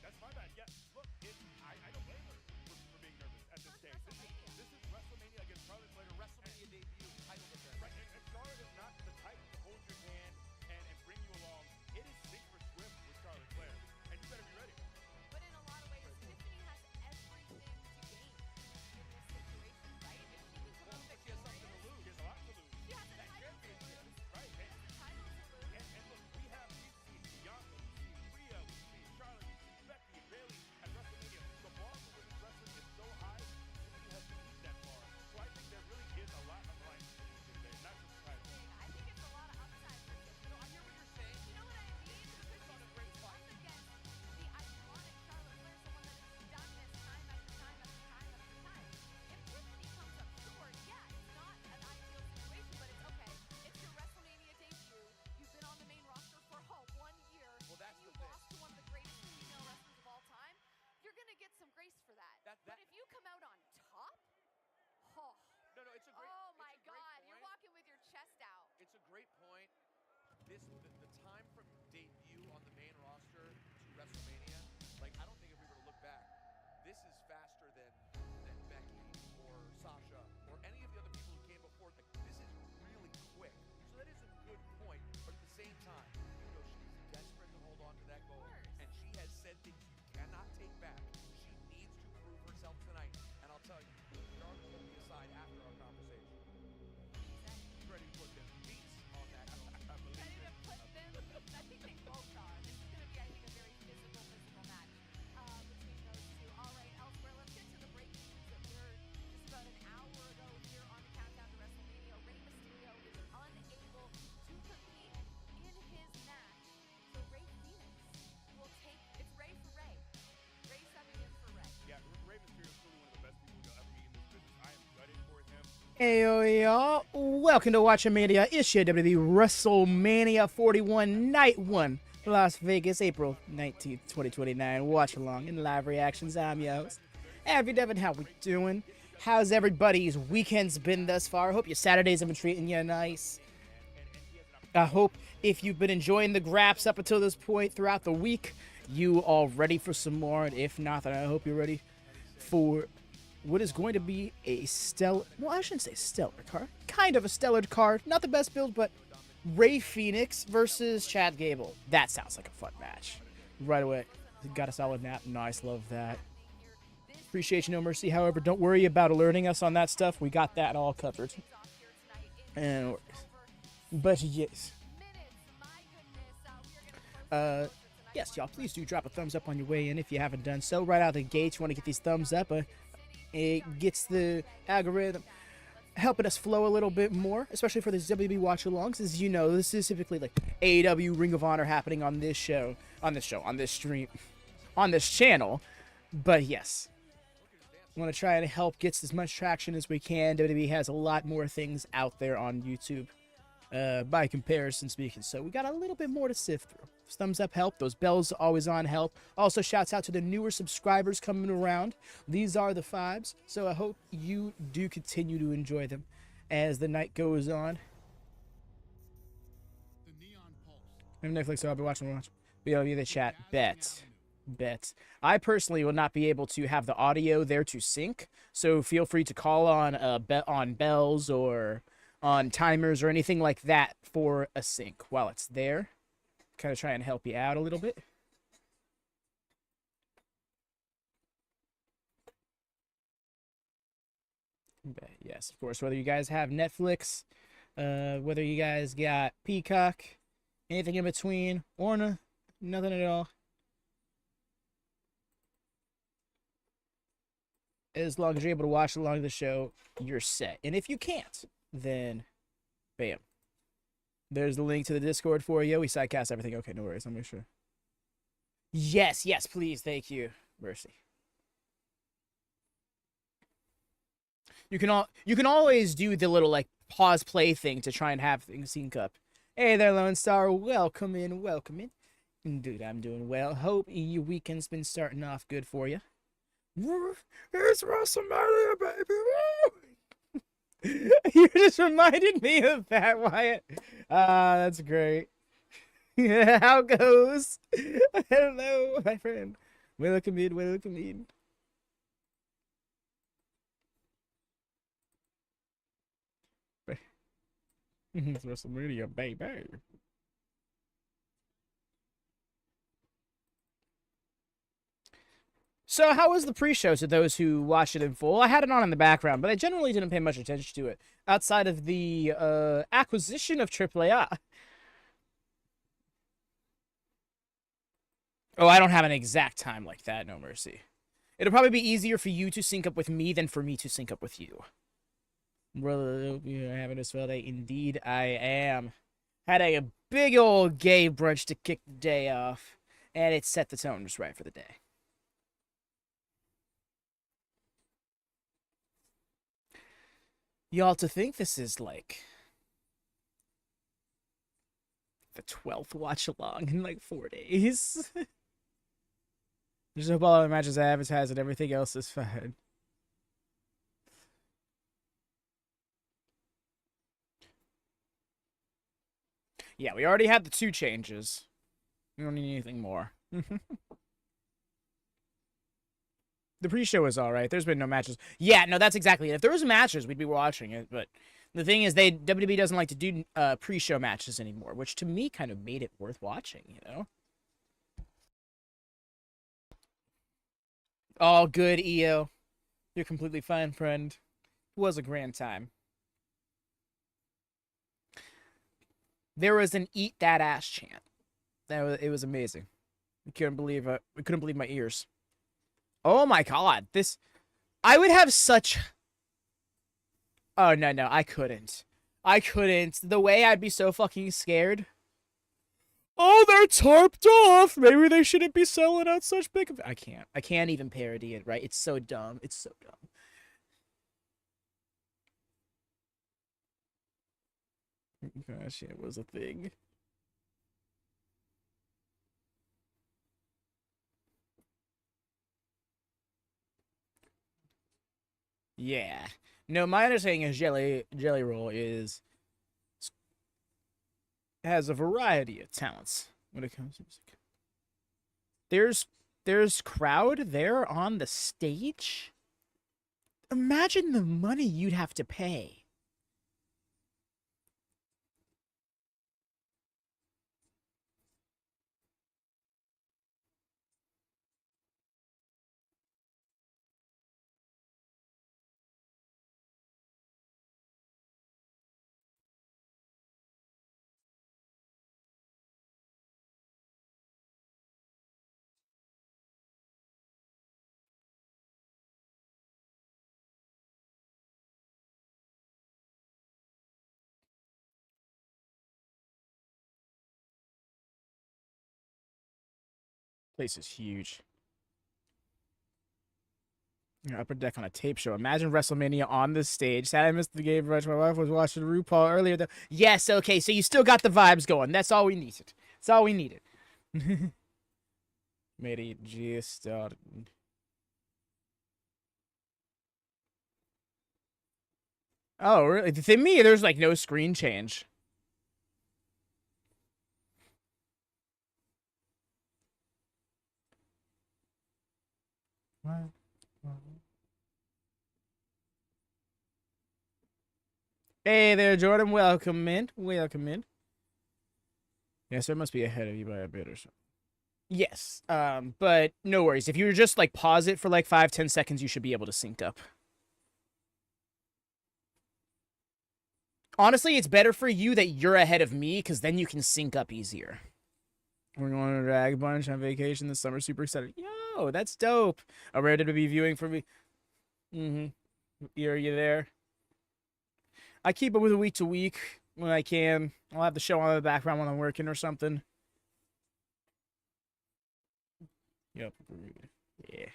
That's my bad. Yeah, look, I don't blame her for being nervous at this stage. This is WrestleMania against Charlotte Flair. WrestleMania debut, title defense. Right, and Charlotte is not the type to hold your hand and bring you along. It is sink or swim with Charlotte Flair, and you better be ready. But in a lot of ways, Tiffany has everything to gain in this situation, right? If she can come up She has something to lose. She has a lot to lose. She has a title to lose. Right, She has a title to lose. and look, we've seen Bianca, we've seen Rhea, we've seen Charlotte, we've seen Becky, Bayley at WrestleMania. The bar for women's wrestling is so high, Tiffany has to meet that bar. So I think there really is a lot on the line for Tiffany today, not just the title. I think it's a lot of upside for Tiffany. No, I hear what you're saying. You know what I mean? Because she's on a great fight. up against the iconic Charlotte Flair, someone that has done this time after time after time after time. If Tiffany comes up short, yeah, it's not an ideal situation, but it's okay. It's your WrestleMania debut. You've been on the main roster for 1 year. Well, that's and you the thing. lost to one of the greatest female wrestlers of all time. You're going to get some grace for that. But if you come out on top, oh, No, it's a great. oh my it's a great God, point. you're walking with your chest out. It's a great point. The time from debut on the main roster to WrestleMania, like I don't think if we were to look back, this is faster than Becky or Sasha or any of the other people who came before. Like this is really quick. So that is a good point. But at the same time, you know she's desperate to hold on to that gold, and she has said things you cannot take back. She needs to prove herself tonight. And I'll tell you, Charlotte will be aside after our conversation. She's ready to put them beats on that gold. I believe Ready it. to put them, I think they both are. This is going to be, I think, a very physical match between those two. All right, elsewhere, let's get to the breaking news that we're just about an hour ago here on the countdown to WrestleMania. Rey Mysterio is unable to compete in his match. So Rey Fenix will take, it's Rey for Rey. Rey subbing in for Rey. Yeah, Rey Mysterio is truly one of the best people you'll ever meet in this business. I am gutted for him. Heyo, y'all. Welcome to WatchaMania. It's your WWE WrestleMania 41 Night 1, Las Vegas, April 19th, 2029. Watch along in live reactions. I'm your host, Abby Devin. How we doing? How's everybody's weekends been thus far? I hope your Saturdays have been treating you nice. I hope if you've been enjoying the graps up until this point throughout the week, you all ready for some more. And if not, then I hope you're ready for what is going to be a stellar, well, I shouldn't say stellar card, kind of a stellar card, not the best build, but Rey Fenix versus Chad Gable. That sounds like a fun match. Right away, got a solid nap, nice, love that. Appreciate you, No Mercy, however, don't worry about alerting us on that stuff, we got that all covered. And, but yes. Yes, y'all, please do drop a thumbs up on your way in if you haven't done so. Right out of the gate, you want to get these thumbs up. It gets the algorithm helping us flow a little bit more, especially for the WB watch-alongs. As you know, this is typically like AEW Ring of Honor happening on this show, on this stream, on this channel. But yes, want to try and help get as much traction as we can. WWE has a lot more things out there on YouTube, by comparison speaking. So we got a little bit more to sift through. Thumbs up help. Those bells always on help. Also, shouts out to the newer subscribers coming around. These are the vibes. So I hope you do continue to enjoy them as the night goes on. Maybe Netflix, so I'll be watching. BLV the chat. Bet. I personally will not be able to have the audio there to sync. So feel free to call on bells or on timers or anything like that for a sync while it's there. Kind of try and help you out a little bit. But yes, of course, whether you guys have Netflix, whether you guys got Peacock, anything in between, or nothing at all. As long as you're able to watch along the show, you're set. And if you can't, then bam. There's the link to the Discord for you. We sidecast everything. Okay, no worries. I'll make sure. Yes, please. Thank you. Mercy. You can always do the little like pause play thing to try and have things sync up. Hey there, Lone Star. Welcome in. Dude, I'm doing well. Hope your weekend's been starting off good for you. It's WrestleMania, baby. You just reminded me of that, Wyatt. That's great. How goes? Hello, my friend. Welcome in, welcome in. It's WrestleMania, baby. So, how was the pre-show to those who watched it in full? I had it on in the background, but I generally didn't pay much attention to it outside of the acquisition of AAA. Oh, I don't have an exact time like that, no mercy. It'll probably be easier for you to sync up with me than for me to sync up with you. Brother, I hope you're having a swell day. Indeed, I am. Had a big old gay brunch to kick the day off, and it set the tone just right for the day. Y'all, to think this is like the 12th watch along in like 4 days. Just hope all the matches I advertise and everything else is fine. Yeah, we already had the 2 changes. We don't need anything more. The pre-show was alright. There's been no matches. Yeah, no, that's exactly it. If there was matches, we'd be watching it. But the thing is, WWE doesn't like to do pre-show matches anymore, which to me kind of made it worth watching, you know? All good, EO. You're completely fine, friend. It was a grand time. There was an "eat that ass" chant. It was amazing. I couldn't believe it. I couldn't believe my ears. Oh my god, I would have such... Oh, no, I couldn't. The way I'd be so fucking scared. Oh, they're tarped off! Maybe they shouldn't be selling out such big... I can't even parody it, right? It's so dumb. It's so dumb. Gosh, it was a thing. Yeah. No, my understanding is Jelly Roll has a variety of talents when it comes to music. There's crowd there on the stage. Imagine the money you'd have to pay. Place is huge. Upper deck on a tape show. Imagine WrestleMania on the stage. Sad I missed the game rush. My wife was watching RuPaul earlier, though. Yes, okay, so you still got the vibes going. That's all we needed. That's all we needed. Made it just started. Oh, really? To me, there's like no screen change. What? Hey there, Jordan. Welcome in. Welcome in. Yes, there must be ahead of you by a bit or so. Yes, but no worries. If you just like pause it for like 5-10 seconds, you should be able to sync up. Honestly, it's better for you that you're ahead of me, because then you can sync up easier. We're going to Drag Bunch on vacation this summer. Super excited. Yo, that's dope. A rare WWE viewing for me. Are you there? I keep it with a week to week when I can. I'll have the show on in the background when I'm working or something. Yep. Yeah.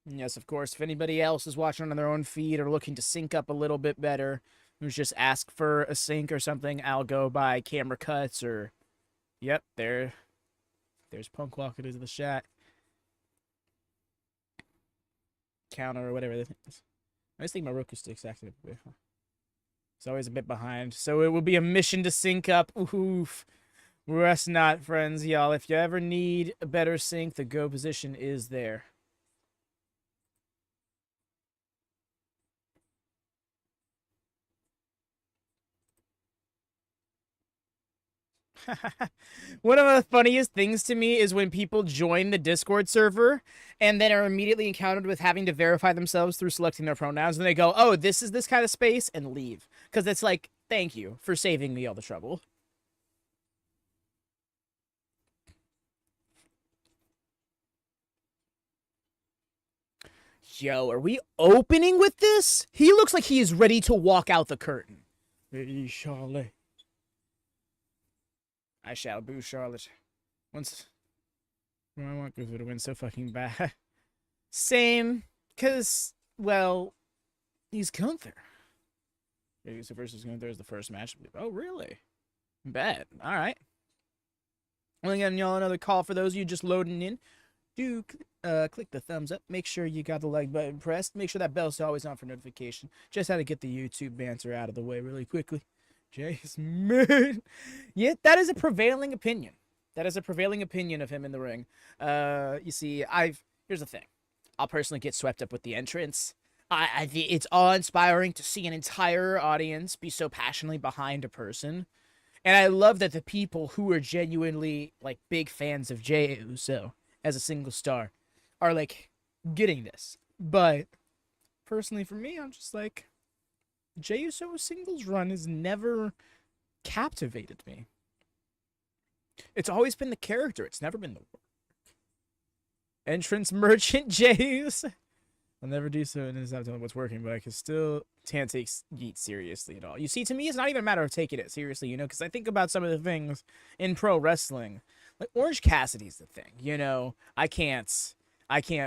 Yes, of course. If anybody else is watching on their own feed or looking to sync up a little bit better, who's just ask for a sync or something, I'll go by camera cuts or... Yep, there's Punk walking into the shot. Counter or whatever the thing is. I just think my Roku stick's active. It's always a bit behind. So it will be a mission to sync up. Oof. Rest not, friends, y'all. If you ever need a better sync, the go position is there. One of the funniest things to me is when people join the Discord server and then are immediately encountered with having to verify themselves through selecting their pronouns, and they go, oh, this is this kind of space, and leave. Because it's like, thank you for saving me all the trouble. Yo, are we opening with this? He looks like he is ready to walk out the curtain. Hey, Charlotte. I shall boo Charlotte. Once I want Gunther to win so fucking bad. Same, because, well, he's Gunther. Uso versus Gunther is the first match. Oh, really? Bet. All right. Only getting y'all another call for those of you just loading in. Do click the thumbs up. Make sure you got the like button pressed. Make sure that bell's always on for notification. Just had to get the YouTube banter out of the way really quickly. Jason. Yeah, that is a prevailing opinion. That is a prevailing opinion of him in the ring. You see, here's the thing. I'll personally get swept up with the entrance. It's awe-inspiring to see an entire audience be so passionately behind a person. And I love that the people who are genuinely, like, big fans of Jey Uso as a single star are, like, getting this. But, personally for me, I'm just like, Jey Uso's singles run has never captivated me. It's always been the character. It's never been the work. Entrance merchant Jey Uso. I'll never do so and it's not telling what's working, but I can still can't take Yeet seriously at all. You see, to me, it's not even a matter of taking it seriously, you know, because I think about some of the things in pro wrestling. Like, Orange Cassidy's the thing, you know. I can't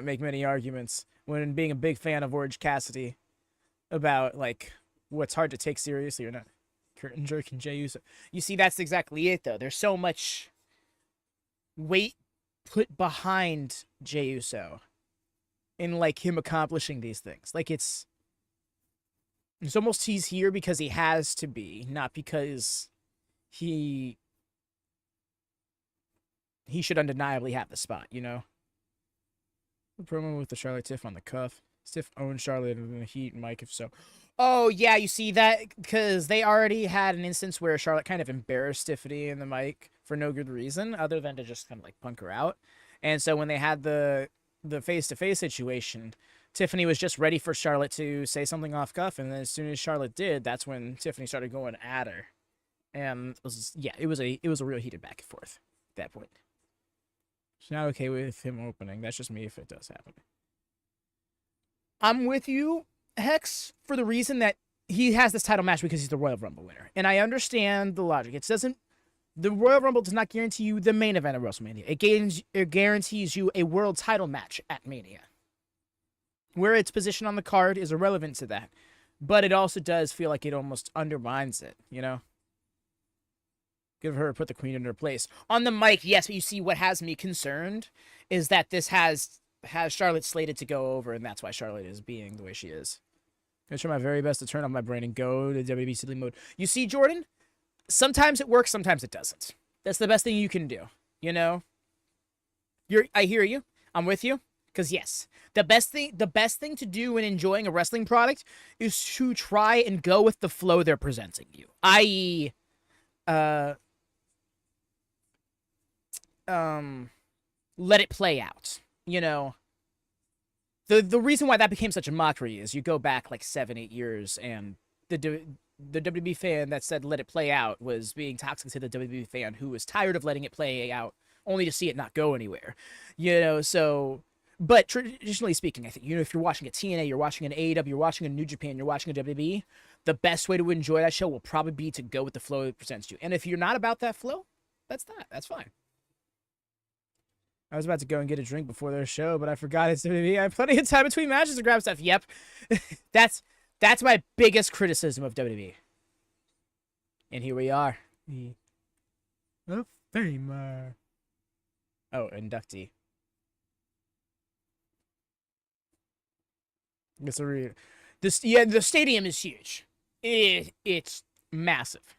make many arguments when being a big fan of Orange Cassidy about, like, what's hard to take seriously or not. Curtain jerking Jey Uso. You see, that's exactly it, though. There's so much weight put behind Jey Uso in, like, him accomplishing these things. Like, it's almost he's here because he has to be, not because he should undeniably have the spot, you know? The promo with the Charlotte Tiff on the cuff. Tiff owns Charlotte in the heat, Mike, if so. Oh, yeah, you see that? Because they already had an instance where Charlotte kind of embarrassed Tiffany in the mic for no good reason, other than to just kind of, like, punk her out. And so when they had the face-to-face situation, Tiffany was just ready for Charlotte to say something off cuff, and then as soon as Charlotte did, that's when Tiffany started going at her. And it was a real heated back and forth at that point. She's not okay with him opening. That's just me if it does happen. I'm with you, Hex, for the reason that he has this title match because he's the Royal Rumble winner. And I understand the logic. The Royal Rumble does not guarantee you the main event of WrestleMania. It guarantees you a world title match at Mania. Where its position on the card is irrelevant to that. But it also does feel like it almost undermines it, you know? Give her, put the queen in her place. On the mic, yes, but you see what has me concerned is that this has Charlotte slated to go over, and that's why Charlotte is being the way she is. I'm going to try my very best to turn off my brain and go to WWE silly mode. You see, Jordan? Sometimes it works, sometimes it doesn't. That's the best thing you can do, you know? I hear you. I'm with you. Because yes, the best thing to do when enjoying a wrestling product is to try and go with the flow they're presenting you. I.e., let it play out. You know, the reason why that became such a mockery is you go back like 7-8 years, and the WWE fan that said let it play out was being toxic to the WWE fan who was tired of letting it play out only to see it not go anywhere. You know, so. But traditionally speaking, I think, you know, if you're watching a TNA, you're watching an AEW, you're watching a New Japan, you're watching a WWE, the best way to enjoy that show will probably be to go with the flow it presents you. And if you're not about that flow, that's fine. I was about to go and get a drink before their show, but I forgot it's WWE. I have plenty of time between matches to grab stuff. Yep. That's my biggest criticism of WWE. And here we are. The Famer. Oh, inductee. The stadium is huge. It's massive.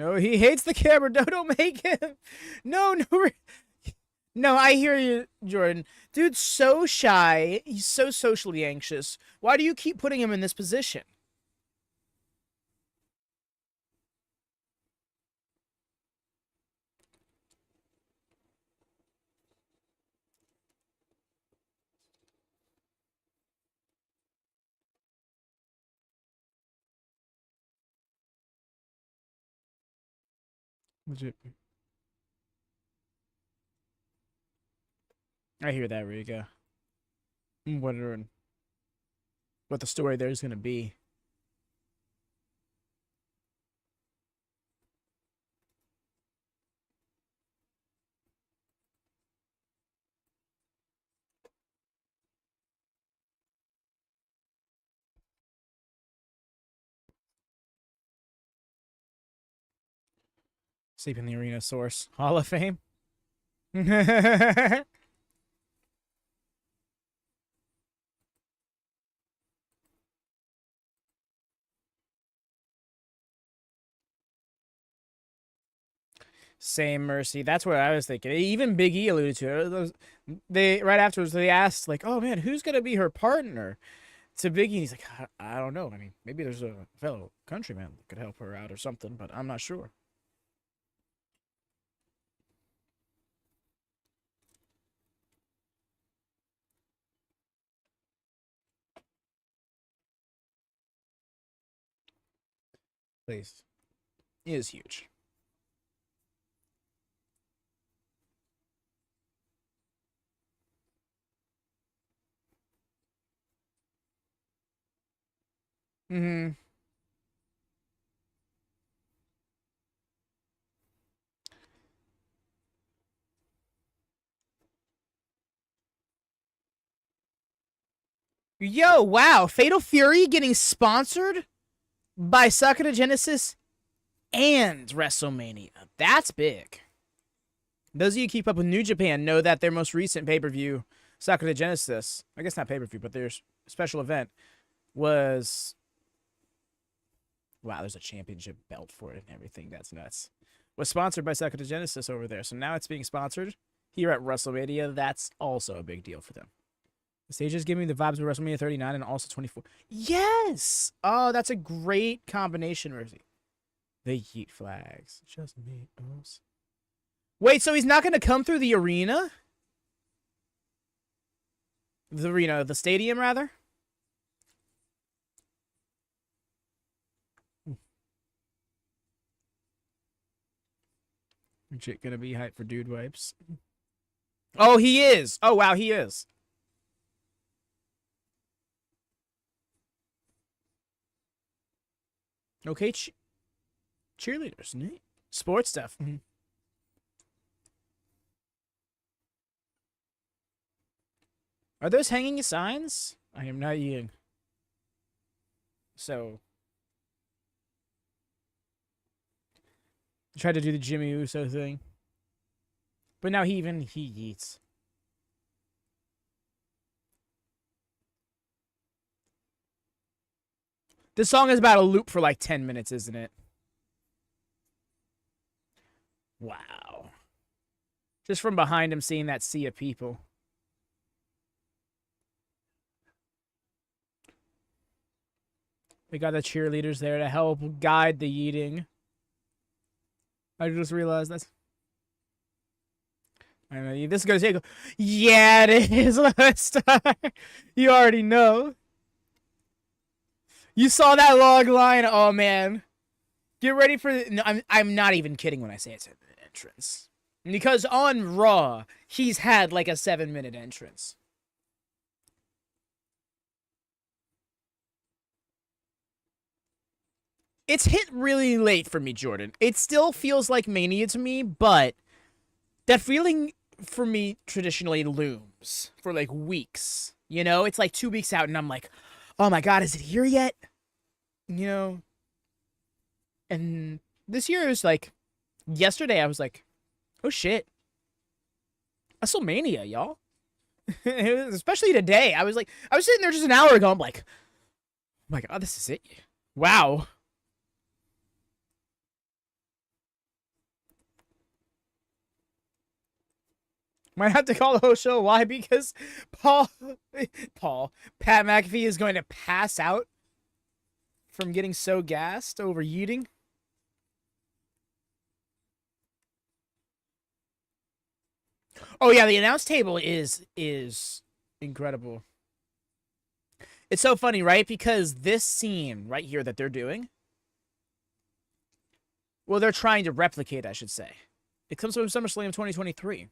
No, he hates the camera. No, don't make him. No, no. No, I hear you, Jordan. Dude's so shy. He's so socially anxious. Why do you keep putting him in this position? Legit. I hear that, Riga. I'm wondering what the story there is going to be. Sleep in the Arena Source. Hall of Fame? Same, Mercy. That's what I was thinking. Even Big E alluded to it. They right afterwards they asked like, "Oh man, who's gonna be her partner?" To Big E, and he's like, "I don't know. I mean, maybe there's a fellow countryman that could help her out or something, but I'm not sure." Please, he is huge. Mm-hmm. Yo, wow. Fatal Fury getting sponsored by Sakura Genesis and WrestleMania. That's big. Those of you who keep up with New Japan know that their most recent pay-per-view, Sakura Genesis, I guess not pay-per-view, but their special event was... Wow, there's a championship belt for it and everything. That's nuts. Was sponsored by Sakura Genesis over there. So now it's being sponsored here at WrestleMania. That's also a big deal for them. The stages give me the vibes of WrestleMania 39 and also 24. Yes! Oh, that's a great combination, Mercy. The Yeet flags. Just me. Wait, so he's not going to come through the arena? The arena, the stadium, rather? Legit gonna be hyped for Dude Wipes. Oh, he is! Oh, wow, he is. Okay, cheerleaders, neat. Sports stuff. Are those hanging signs? I am not eating. So... Tried to do the Jimmy Uso thing. But now he eats. This song is about a loop for like 10 minutes, isn't it? Wow. Just from behind him seeing that sea of people. We got the cheerleaders there to help guide the eating. I just realized that's... I know, this is going to take... Yeah, it is. Let's start. You already know. You saw that log line? Oh, man. Get ready for... No, I'm not even kidding when I say it's an entrance. Because on Raw, he's had like a 7-minute entrance. It's hit really late for me, Jordan. It still feels like Mania to me, but that feeling for me traditionally looms for like weeks. You know, it's like 2 weeks out and I'm like, oh my God, is it here yet? You know? And this year it was like, yesterday I was like, oh shit. WrestleMania, y'all. Especially today. I was sitting there just an hour ago. I'm like, oh my God, this is it. Wow. Might have to call the whole show. Why? Because Pat McAfee is going to pass out from getting so gassed over yeeting. Oh yeah, the announce table is incredible. It's so funny, right? Because this scene right here that they're doing, well, they're trying to replicate, I should say. It comes from SummerSlam 2023.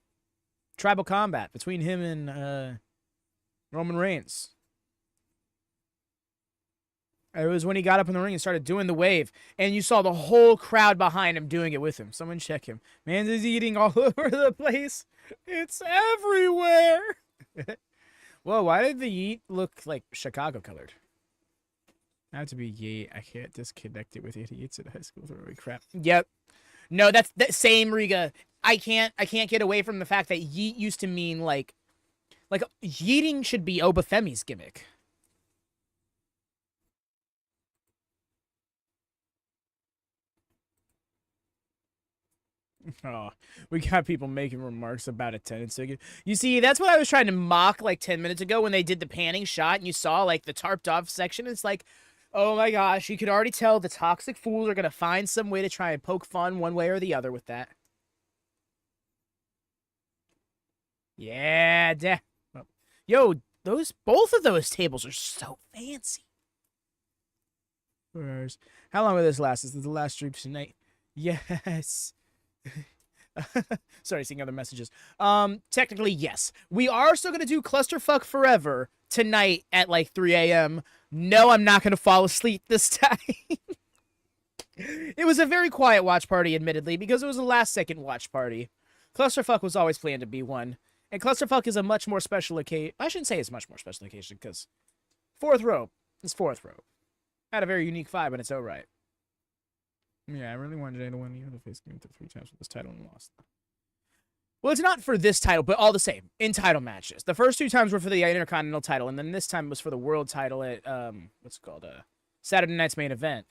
Tribal combat between him and Roman Reigns. It was when he got up in the ring and started doing the wave, and you saw the whole crowd behind him doing it with him. Someone check him. Man is eating all over the place. It's everywhere. Whoa, why did the yeet look like Chicago colored? I have to be yeet. I can't disconnect it with idiots at high school. Holy crap. Yep. No, that's the same, Riga. I can't get away from the fact that yeet used to mean like yeeting should be Obafemi's gimmick. Oh, we got people making remarks about attendance. You see, that's what I was trying to mock like 10 minutes ago when they did the panning shot and you saw like the tarped off section. It's like, oh my gosh, you could already tell the toxic fools are going to find some way to try and poke fun one way or the other with that. Yeah, yo, both of those tables are so fancy. How long will this last? Is this the last stream tonight? Yes. Sorry, seeing other messages. Technically, yes. We are still going to do Clusterfuck Forever tonight at like 3 a.m. No, I'm not going to fall asleep this time. It was a very quiet watch party, admittedly, because it was a last-second watch party. Clusterfuck was always planned to be one. And Clusterfuck is a much more special occasion. I shouldn't say it's much more special occasion, because fourth rope is fourth rope. Had a very unique vibe, and it's all right. Yeah, I really wanted Jade to win. You know, the face Gunther 3 times with this title and lost. Well, it's not for this title, but all the same, in title matches. The first 2 times were for the Intercontinental title, and then this time was for the World title at, what's it called, Saturday Night's Main Event.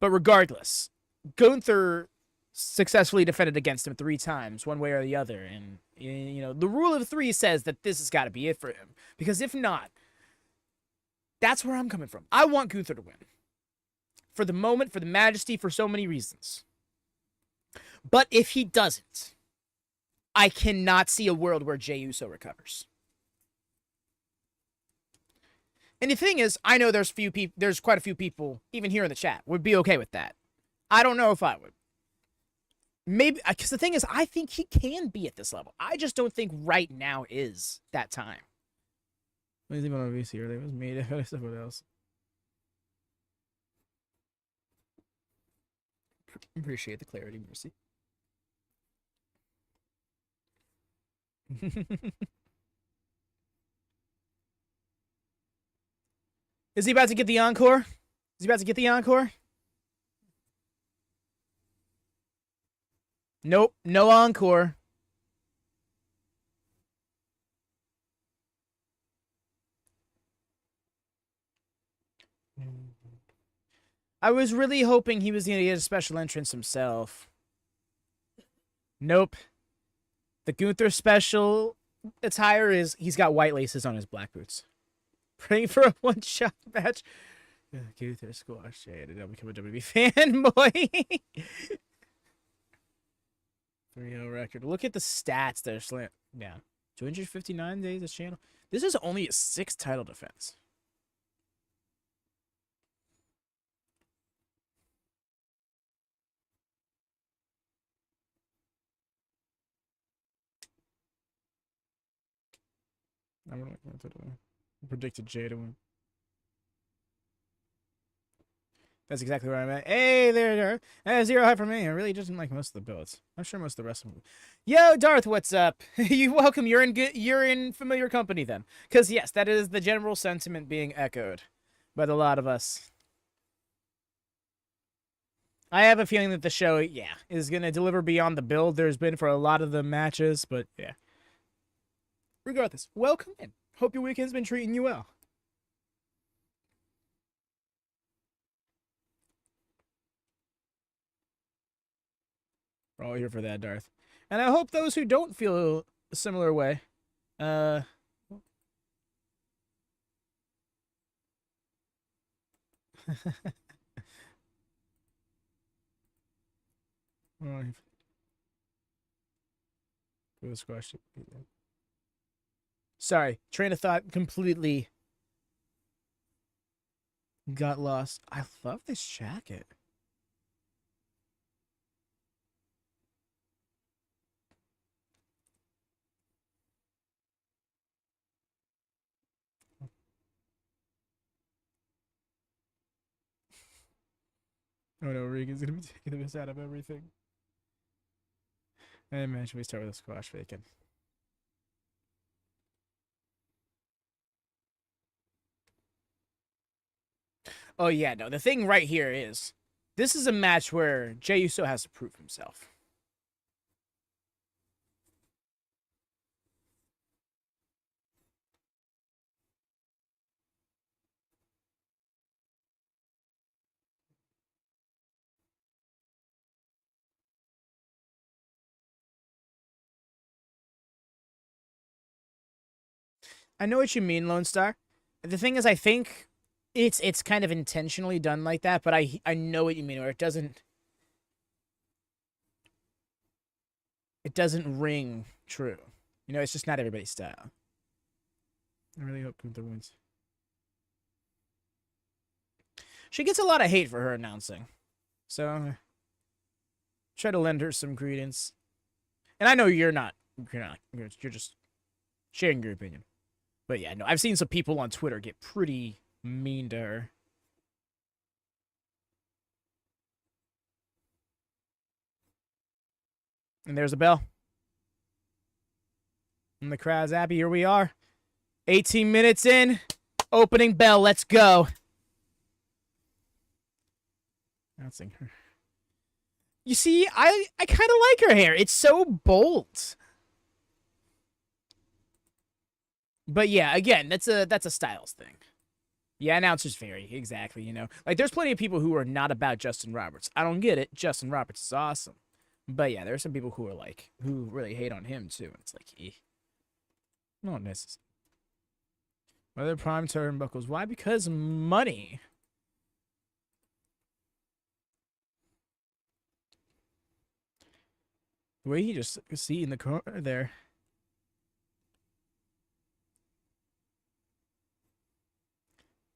But regardless, Gunther successfully defended against him 3 times, one way or the other. And, you know, the rule of 3 says that this has got to be it for him. Because if not, that's where I'm coming from. I want Gunther to win. For the moment, for the majesty, for so many reasons. But if he doesn't, I cannot see a world where Jey Uso recovers. And the thing is, I know there's quite a few people, even here in the chat, would be okay with that. I don't know if I would. Maybe, because the thing is, I think he can be at this level. I just don't think right now is that time. What do you think about VC? Or it was made out of someone else. Appreciate the clarity, Mercy. Is he about to get the encore? Is he about to get the encore? Nope, no encore. I was really hoping he was going to get a special entrance himself. Nope. The Gunther special attire is he's got white laces on his black boots. Praying for a one-shot match. Gunther squash Jade and I'll become a WWE fanboy. 3-0 record. Look at the stats there. Slam down. 259 days this channel. This is only a 6th title defense. I'm gonna predicted Jade to win. That's exactly where I'm at. Hey there. 0 high for me. I really doesn't like most of the builds. I'm sure most of the rest of them. Yo, Darth, what's up? You welcome. You're in familiar company then. Because yes, that is the general sentiment being echoed by a lot of us. I have a feeling that the show, yeah, is gonna deliver beyond the build there's been for a lot of the matches, but yeah. Regardless, welcome in. Hope your weekend's been treating you well. We're all here for that, Darth. And I hope those who don't feel similar way. Sorry, train of thought completely got lost. I love this jacket. Oh no, Regan's gonna be taking the piss out of everything. I imagine we start with a squash bacon. Oh yeah, no. The thing right here is, this is a match where Jey Uso has to prove himself. I know what you mean, Lone Star. The thing is, I think it's kind of intentionally done like that, but I know what you mean, where it doesn't ring true. You know, it's just not everybody's style. I really hope Gunther wins. She gets a lot of hate for her announcing, so try to lend her some credence. And I know you're just sharing your opinion. But yeah, no, I've seen some people on Twitter get pretty mean to her. And there's a bell. And the crowd's happy. Here we are. 18 minutes in. Opening bell. Let's go. Announcing her. You see, I kind of like her hair. It's so bold. But yeah, again, that's a styles thing. Yeah, announcers vary. Exactly, you know. Like, there's plenty of people who are not about Justin Roberts. I don't get it. Justin Roberts is awesome. But yeah, there are some people who are like, who really hate on him too. It's like, not necessary. Whether prime turnbuckles. Why? Because money. The way he just see in the corner there.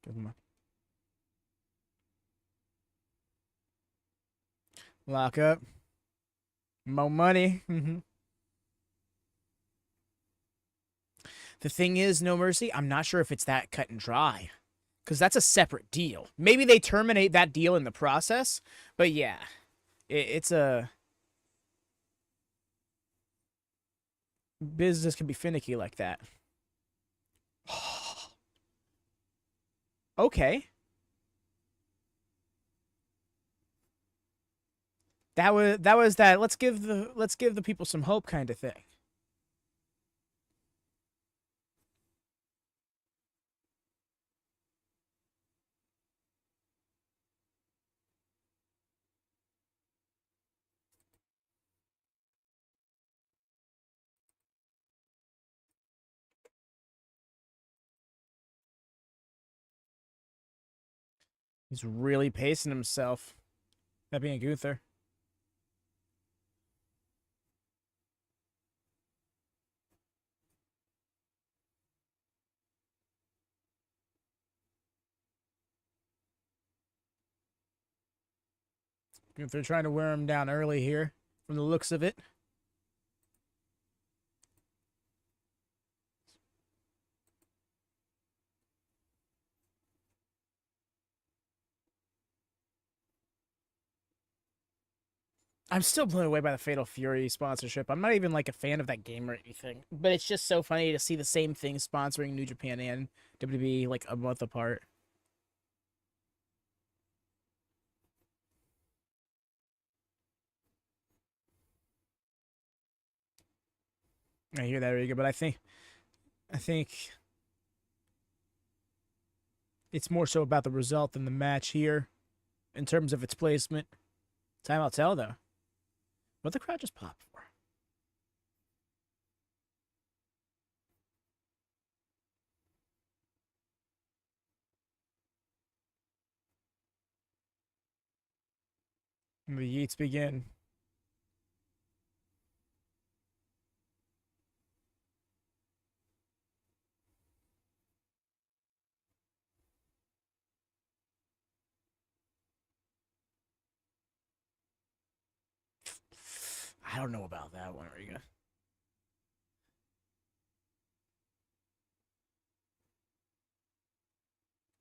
Give him a lock up. More money. The thing is, No Mercy, I'm not sure if it's that cut and dry. Because that's a separate deal. Maybe they terminate that deal in the process. But yeah, it's a... Business can be finicky like that. Okay. That was that let's give the people some hope kind of thing. He's really pacing himself. That being Gunther. Gunther trying to wear him down early here, from the looks of it. I'm still blown away by the Fatal Fury sponsorship. I'm not even like a fan of that game or anything, but it's just so funny to see the same thing sponsoring New Japan and WWE like a month apart. I hear that, Riga, but I think it's more so about the result than the match here in terms of its placement. Time will tell, though. What the crowd just popped for? And the yeets begin. I don't know about that one, Riga.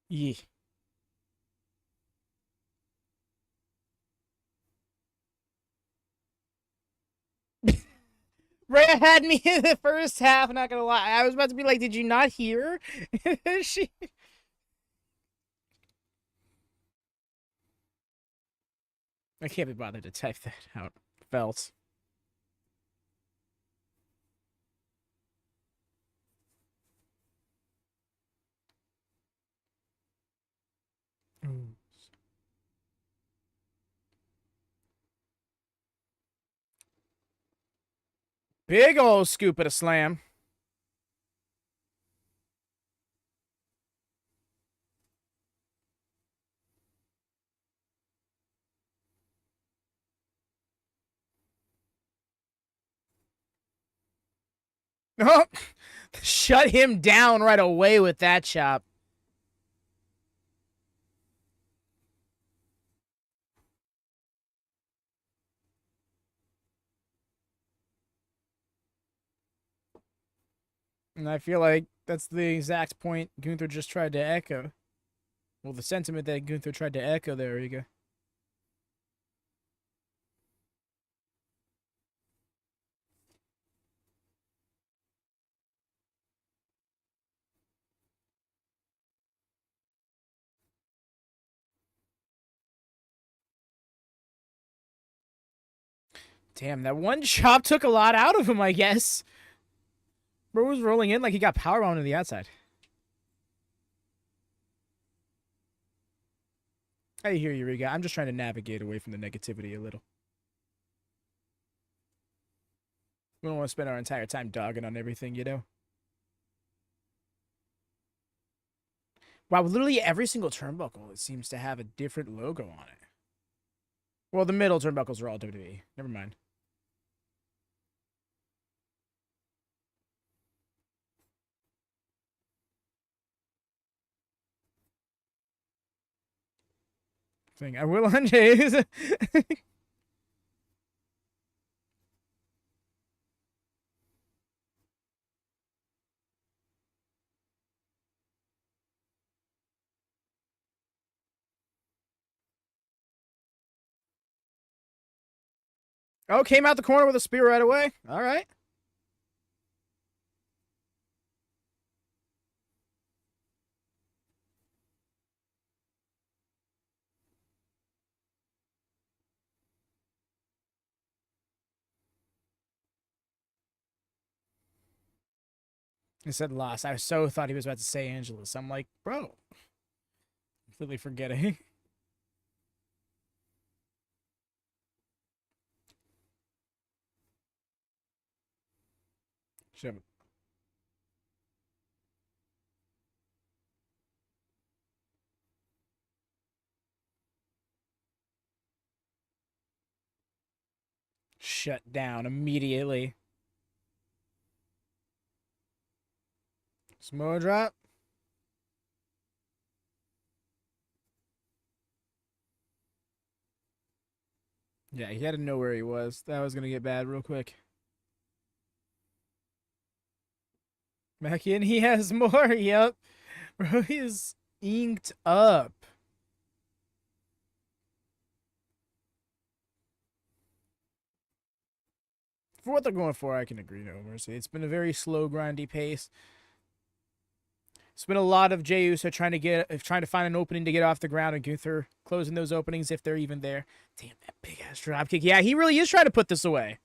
Yeah. Rhea had me in the first half, not gonna lie. I was about to be like, did you not hear? She... I can't be bothered to type that out. Felt. Big old scoop at a slam. Oh, shut him down right away with that chop. And I feel like that's the exact point Gunther just tried to echo. Well, the sentiment that Gunther tried to echo there, Riga. Damn, that one chop took a lot out of him, I guess. Bro was rolling in like he got powerbombed to the outside. I hear you, Riga. I'm just trying to navigate away from the negativity a little. We don't want to spend our entire time dogging on everything, you know? Wow, literally every single turnbuckle, it seems to have a different logo on it. Well, the middle turnbuckles are all WWE. Never mind. Thing. I will on Jay's. Oh, came out the corner with a spear right away. All right. He said lost. I so thought he was about to say Angelus. I'm like, bro. Completely forgetting. Shove it. Shut down immediately. Samoa drop. Yeah, he had to know where he was. That was going to get bad real quick. Back in, he has more. Yep. Bro, he is inked up. For what they're going for, I can agree, no mercy. It's been a very slow, grindy pace. It's been a lot of Jey Uso trying to find an opening to get off the ground, and Gunther closing those openings if they're even there. Damn, that big ass drop kick. Yeah, he really is trying to put this away.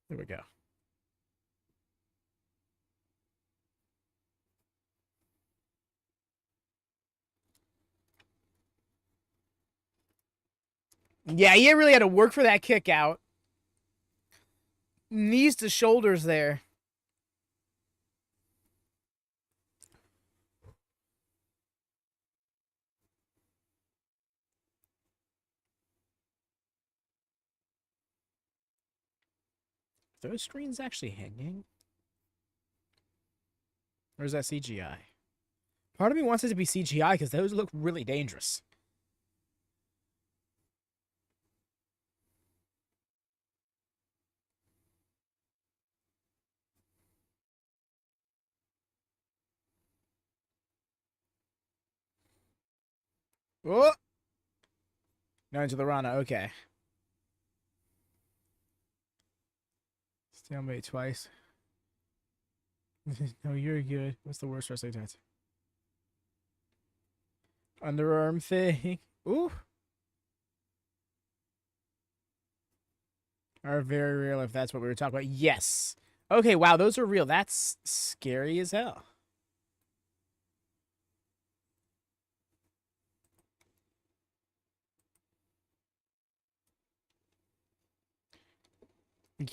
There we go. Yeah, he really had to work for that kick out. Knees to shoulders there. those screens actually hanging? Or is that CGI? Part of me wants it to be CGI because those look really dangerous. Oh! Now into the Rana, okay. Stalemate twice. No, you're good. What's the worst wrestling tattoo? Underarm thing. Ooh. Are very real if that's what we were talking about. Yes. Okay, wow, those are real. That's scary as hell.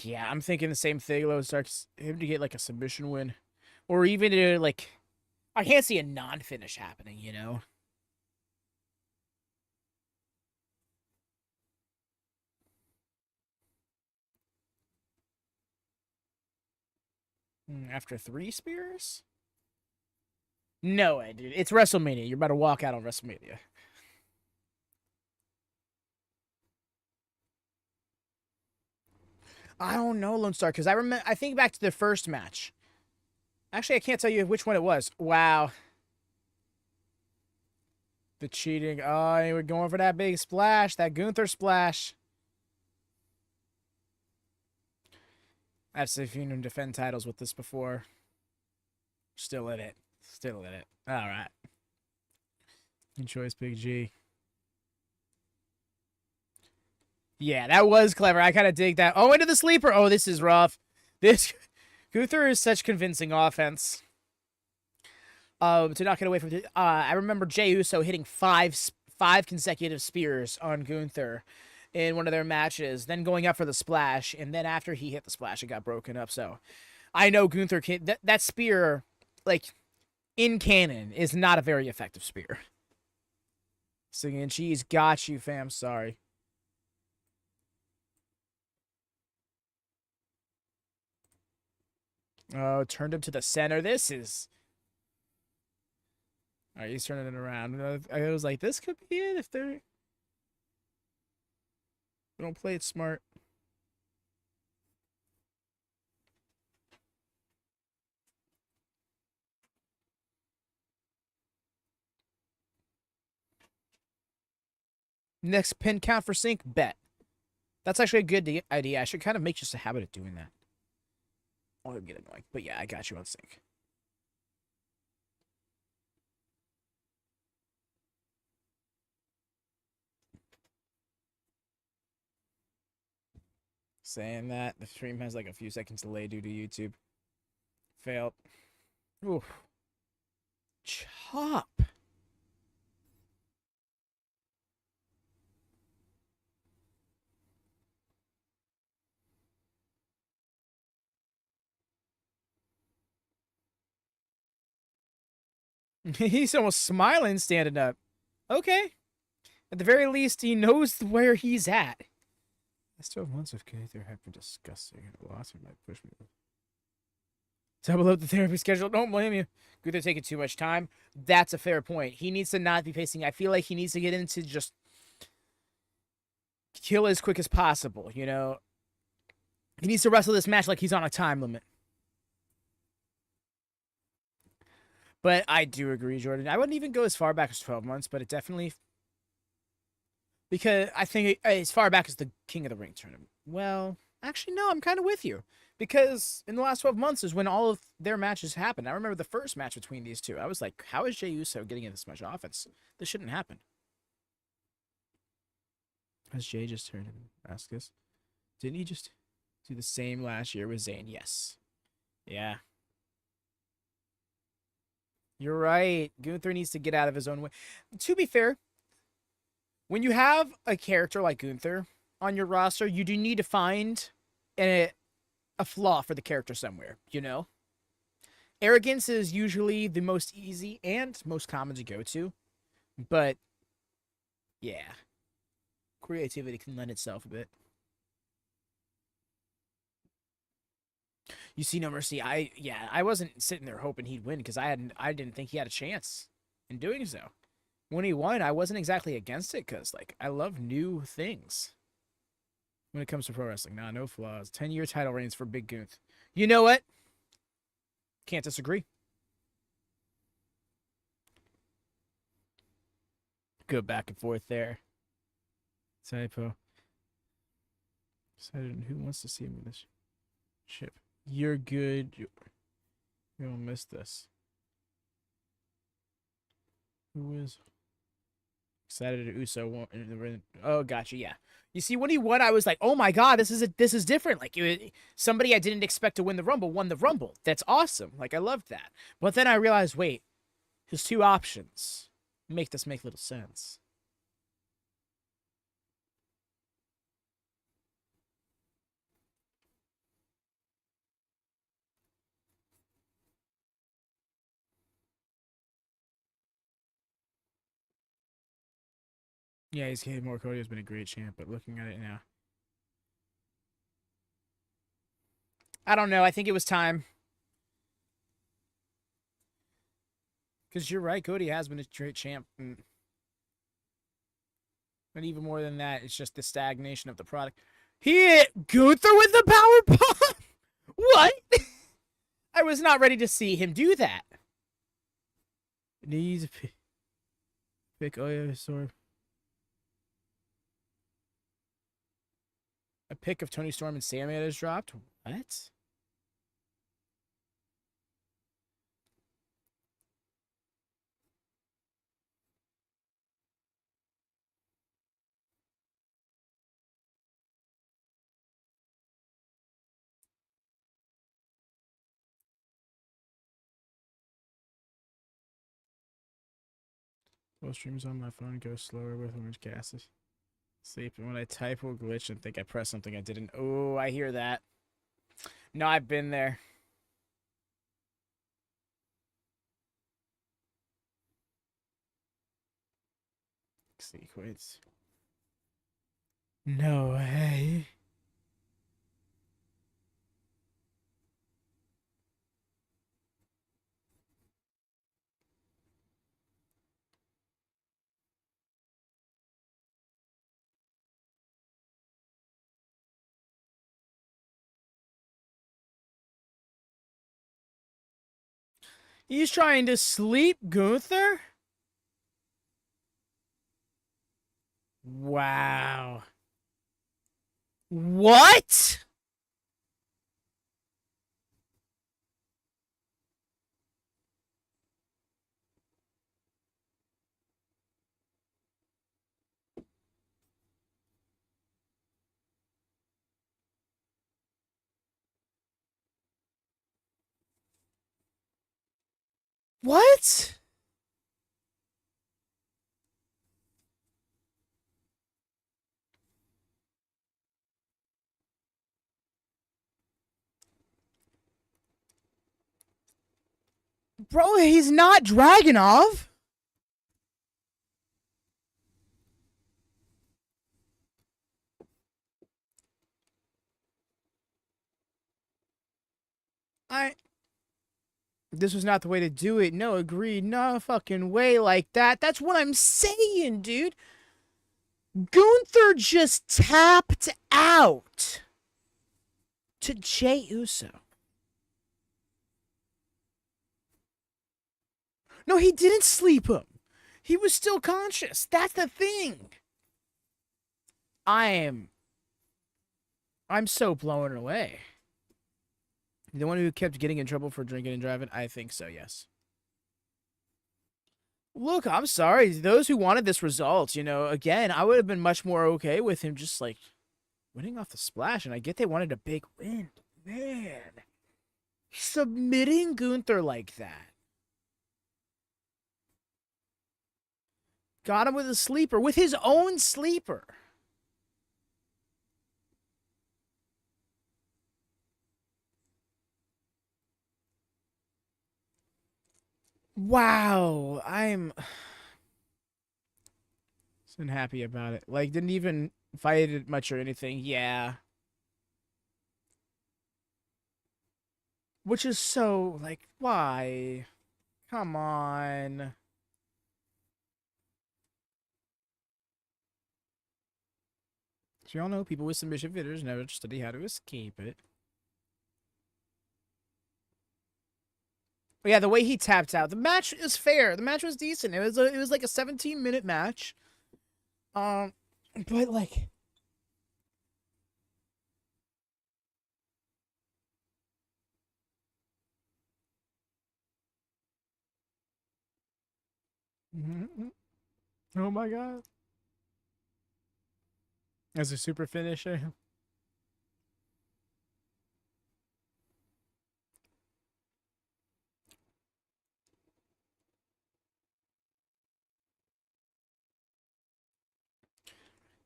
Yeah, I'm thinking the same thing. Low Starks, him to get like a submission win. Or even to like, I can't see a non-finish happening, you know? After 3 spears? No way, dude. It's WrestleMania. You're about to walk out on WrestleMania. I don't know, Lone Star, because I think back to the first match. Actually, I can't tell you which one it was. Wow. The cheating. Oh, we're going for that big splash, that Gunther splash. I've seen him defend titles with this before. Still in it. Still in it. All right. Good choice, Big G. Yeah, that was clever. I kind of dig that. Oh, into the sleeper. Oh, this is rough. This Gunther is such convincing offense. To not get away from it. I remember Jey Uso hitting five consecutive spears on Gunther in one of their matches, then going up for the splash, and then after he hit the splash, it got broken up. So I know Gunther can that spear, like in canon, is not a very effective spear. Singing cheese, got you, fam. Sorry. Oh, turned him to the center. This is... All right, he's turning it around. I was like, this could be it if they don't play it smart. Next pin count for sync, bet. That's actually a good idea. I should kind of make just a habit of doing that. Oh, I'm getting annoying. But yeah, I got you on sync. Saying that, the stream has like a few seconds delay due to YouTube. Failed. Oof. Chop. He's almost smiling standing up. Okay. At the very least, he knows where he's at. Last 12 months of Gunther have been disgusting. Lots of might push me. Double up the therapy schedule. Don't blame you. Gunther taking too much time. That's a fair point. He needs to not be pacing. I feel like he needs to get into just kill as quick as possible, you know? He needs to wrestle this match like he's on a time limit. But I do agree, Jordan. I wouldn't even go as far back as 12 months, but it definitely... Because I think as far back as the King of the Ring tournament. Well, actually, no, I'm kind of with you. Because in the last 12 months is when all of their matches happened. I remember the first match between these two. I was like, how is Jey Uso getting in this much offense? This shouldn't happen. Has Jey just turned and asked us? Didn't he just do the same last year with Zayn? Yes. Yeah. You're right. Gunther needs to get out of his own way. To be fair, when you have a character like Gunther on your roster, you do need to find a flaw for the character somewhere, you know? Arrogance is usually the most easy and most common to go to, but yeah. Creativity can lend itself a bit. You see No Mercy. I wasn't sitting there hoping he'd win because I didn't think he had a chance in doing so. When he won, I wasn't exactly against it because like I love new things. When it comes to pro wrestling, nah, no flaws. 10-year title reigns for Big Gunther. You know what? Can't disagree. Go back and forth there. Typo. Decided who wants to see him with this ship. You're good. You'll miss this. Who is excited to Uso won't? Oh, gotcha. Yeah. You see, when he won, I was like, "Oh my god, this is different." Like somebody I didn't expect to win the Rumble won the Rumble. That's awesome. Like I loved that. But then I realized, wait, his two options make this make little sense. Yeah, he's getting more. Cody has been a great champ, but looking at it now, I don't know. I think it was time. Because you're right, Cody has been a great champ. But even more than that, it's just the stagnation of the product. He hit Gunther with the power bomb? What? I was not ready to see him do that. Needs a pick. Oh, yeah, sorry. A pick of Tony Storm and Sammy has dropped? What? Most streams on my phone go slower with orange gases. Sleep, and when I type will glitch and think I pressed something I didn't. Oh, I hear that. No, I've been there. Sequence. No way. He's trying to sleep Gunther? Wow. What? What? Bro, he's not Dragunov. This was not the way to do it. No, agreed. No fucking way like that. That's what I'm saying, dude. Gunther just tapped out to Jey Uso. No, he didn't sleep him. He was still conscious. That's the thing. I'm so blown away. The one who kept getting in trouble for drinking and driving? I think so, yes. Look, I'm sorry. Those who wanted this result, again, I would have been much more okay with him just, like, winning off the splash. And I get they wanted a big win. Man. Submitting Gunther like that. Got him with a sleeper. With his own sleeper. Wow, I'm happy about it. Like, didn't even fight it much or anything. Yeah. Which is so, like, why? Come on. So y'all know people with submission fitters never study how to escape it. But yeah, the way he tapped out, the match is fair. The match was decent. It was like a 17-minute match. But like, oh my god, as a super finisher.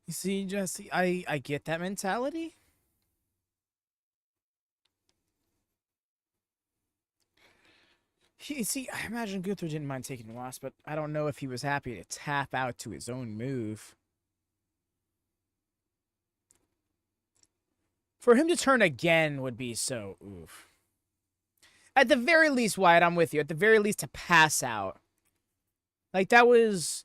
You see, Jesse, I get that mentality. You see, I imagine Gunther didn't mind taking a loss, but I don't know if he was happy to tap out to his own move. For him to turn again would be so oof. At the very least, Wyatt, I'm with you. At the very least, to pass out. Like, that was...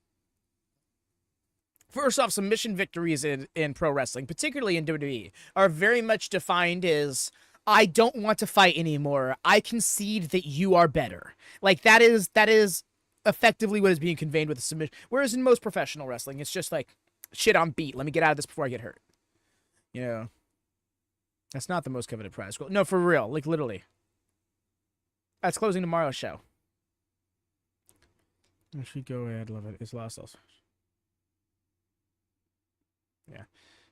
First off, submission victories in pro wrestling, particularly in WWE, are very much defined as, I don't want to fight anymore. I concede that you are better. Like, that is effectively what is being conveyed with a submission. Whereas in most professional wrestling, it's just like, shit, I'm beat. Let me get out of this before I get hurt. You know? That's not the most coveted prize. No, for real. Like, literally. That's closing tomorrow's show. I should go ahead. Love it. It's lost also. Yeah.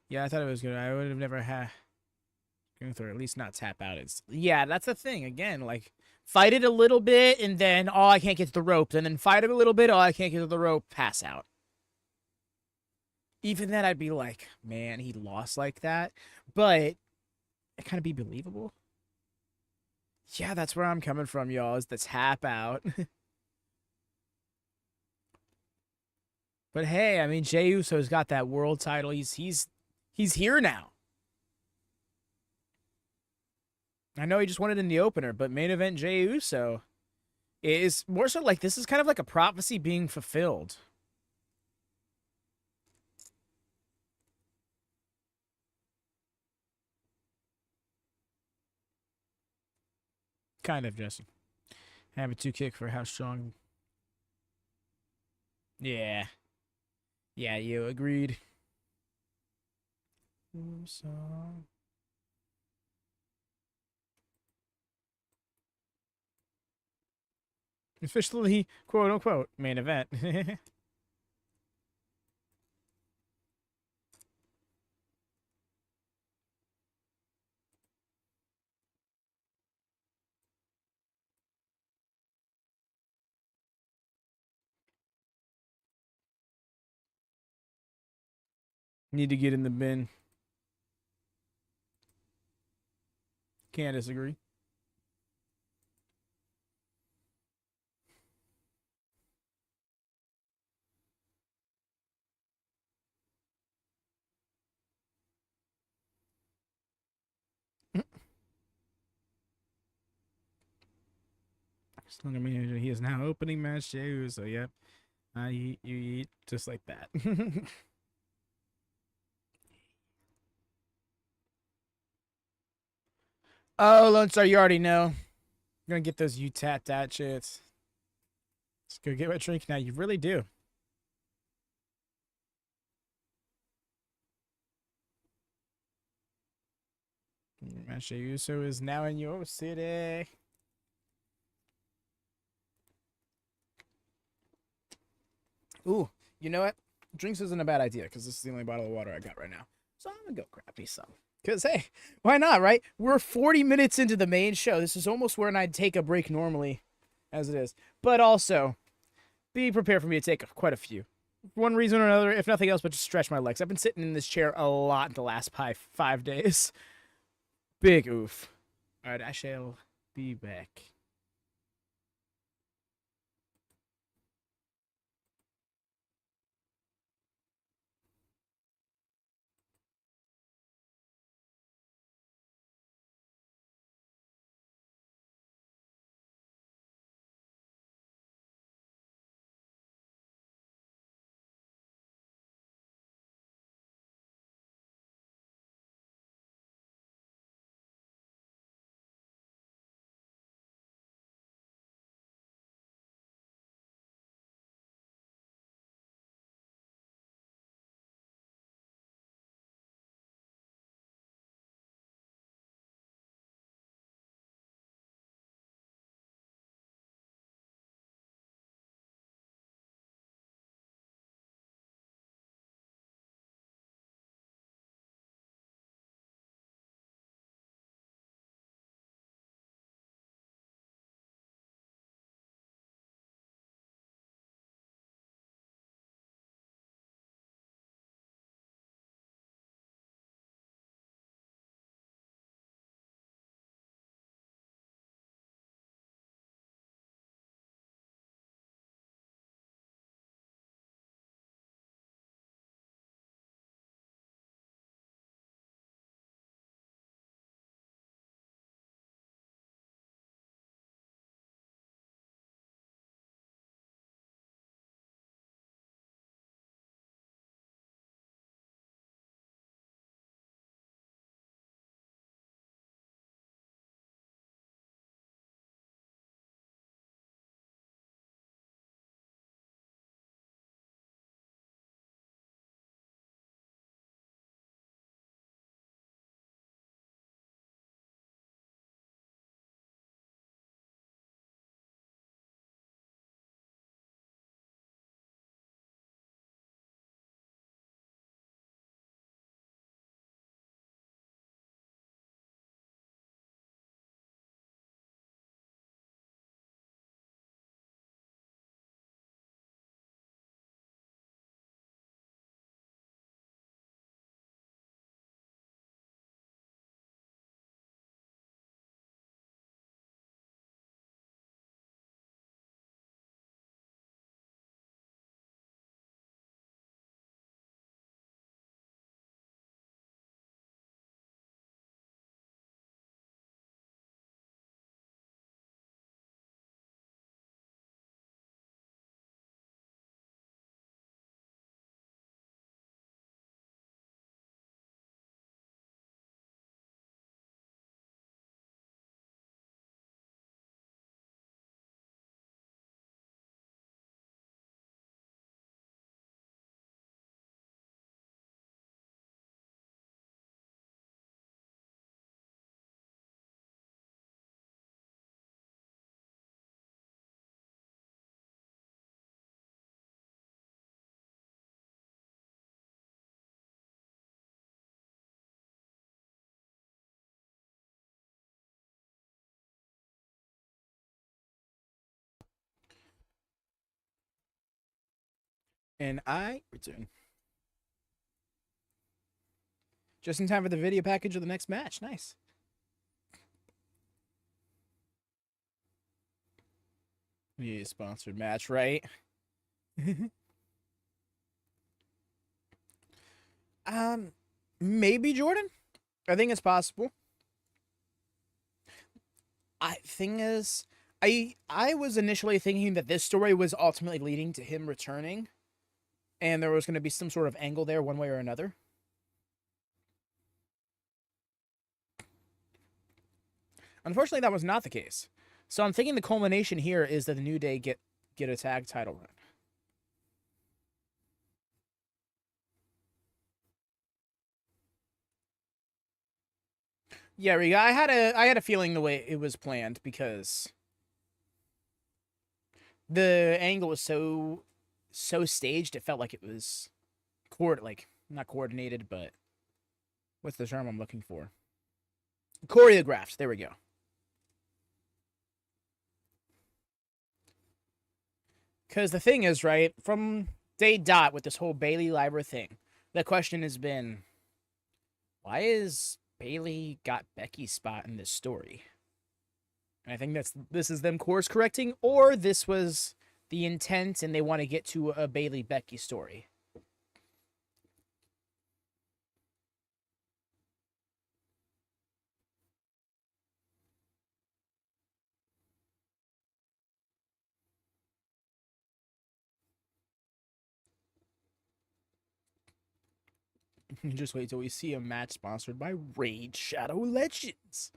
Yeah, I thought it was good. I would have never had Gunther at least not tap out. It's yeah, that's the thing. Again, like fight it a little bit and then oh I can't get to the rope. And then fight it a little bit, oh I can't get to the rope, pass out. Even then I'd be like, man, he lost like that. But it kind of be believable. Yeah, that's where I'm coming from, y'all, is the tap out. But hey, I mean, Jey Uso's got that world title. He's here now. I know he just won it in the opener, but main event Jey Uso is more so like this is kind of like a prophecy being fulfilled. Kind of, Jesse. Have a 2 kick for how strong. Yeah. Yeah, you agreed. So... Officially, quote unquote, main event. Need to get in the bin. Can't disagree. He is now opening match Jey Uso. Yep. I eat, you eat, just like that. Oh, Lone Star, you already know. I'm gonna get those you tapped out shits. Let's go get my drink now. You really do. Match Jey Uso is now in your city. Ooh, you know what? Drinks isn't a bad idea because this is the only bottle of water I got right now. So I'm gonna go grab me some. Because, hey, why not, right? We're 40 minutes into the main show. This is almost where I'd take a break normally, as it is. But also, be prepared for me to take quite a few. One reason or another, if nothing else, but just stretch my legs. I've been sitting in this chair a lot the last 5 days. Big oof. All right, I shall be back. And I return. Just in time for the video package of the next match. Nice. Yeah, sponsored match, right? Maybe Jordan. I think it's possible. Thing is, I was initially thinking that this story was ultimately leading to him returning, and there was going to be some sort of angle there, one way or another. Unfortunately, that was not the case. So I'm thinking the culmination here is that the New Day get a tag title run. Yeah, Riga, I had a feeling the way it was planned because the angle was so staged. It felt like it was not coordinated, but what's the term I'm looking for? Choreographed. There we go. Because the thing is, right, from day dot with this whole Bayley Lyra thing, the question has been, why is Bayley got Becky's spot in this story? And I think this is them course correcting, or this was the intent and they want to get to a Bayley Becky story. Just wait till we see a match sponsored by Raid Shadow Legends.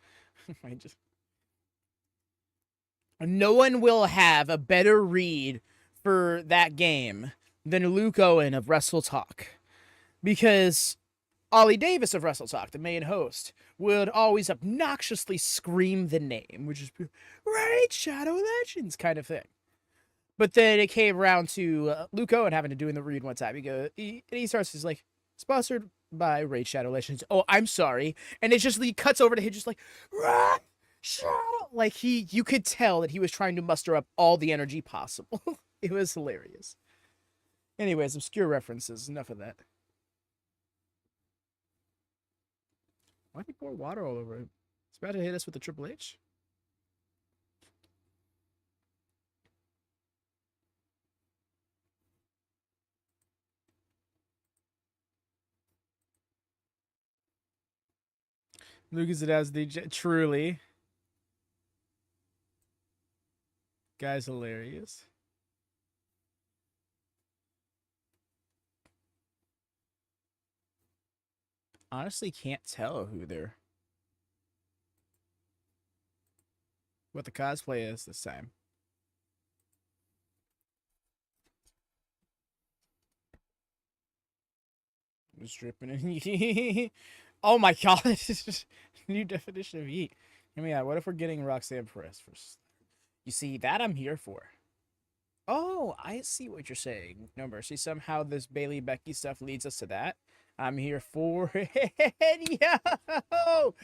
No one will have a better read for that game than Luke Owen of Wrestle Talk. Because Ollie Davis of Wrestle Talk, the main host, would always obnoxiously scream the name, which is Raid Shadow Legends kind of thing. But then it came around to Luke Owen having to do in the read one time. He starts, he's like, sponsored by Raid Shadow Legends. Oh, I'm sorry. And it just cuts over to him just like, Raid Shadow. Like you could tell that he was trying to muster up all the energy possible. It was hilarious. Anyways, obscure references. Enough of that. Why'd he pour water all over him? He's about to hit us with the Triple H. Lucas it as the truly. Guy's hilarious. Honestly can't tell what the cosplay is this time. Just dripping in. Oh my god. New definition of yeet. I mean, what if we're getting Roxanne Perez first? You see, that I'm here for. Oh, I see what you're saying. No Mercy. Somehow this Bayley Becky stuff leads us to that. I'm here for it. Yo!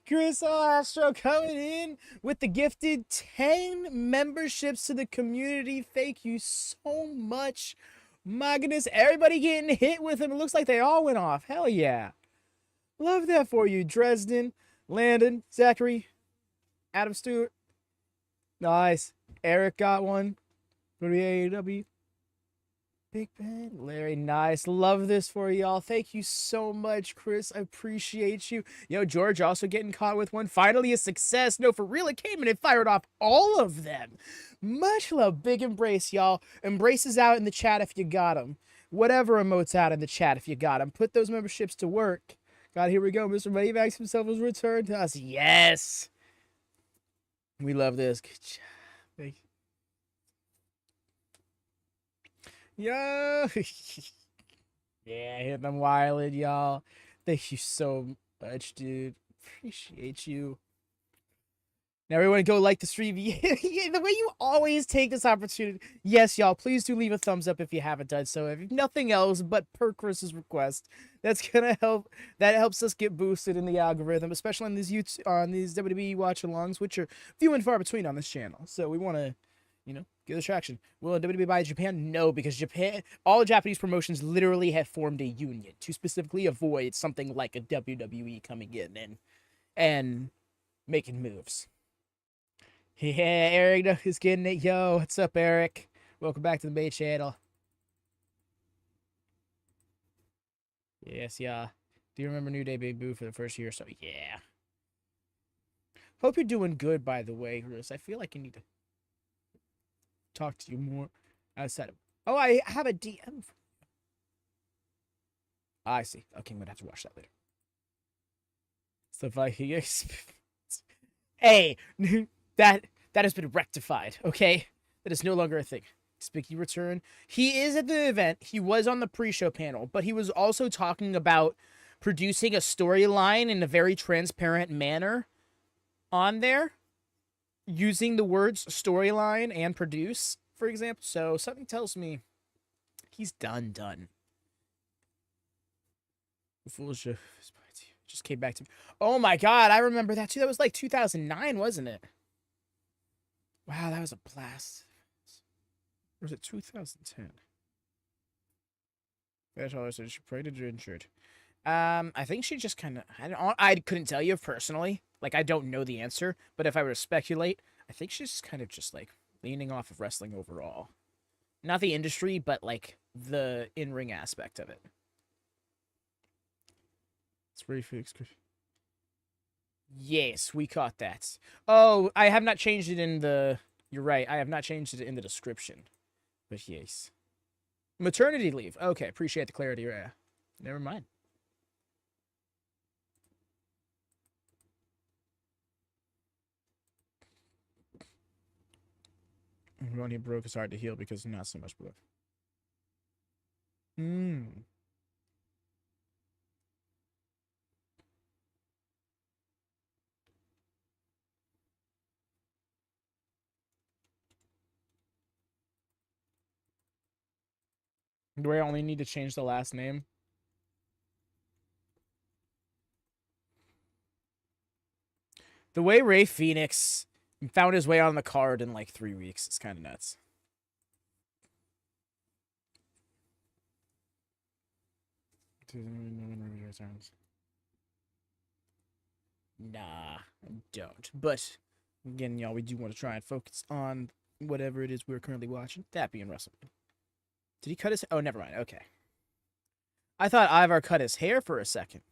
Chris Astro coming in with the gifted 10 memberships to the community. Thank you so much. My goodness, everybody getting hit with him. It looks like they all went off. Hell yeah. Love that for you, Dresden, Landon, Zachary, Adam Stewart. Nice. Eric got one for the AEW. Big Ben, Larry, nice. Love this for y'all. Thank you so much, Chris. I appreciate you. Yo, George also getting caught with one. Finally a success. No, for real, it came in and fired off all of them. Much love. Big embrace, y'all. Embraces out in the chat if you got them. Whatever emotes out in the chat if you got them. Put those memberships to work. God, here we go. Mr. Moneybags himself has returned to us. Yes. We love this. Good job. Thank you. Yo. Yeah, hit them wild, y'all. Thank you so much, dude. Appreciate you. Now, everyone go like the stream. The way you always take this opportunity. Yes, y'all, please do leave a thumbs up if you haven't done so. If nothing else but per Chris's request, that's gonna help. That helps us get boosted in the algorithm, especially on these WWE watch-alongs, which are few and far between on this channel. So we want to, You know, get the traction. Will WWE buy Japan? No, because Japan, all Japanese promotions literally have formed a union to specifically avoid something like a WWE coming in and making moves. Yeah, Eric is getting it. Yo, what's up, Eric? Welcome back to the main channel. Yes, yeah. Do you remember New Day Big Boo for the first year or so? Yeah. Hope you're doing good, by the way, Chris. I feel like you need to talk to you more outside of... Oh, I have a DM. I see. Okay, I'm going to have to watch that later. So Viking experience. Hey, that has been rectified, okay? That is no longer a thing. Spicky return. He is at the event. He was on the pre-show panel, but he was also talking about producing a storyline in a very transparent manner on there, using the words storyline and produce, for example. So something tells me he's done. The Fool's just came back to me. Oh my god, I remember that too. That was like 2009, wasn't it? Wow, that was a blast. Or was it 2010? That's all I said. She prayed or injured. I think she just kind of... I couldn't tell you personally. Like, I don't know the answer. But if I were to speculate, I think she's kind of just, like, leaning off of wrestling overall. Not the industry, but, like, the in-ring aspect of it. It's very fixed. Yes, we caught that. Oh, I have not changed it in the... You're right. I have not changed it in the description. But yes. Maternity leave. Okay, appreciate the clarity. Never mind. When he broke his heart to heal because not so much blood. Do I only need to change the last name? The way Ray Fenix found his way on the card in like 3 weeks is kind of nuts. Nah, I don't. But again, y'all, we do want to try and focus on whatever it is we're currently watching. That being WrestleMania. Did he cut his... Oh, never mind. Okay. I thought Ivar cut his hair for a second.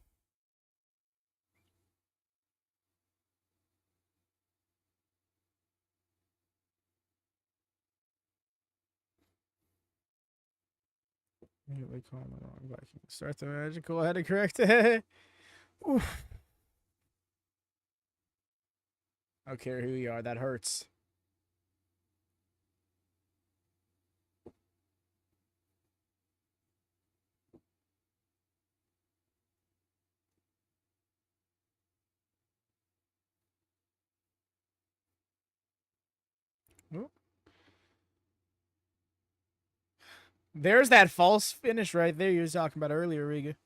Immediately call the wrong Viking. Start the magical. I had to correct it. Oof. I don't care who you are. That hurts. Oh. There's that false finish right there you were talking about earlier, Riga.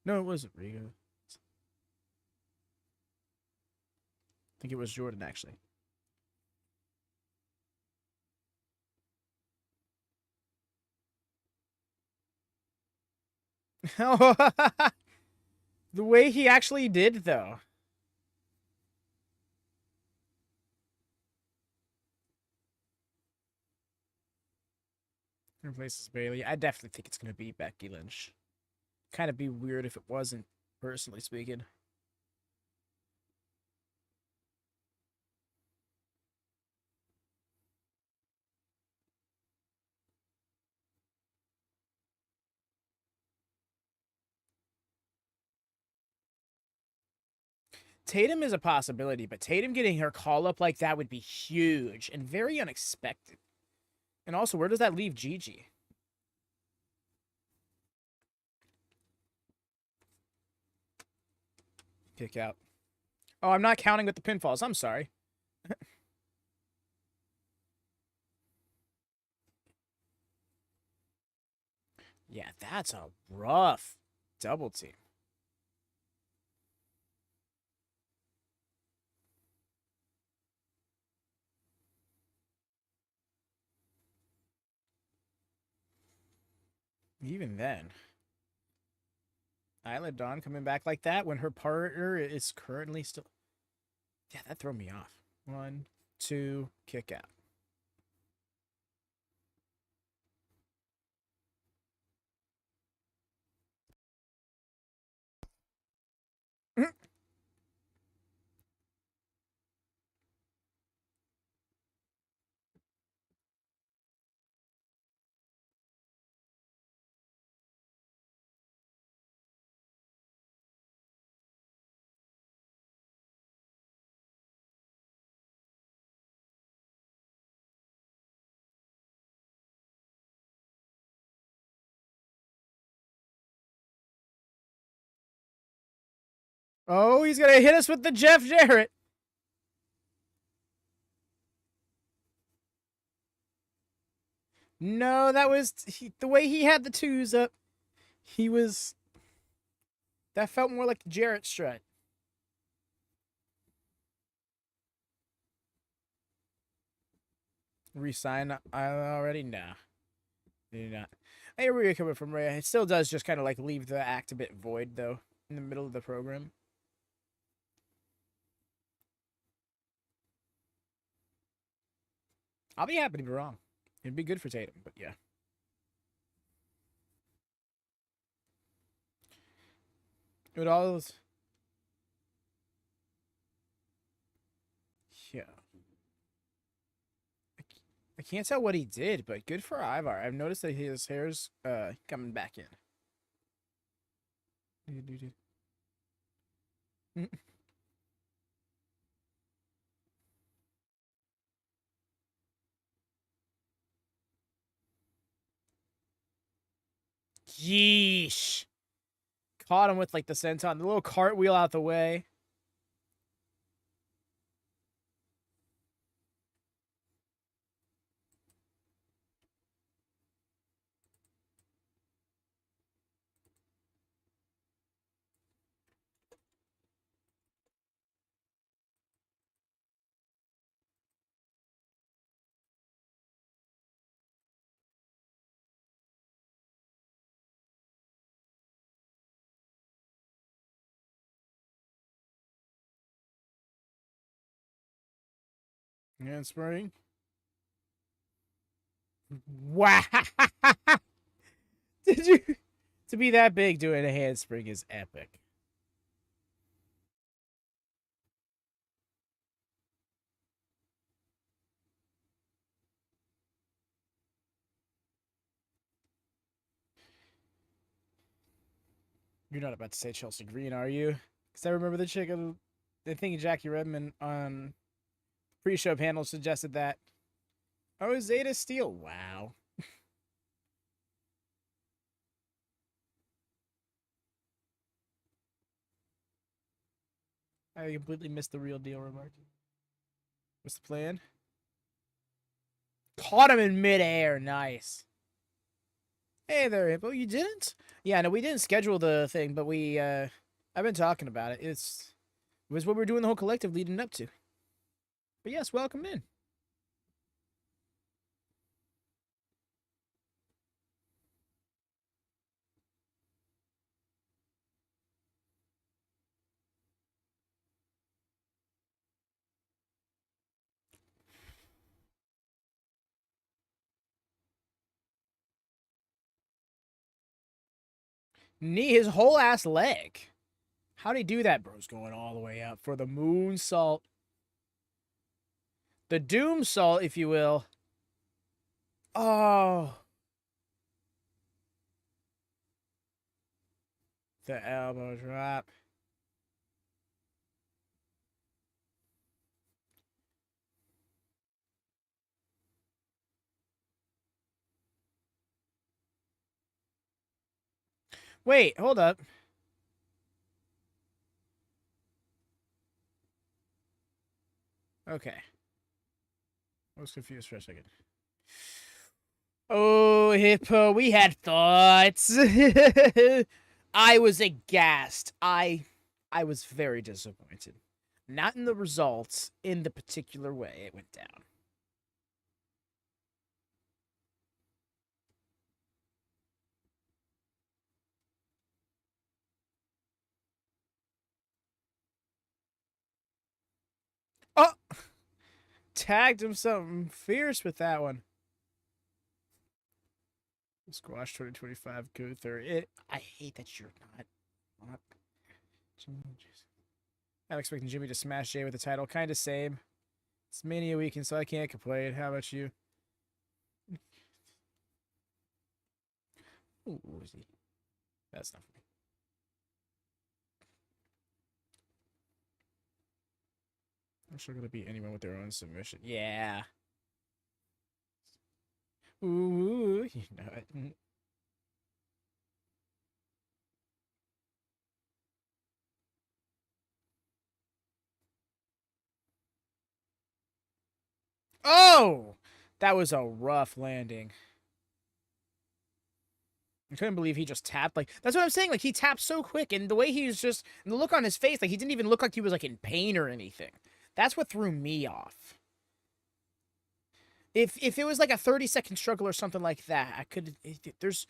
No, it wasn't Riga. I think it was Jordan, actually. The way he actually did, though. Replaces Bailey. I definitely think it's going to be Becky Lynch. Kind of be weird if it wasn't, personally speaking. Tatum is a possibility, but Tatum getting her call up like that would be huge and very unexpected. And also, where does that leave Gigi? Kick out. Oh, I'm not counting with the pinfalls. I'm sorry. Yeah, that's a rough double team. Even then, Isla Dawn coming back like that when her partner is currently still. Yeah, that threw me off. 1, 2, kick out. Oh, he's gonna hit us with the Jeff Jarrett. No, that was the way he had the twos up. He was. That felt more like the Jarrett strut. Resign already? Nah. Did not. I hear where you're coming from, Ray. It still does just kind of like leave the act a bit void, though, in the middle of the program. I'll be happy to be wrong. It'd be good for Tatum, but yeah. It all. Yeah. I can't tell what he did, but good for Ivar. I've noticed that his hair's coming back in. Yeesh. Caught him with like the senton, the little cartwheel out the way. Handspring. Wow. Did you? To be that big doing a handspring is epic. You're not about to say Chelsea Green, are you? Because I remember the chick, I think Jackie Redmond on pre-show panel suggested that. Oh, Zeta Steel. Wow. I completely missed the real deal remark. What's the plan? Caught him in midair. Nice. Hey there, Hippo. You didn't? Yeah, no, we didn't schedule the thing, but I've been talking about it. It was what we were doing the whole collective leading up to. But yes, welcome in. Knee his whole ass leg. How'd he do that, bro's going all the way up for the moonsault. The doom salt, if you will. Oh. The elbow drop. Wait, hold up. Okay. I was confused for a second. Oh, Hippo, we had thoughts. I was aghast. I was very disappointed. Not in the results, in the particular way it went down. tagged him something fierce with that one. Squash 2025 Gunther. I hate that you're not. I'm expecting Jimmy to smash Jade with the title. Kind of same. It's Mania weekend, so I can't complain. How about you? Ooh, who is he? That's not for me. I'm sure gonna beat anyone with their own submission. Yeah. Ooh, you know it. Oh! That was a rough landing. I couldn't believe he just tapped. Like, that's what I'm saying. Like, he tapped so quick, and the way he was just, and the look on his face, like, he didn't even look like he was, like, in pain or anything. That's what threw me off. If it was, like, a 30-second struggle or something like that, I could, there's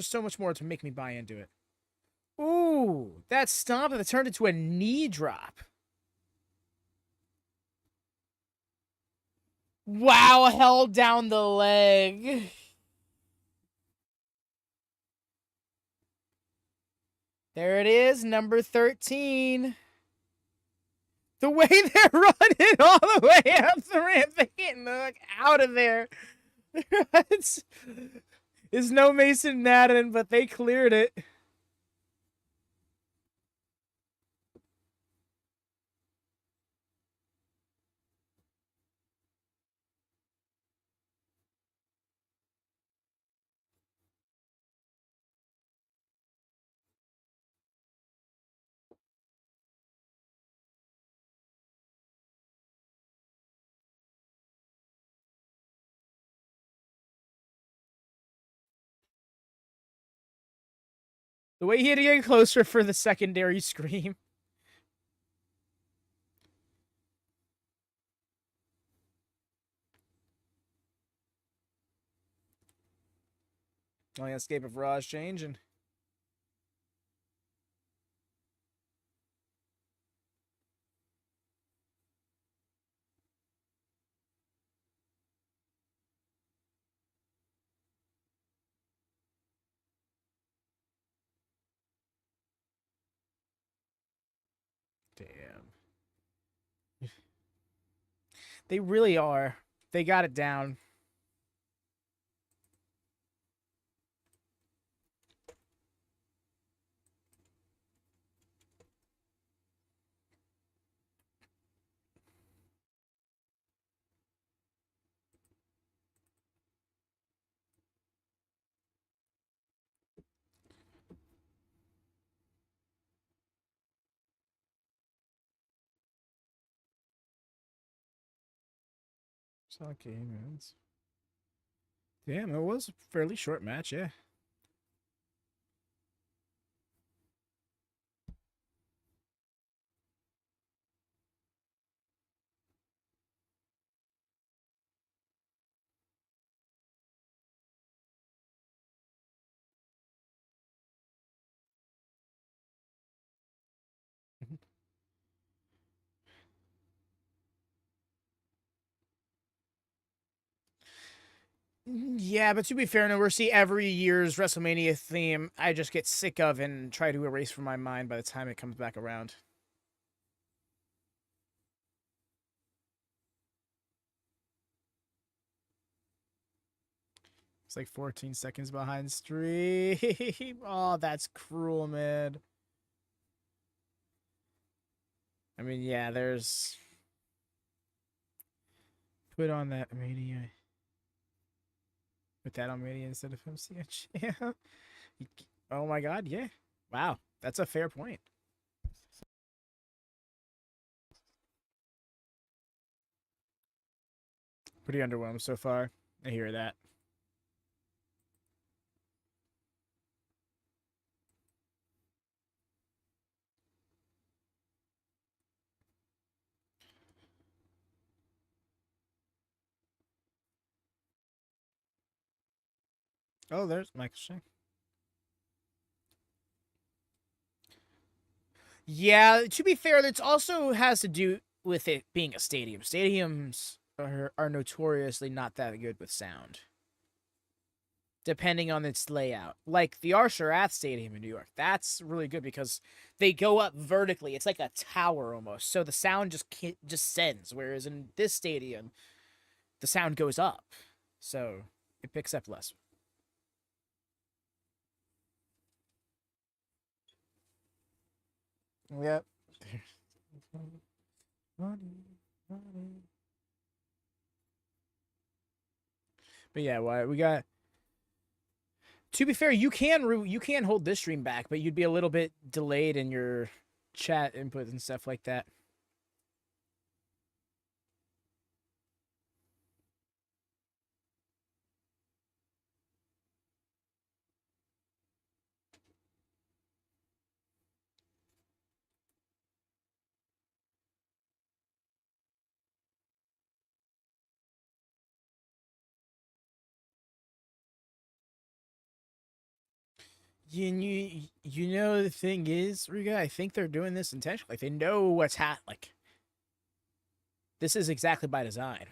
so much more to make me buy into it. Ooh, that stomp that turned into a knee drop. Wow, held down the leg. There it is, number 13. The way they're running all the way up the ramp, they can't look out of there. it's no Mason Madden, but they cleared it. The way he had to get closer for the secondary scream. Only escape of Raj changing. Damn. They really are. They got it down. Okay, man. Damn, it was a fairly short match, yeah. Yeah, but to be fair, no, we're see every year's WrestleMania theme I just get sick of and try to erase from my mind by the time it comes back around. It's like 14 seconds behind stream. Oh, that's cruel, man. I mean, yeah, there's... Put on that Mania. Put that on Mania instead of MCH. Yeah. Oh my god, yeah. Wow, that's a fair point. Pretty underwhelmed so far. I hear that. Oh, there's Michael Shea. Yeah, to be fair, that also has to do with it being a stadium. Stadiums are notoriously not that good with sound, depending on its layout. Like the Archer Stadium in New York, that's really good because they go up vertically. It's like a tower almost, so the sound just sends. Whereas in this stadium, the sound goes up, so it picks up less. Yep. But yeah, we got. To be fair, you can hold this stream back, but you'd be a little bit delayed in your chat input and stuff like that. You know the thing is, Riga, I think they're doing this intentionally. Like they know what's like. This is exactly by design.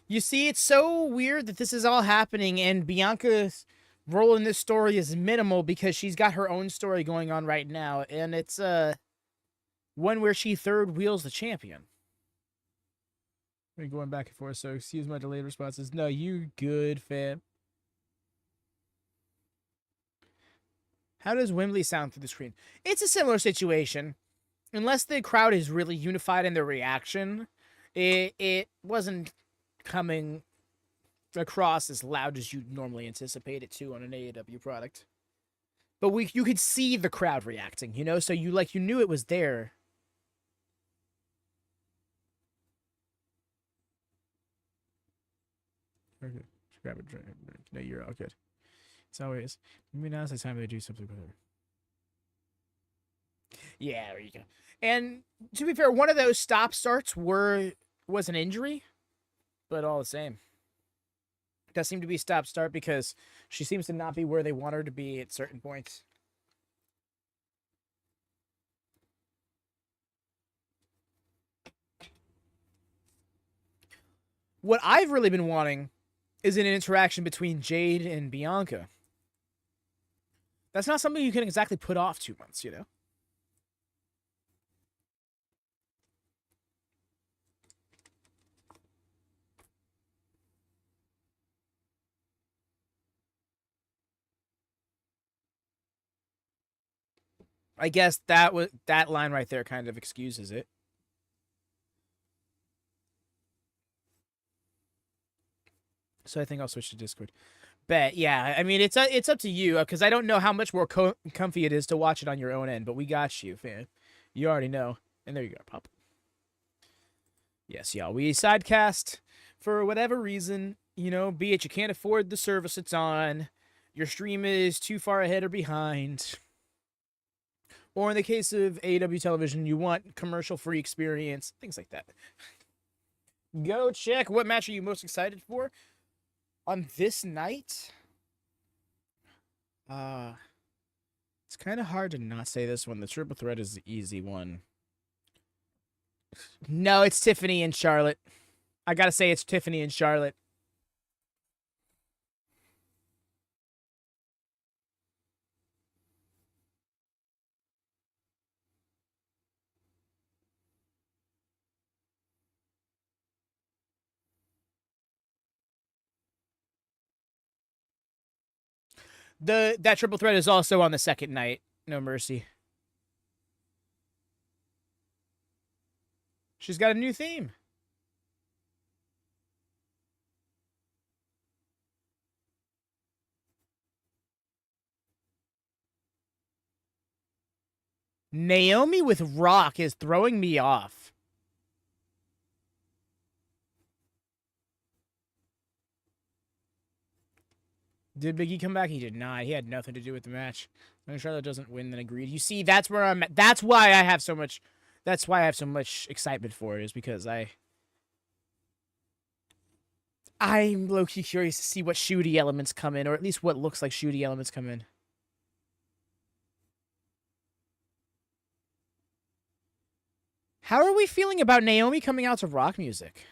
You see, it's so weird that this is all happening, and Bianca's role in this story is minimal because she's got her own story going on right now, and it's one where she third wheels the champion. We're going back and forth, so excuse my delayed responses. No, you good, fam. How does Wembley sound through the screen? It's a similar situation. Unless the crowd is really unified in their reaction, it wasn't coming across as loud as you'd normally anticipate it to on an AEW product. But you could see the crowd reacting, you know, so you knew it was there. Okay, grab a drink. No, you're all good. It's always maybe now's the time they do something better. Yeah, there you go. And to be fair, one of those stop starts was an injury, but all the same. It does seem to be stop start because she seems to not be where they want her to be at certain points. What I've really been wanting is an interaction between Jade and Bianca. That's not something you can exactly put off 2 months, you know? I guess that line right there kind of excuses it. So I think I'll switch to Discord. Bet, yeah. I mean, it's up to you because I don't know how much more comfy it is to watch it on your own end, but we got you, fam. You already know. And there you go, pop. Yes, y'all. We sidecast for whatever reason, you know, be it you can't afford the service it's on, your stream is too far ahead or behind, or in the case of AEW television, you want commercial-free experience, things like that. Go check. What match are you most excited for on this night? It's kind of hard to not say this one. The triple threat is the easy one. No, it's Tiffany and Charlotte. I gotta say it's Tiffany and Charlotte. That triple threat is also on the second night. No mercy. She's got a new theme. Naomi with Rock is throwing me off. Did Big E come back? He did not. He had nothing to do with the match. When Charlotte doesn't win, then agreed. You see, that's where I'm at. That's why I have so much. That's why I have so much excitement for it. Is because I'm low-key curious to see what shooty elements come in, or at least what looks like shooty elements come in. How are we feeling about Naomi coming out to rock music?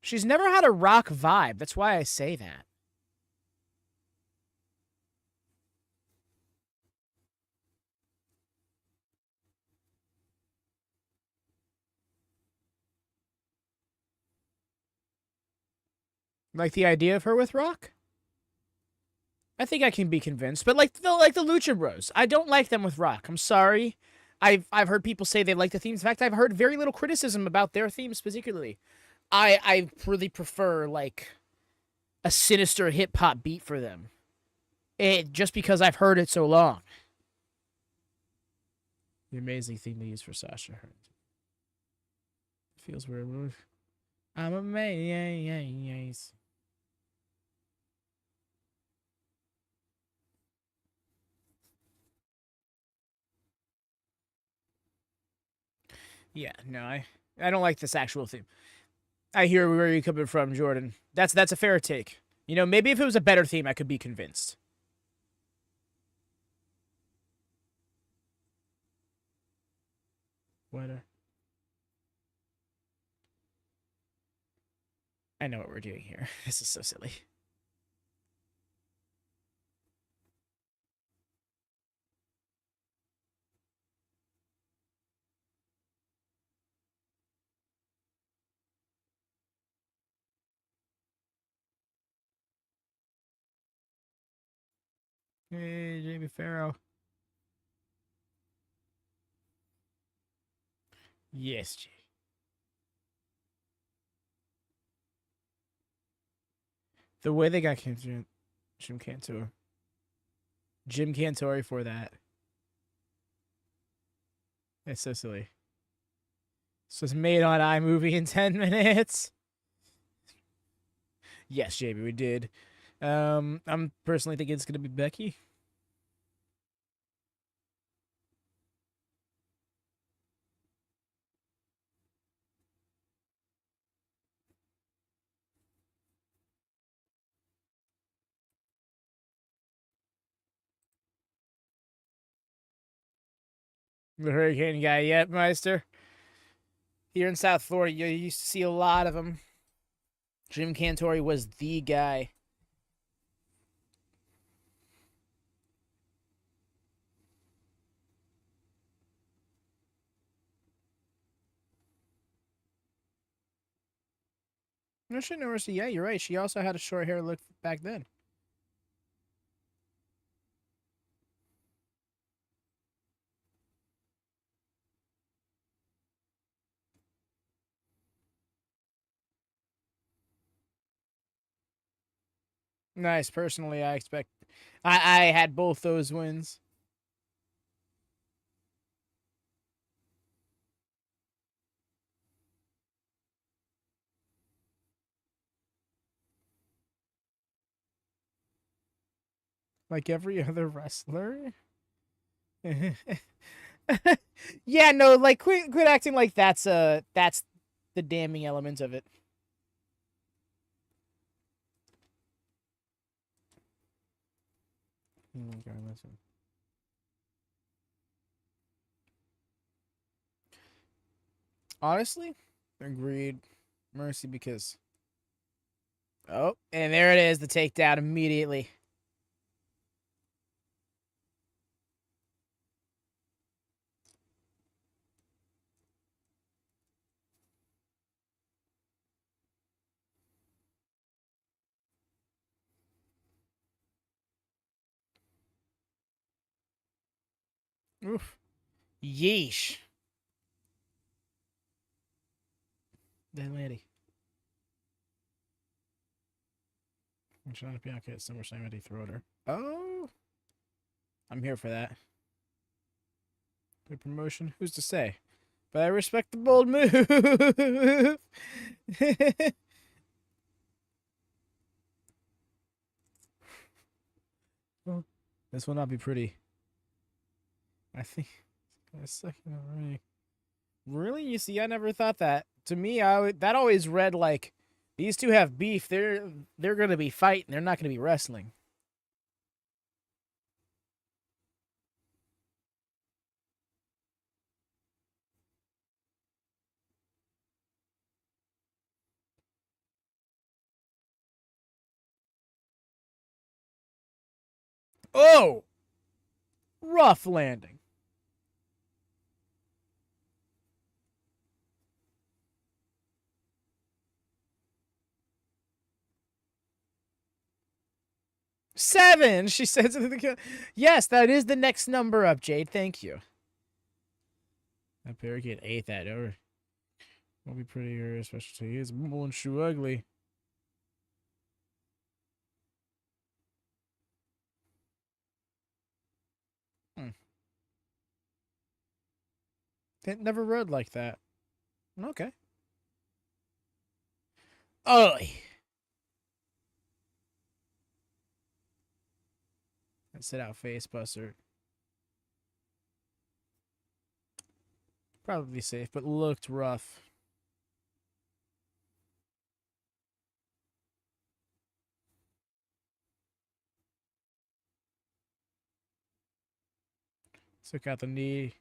She's never had a rock vibe. That's why I say that. Like the idea of her with rock? I think I can be convinced. But like the Lucha Bros, I don't like them with rock. I'm sorry. I've heard people say they like the themes. In fact, I've heard very little criticism about their themes particularly. I really prefer like a sinister hip hop beat for them. Just because I've heard it so long. The amazing theme they use for Sasha. Feels weird. I'm amazed. Yeah, no, I don't like this actual theme. I hear where you're coming from, Jordan. That's a fair take. You know, maybe if it was a better theme, I could be convinced. What? I know what we're doing here. This is so silly. Hey, Jamie Farrow. Yes, Jay. The way they got Jim Cantor. Jim Cantori for that. It's so silly. This was made on iMovie in 10 minutes. Yes, JB, we did. I'm personally thinking it's gonna be Becky. The Hurricane guy, yep, Meister. Here in South Florida, you used to see a lot of them. Jim Cantori was the guy. No shit, no mercy. Yeah, you're right. She also had a short hair look back then. Nice. Personally, I expect I had both those wins. Like every other wrestler. Yeah, no, like quit acting like that's the damning element of it. Okay, listen. Honestly, agreed. Mercy because oh, and there it is, the takedown immediately. Oof. Yeesh. That lady. I'm trying to Bianca at SummerSlam at throw her. Oh. I'm here for that. Good promotion. Who's to say? But I respect the bold move. This will not be pretty. I think a second already. Really? You see, I never thought that. To me, that always read like these two have beef. They're gonna be fighting. They're not gonna be wrestling. Oh! Rough landing. Seven, she says. Yes, that is the next number up, Jade. Thank you. That parakeet ate that over. Will be pretty her specialty. Is bull and shoe ugly. It never read like that. Okay. Oh. Sit out face buster. Probably safe, but looked rough. Took out the knee.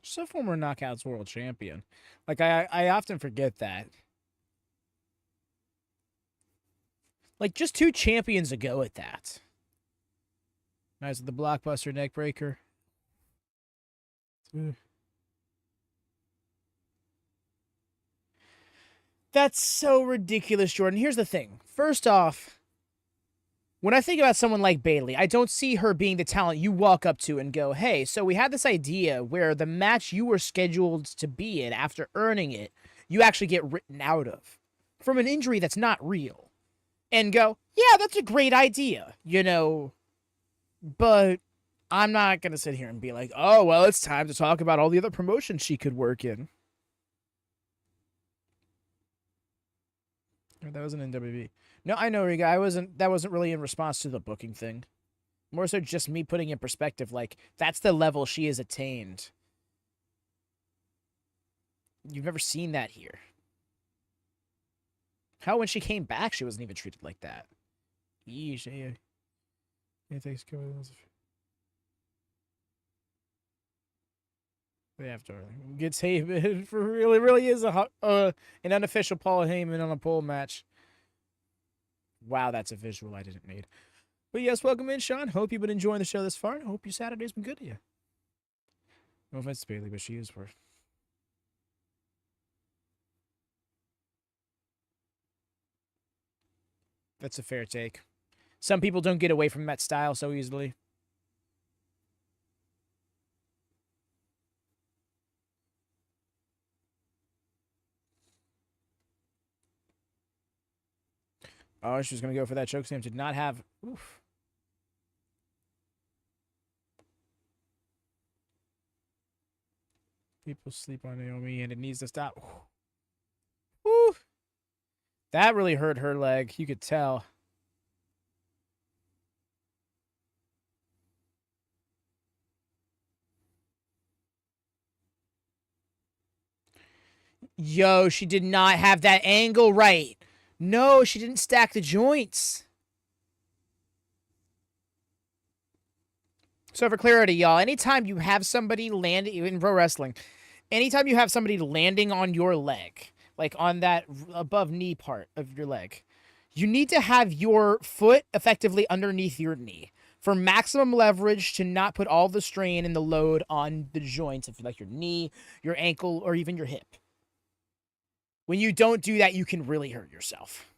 She's a former Knockouts world champion. Like, I often forget that. Like, just 2 champions ago at that. Nice with the blockbuster neck breaker. That's so ridiculous, Jordan. Here's the thing. First off, when I think about someone like Bayley, I don't see her being the talent you walk up to and go, hey, so we had this idea where the match you were scheduled to be in after earning it, you actually get written out of from an injury that's not real. And go, yeah, that's a great idea, you know, but I'm not going to sit here and be like, oh, well, it's time to talk about all the other promotions she could work in. That wasn't in WWE. No, I know, Riga. That wasn't really in response to the booking thing. More so just me putting in perspective, like, that's the level she has attained. You've never seen that here. How when she came back, she wasn't even treated like that. Yeesh, yeah. They have to gets Heyman for really is an unofficial Paul Heyman on a pole match. Wow, that's a visual I didn't need. But yes, welcome in, Sean. Hope you've been enjoying the show this far, and hope your Saturday's been good to you. No offense to Bayley, but she is worth. That's a fair take. Some people don't get away from that style so easily. Oh, she was going to go for that chokeslam. Did not have... Oof. People sleep on Naomi, and it needs to stop. Woo. That really hurt her leg. You could tell. Yo, she did not have that angle right. No, she didn't stack the joints. So for clarity, y'all, anytime you have somebody landing in pro wrestling, anytime you have somebody landing on your leg, like on that above knee part of your leg, you need to have your foot effectively underneath your knee for maximum leverage to not put all the strain and the load on the joints, if you like your knee, your ankle, or even your hip. When you don't do that, you can really hurt yourself.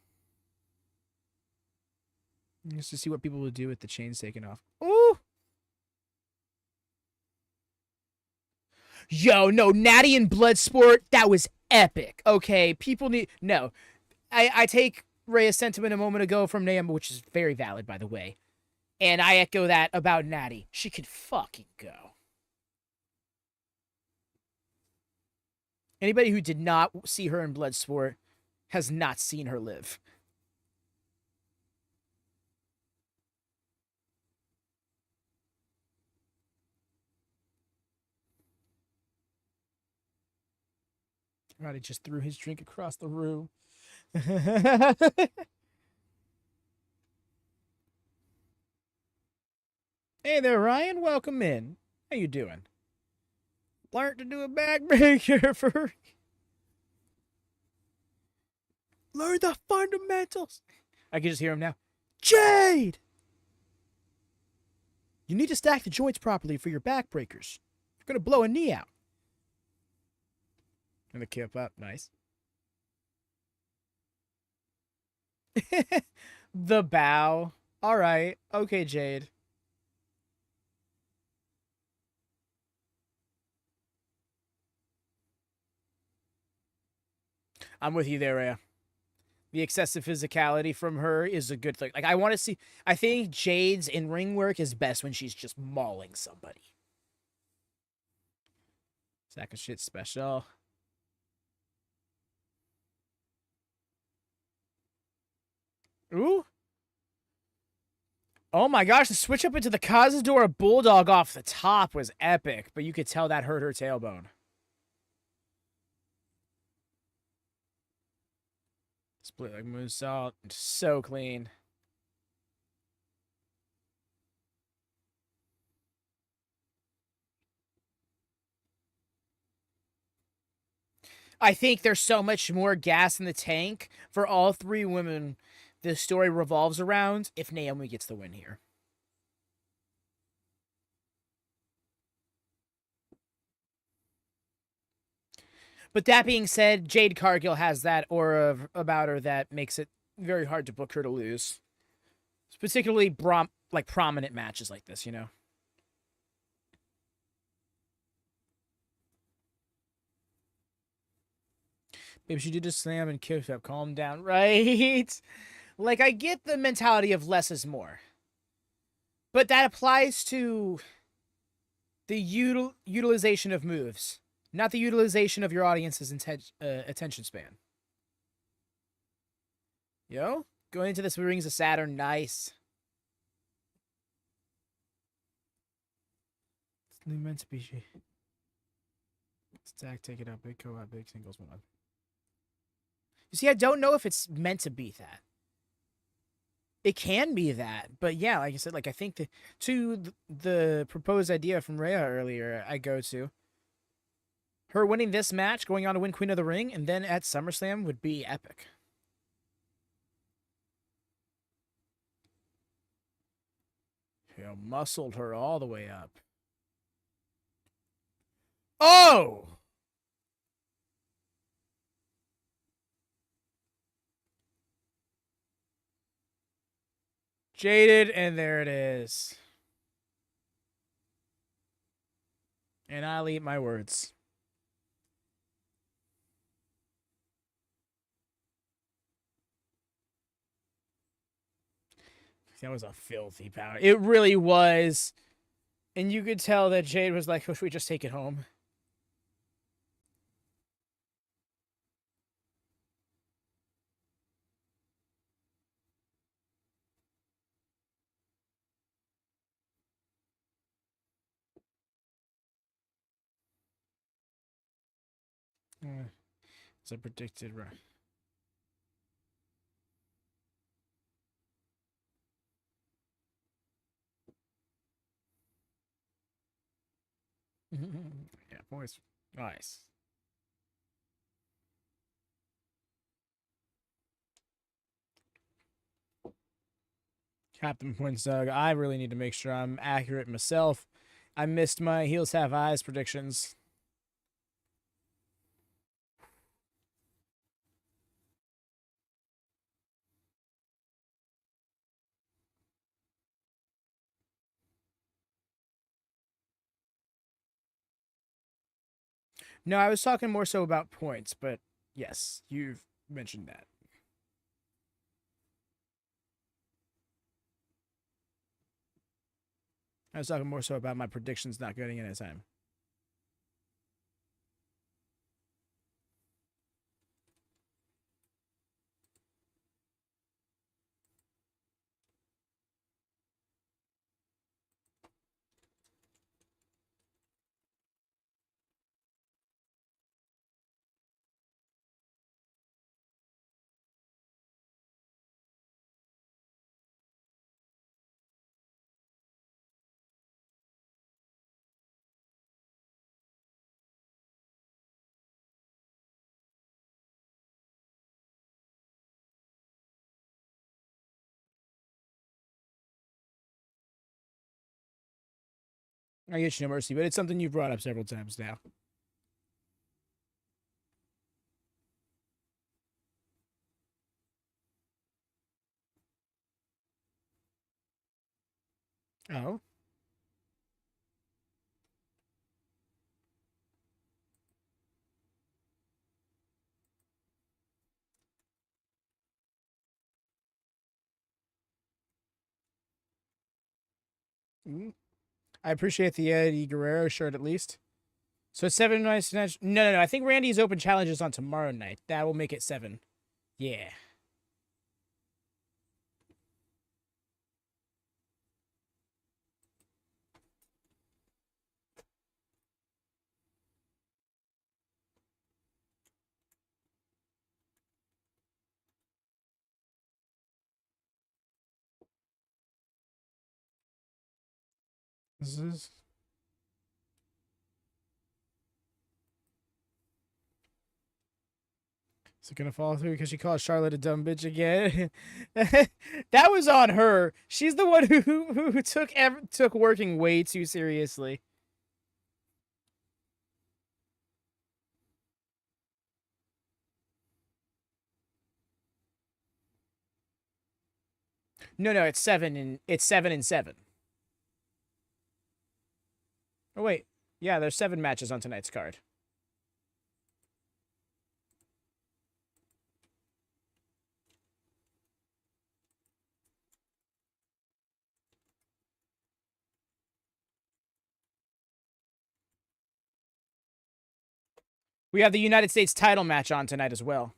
Just to see what people will do with the chains taken off. Ooh! Yo, no, Natty and Bloodsport, that was epic. Okay, people need... No. I take Rhea's sentiment a moment ago from Naomi, which is very valid, by the way. And I echo that about Natty. She could fucking go. Anybody who did not see her in Bloodsport has not seen her live. Roddy just threw his drink across the room. Hey there, Ryan. Welcome in. How you doing? Learned to do a backbreaker for... Learn the fundamentals. I can just hear him now. Jade! You need to stack the joints properly for your backbreakers. You're going to blow a knee out. And the kip up. Nice. The bow. All right. Okay, Jade. I'm with you there, Rhea. The excessive physicality from her is a good thing. Like, I want to see... I think Jade's in-ring work is best when she's just mauling somebody. Sack of shit special. Ooh. Oh my gosh, the switch up into the Cazadora Bulldog off the top was epic, but you could tell that hurt her tailbone. Split like moonsault. So clean. I think there's so much more gas in the tank for all three women the story revolves around if Naomi gets the win here. But that being said, Jade Cargill has that aura about her that makes it very hard to book her to lose. It's particularly prominent matches like this, you know? Maybe she did just slam and kick up. Calm down. Right? Like, I get the mentality of less is more. But that applies to the utilization of moves, not the utilization of your audience's attention span. Yo, going into this Rings of Saturn, nice. It's meant to be. Stack, take it up, big co-op, big singles one. You see, I don't know if it's meant to be that. It can be that, but yeah, like I said, like I think the proposed idea from Rhea earlier, I go to her winning this match, going on to win Queen of the Ring, and then at SummerSlam would be epic. You muscled her all the way up. Oh! Jaded, and there it is. And I'll eat my words. That was a filthy power. It really was. And you could tell that Jade was like, should we just take it home? As I predicted, right. Yeah, boys. Nice. Captain Points Doug, I really need to make sure I'm accurate myself. I missed my heels have eyes predictions. No, I was talking more so about points, but yes, you've mentioned that. I was talking more so about my predictions not getting in time. I get you, no mercy, but it's something you've brought up several times now. Oh. Mm. I appreciate the Eddie Guerrero shirt at least. So it's 7 nights. No. I think Randy's open challenge is on tomorrow night. That will make it 7. Yeah. This is. Is it gonna fall through because she called Charlotte a dumb bitch again? That was on her. She's the one who took working way too seriously. No, it's 7 and 7. Oh wait, yeah, there's 7 matches on tonight's card. We have the United States title match on tonight as well.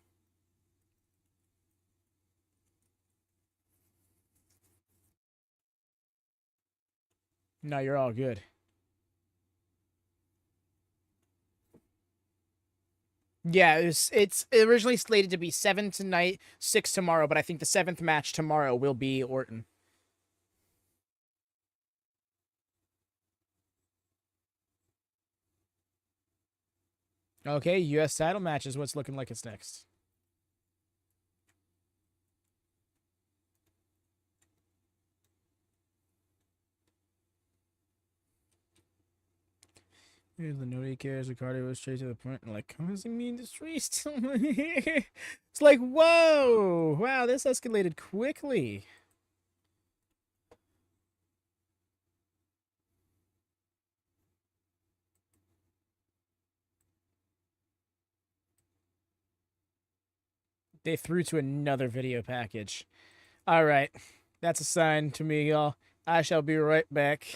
No, you're all good. Yeah, it's originally slated to be 7 tonight, 6 tomorrow, but I think the 7th match tomorrow will be Orton. Okay, U.S. title match is what's looking like it's next. Here's the note he cares. Ricardo was straight to the point and like, how does he mean the streets? It's like, whoa! Wow, this escalated quickly. They threw to another video package. All right. That's a sign to me, y'all. I shall be right back.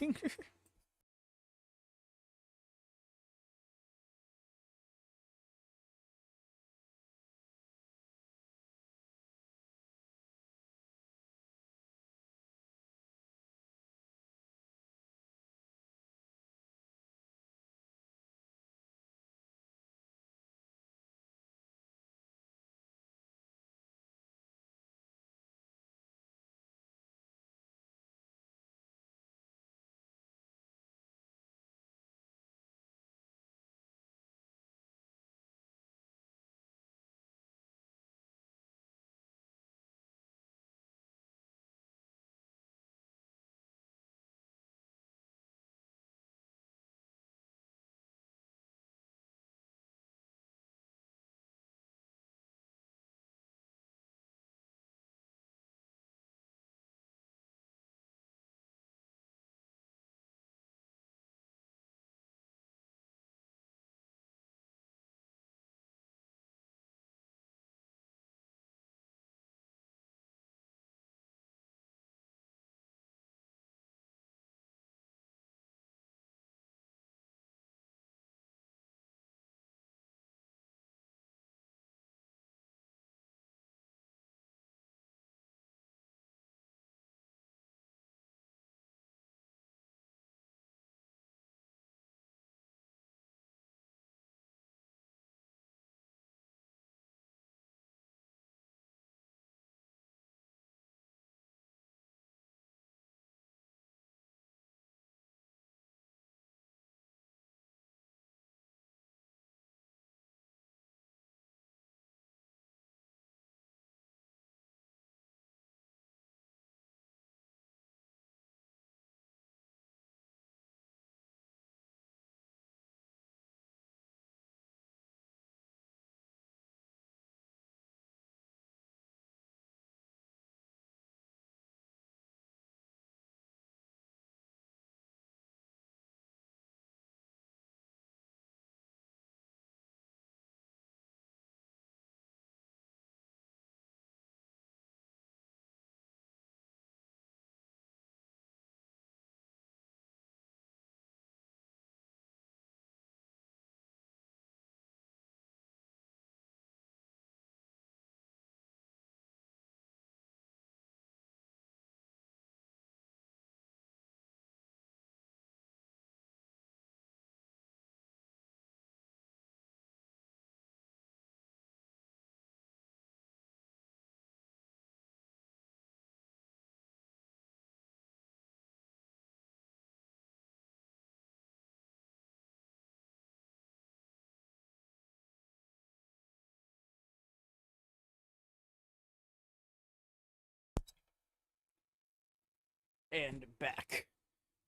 And back.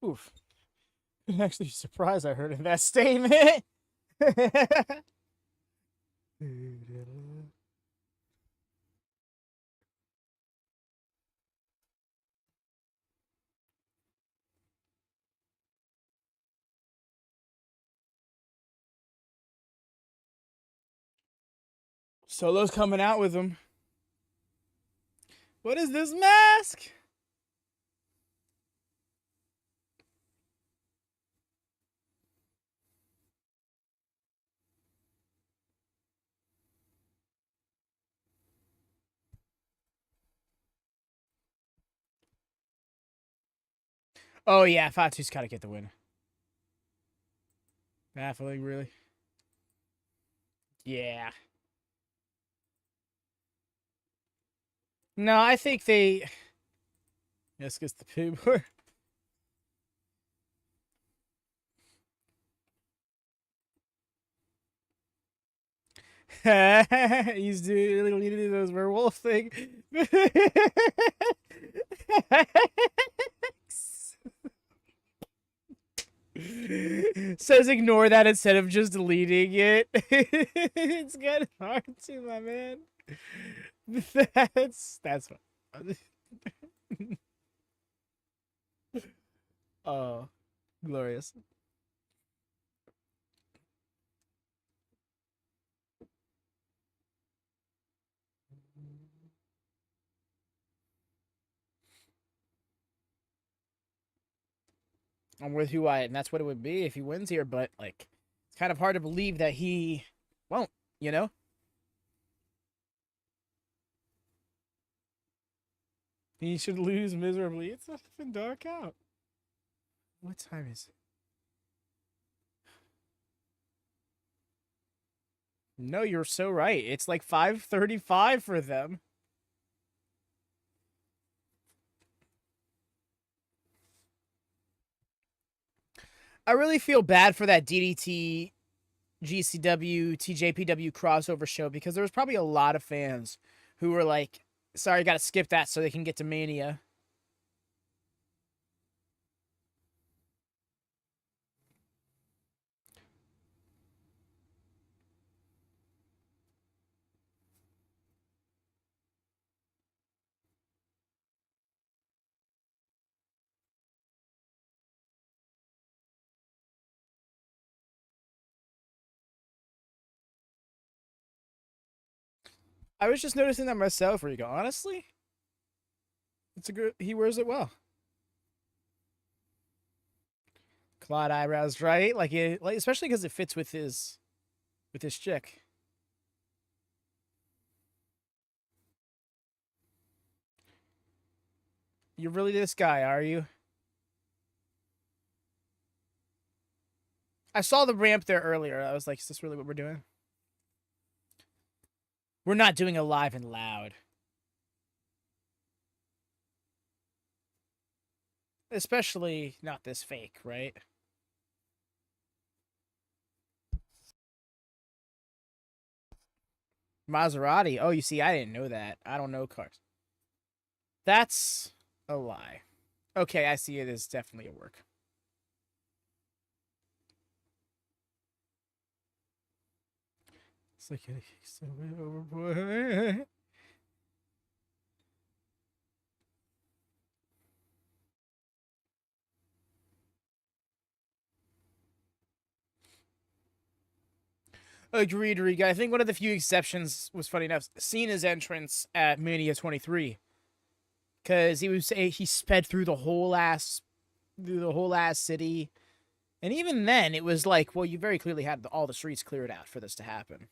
Oof. I'm actually surprised I heard in that statement. Solo's coming out with him. What is this mask? Oh yeah, Fatu's gotta get the win. Baffling, really. Yeah. No, I think they. Yes, gets the paper. He's doing those werewolf thing. Says ignore that instead of just deleting it. It's kind of hard to, my man. That's fun. Oh, glorious. I'm with you, Wyatt, and that's what it would be if he wins here, but, like, it's kind of hard to believe that he won't, you know? He should lose miserably. It's not even dark out. What time is it? No, you're so right. It's like 5:35 for them. I really feel bad for that DDT, GCW, TJPW crossover show because there was probably a lot of fans who were like, sorry, gotta skip that so they can get to Mania. I was just noticing that myself, Rico. Honestly, it's a good. He wears it well. Clawed eyebrows, right? Like especially because it fits with his chick. You're really this guy, are you? I saw the ramp there earlier. I was like, is this really what we're doing? We're not doing a live and loud. Especially not this fake, right? Maserati. Oh, you see, I didn't know that. I don't know cars. That's a lie. Okay, I see it as definitely a work. It's like so overboard. Agreed, Riga. I think one of the few exceptions was funny enough. Cena's entrance at Mania 23, because he sped through the whole ass city, and even then it was like, well, you very clearly had all the streets cleared out for this to happen.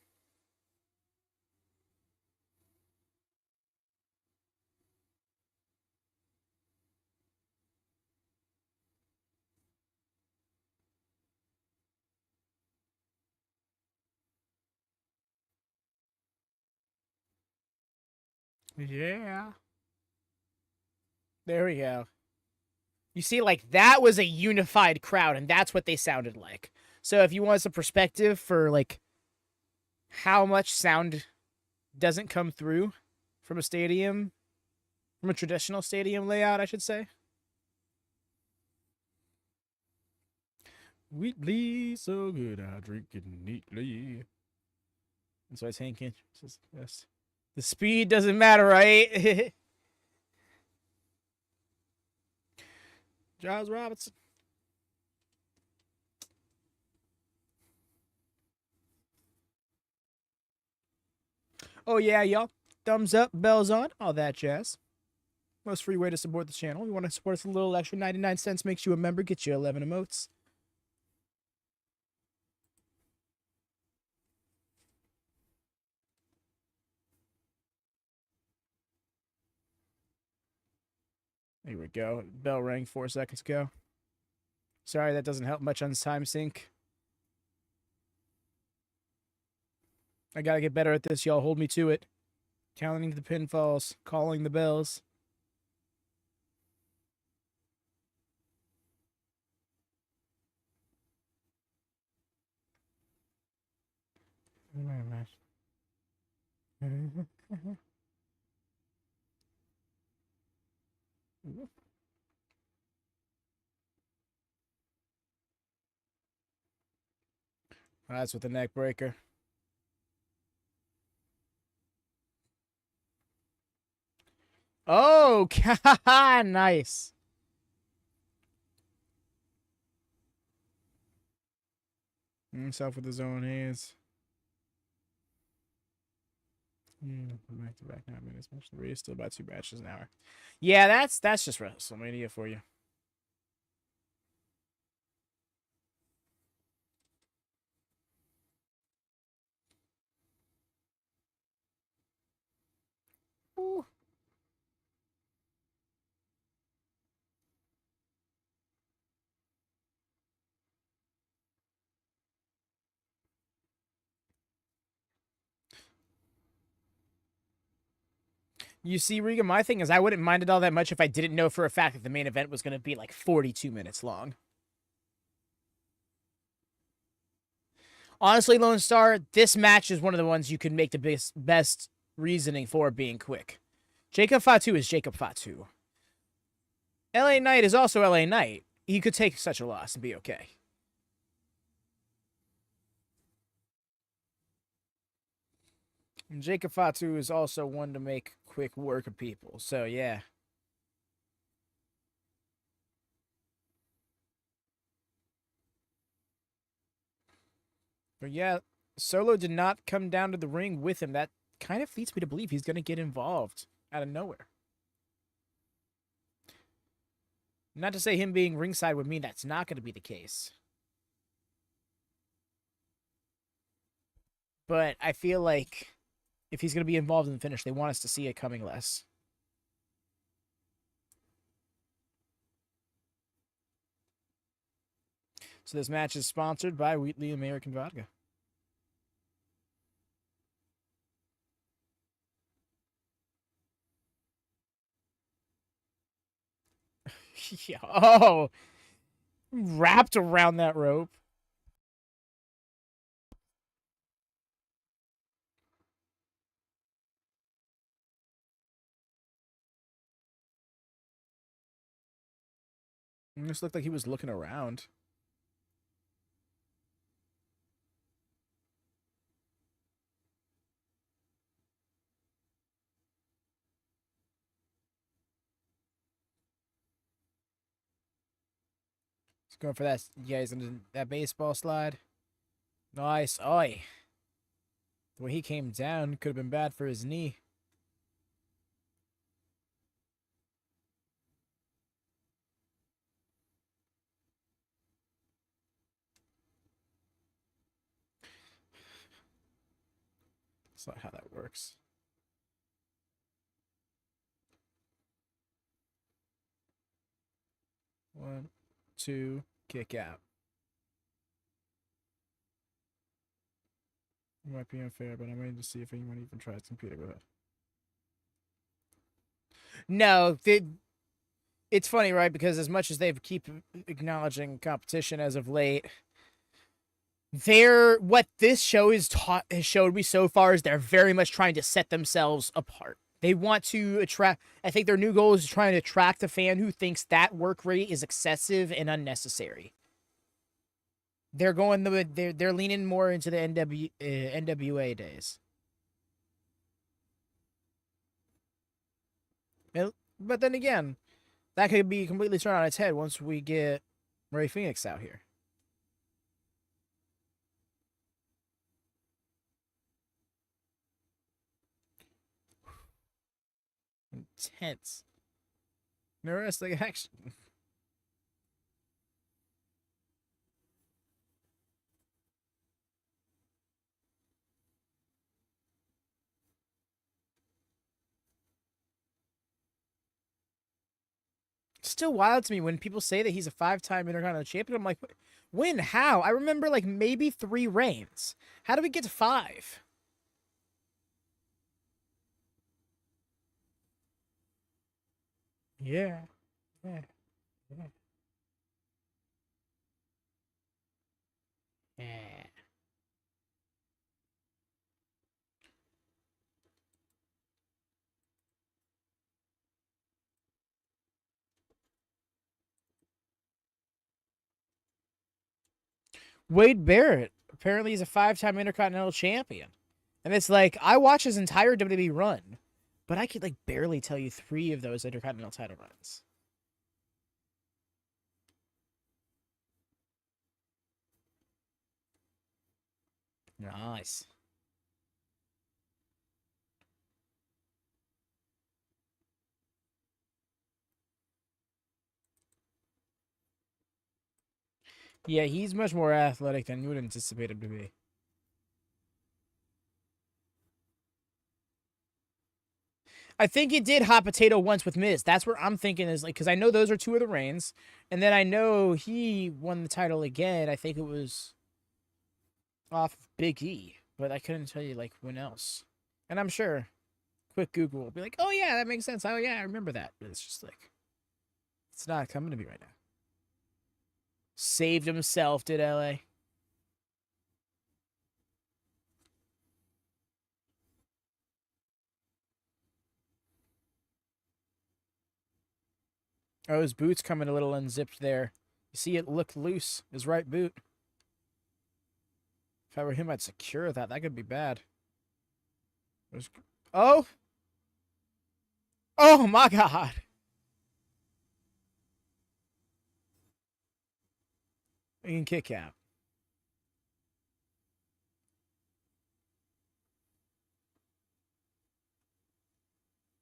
Yeah. There we go. You see, like, that was a unified crowd, and that's what they sounded like. So if you want some perspective for, like, how much sound doesn't come through from a stadium, from a traditional stadium layout, I should say. Wheatley, so good, I drink it neatly. That's why Hank says best. The speed doesn't matter, right? Giles Robinson. Oh, yeah, y'all. Thumbs up, bells on, all that jazz. Most free way to support the channel. If you want to support us a little extra, 99 cents makes you a member, get you 11 emotes. Here we go. Bell rang 4 seconds ago. Sorry, that doesn't help much on time sync. I gotta get better at this, y'all. Hold me to it. Counting the pinfalls, calling the bells. That's with the neck breaker. Oh, nice. Himself with his own hands. Back to back 9 minutes. Match 3 is still about 2 matches an hour. Yeah, that's just WrestleMania for you. Ooh. You see, Regan, my thing is I wouldn't mind it all that much if I didn't know for a fact that the main event was going to be like 42 minutes long. Honestly, Lone Star, this match is one of the ones you can make the best reasoning for being quick. Jacob Fatu is Jacob Fatu. LA Knight is also LA Knight. He could take such a loss and be okay. And Jacob Fatu is also one to make quick work of people. So, yeah. But, yeah, Solo did not come down to the ring with him. That kind of leads me to believe he's going to get involved out of nowhere. Not to say him being ringside would mean that's not going to be the case. But I feel like if he's going to be involved in the finish, they want us to see it coming less. So this match is sponsored by Wheatley American Vodka. Yeah. Oh, wrapped around that rope. It just looked like he was looking around. He's going for that. Yeah, he's into that baseball slide. Nice. Oi. The way he came down could have been bad for his knee. That's not how that works. One, two, kick out. It might be unfair, but I'm waiting to see if anyone even tries to compete with it. No, it's funny, right? Because as much as they keep acknowledging competition as of late, what this show has showed me so far is they're very much trying to set themselves apart. They want to attract. I think their new goal is trying to attract a fan who thinks that work rate is excessive and unnecessary. They're going they're leaning more into the NWA days. But then again, that could be completely turned on its head once we get Ray Fenix out here. Intense. Interesting action. Still wild to me when people say that he's a 5-time Intercontinental Champion. I'm like, when? How? I remember like maybe 3 reigns. How do we get to 5? Yeah. Yeah. Yeah. Yeah. Wade Barrett. Apparently he's a 5-time Intercontinental Champion. And it's like, I watch his entire WWE run, but I could like barely tell you 3 of those Intercontinental title runs. Nice. Yeah, he's much more athletic than you would anticipate him to be. I think it did hot potato once with Miz. That's where I'm thinking is like, because I know those are 2 of the reigns, and then I know he won the title again. I think it was off of Big E, but I couldn't tell you like when else. And I'm sure quick Google will be like, oh yeah, that makes sense. Oh yeah, I remember that. But it's just like, it's not coming to me right now. Saved himself, did LA? Oh, his boot's coming a little unzipped there. You see it looked loose, his right boot. If I were him, I'd secure that. That could be bad. Oh! Oh my god! You can kick out.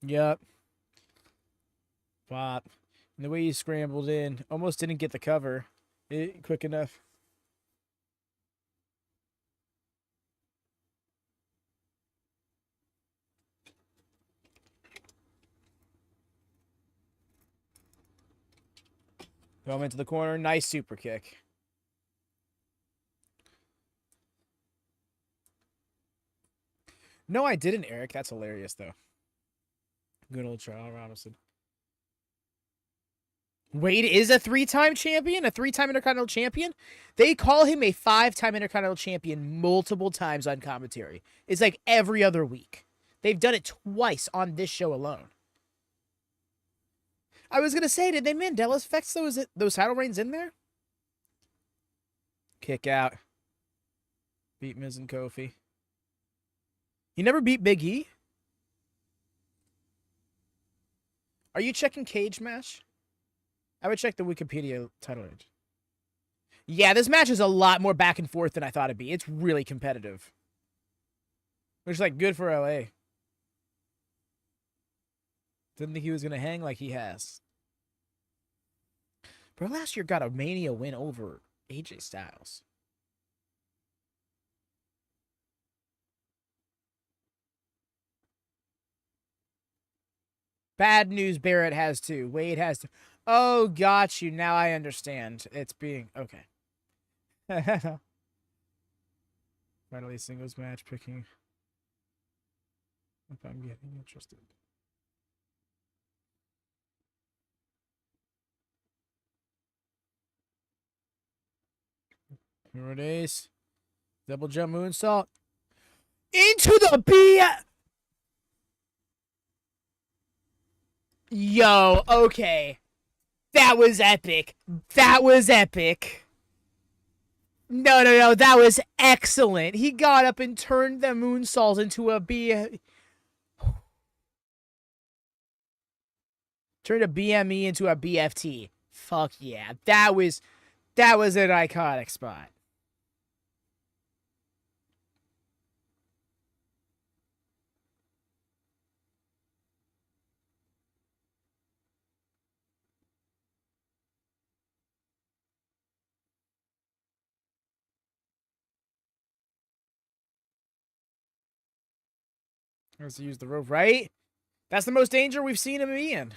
Yup. Pop. And the way he scrambled in, almost didn't get the cover quick enough. Throw him into the corner. Nice super kick. No, I didn't, Eric. That's hilarious, though. Good old Charles Robinson. Wade is a 3-time champion, a 3-time Intercontinental Champion. They call him a 5-time Intercontinental Champion multiple times on commentary. It's like every other week. They've done it twice on this show alone. I was gonna say, did they Mandela effect those title reigns in there? Kick out. Beat Miz and Kofi. He never beat Big E? Are you checking Cage Match? I would check the Wikipedia title range. Yeah, this match is a lot more back and forth than I thought it'd be. It's really competitive. Which is like good for LA. Didn't think he was gonna hang like he has. Bro, last year got a Mania win over AJ Styles. Bad news, Barrett has to. Wade has to. Oh, got you. Now I understand. It's being... Okay. Finally, singles match picking. If I'm getting interested. Here it is. Double jump moonsault. Into the B. Yo, okay. That was epic. That was epic. No. That was excellent. He got up and turned the moonsaults into turned a BME into a BFT. Fuck yeah. That was an iconic spot. Let's use the rope, right? That's the most danger we've seen him be in.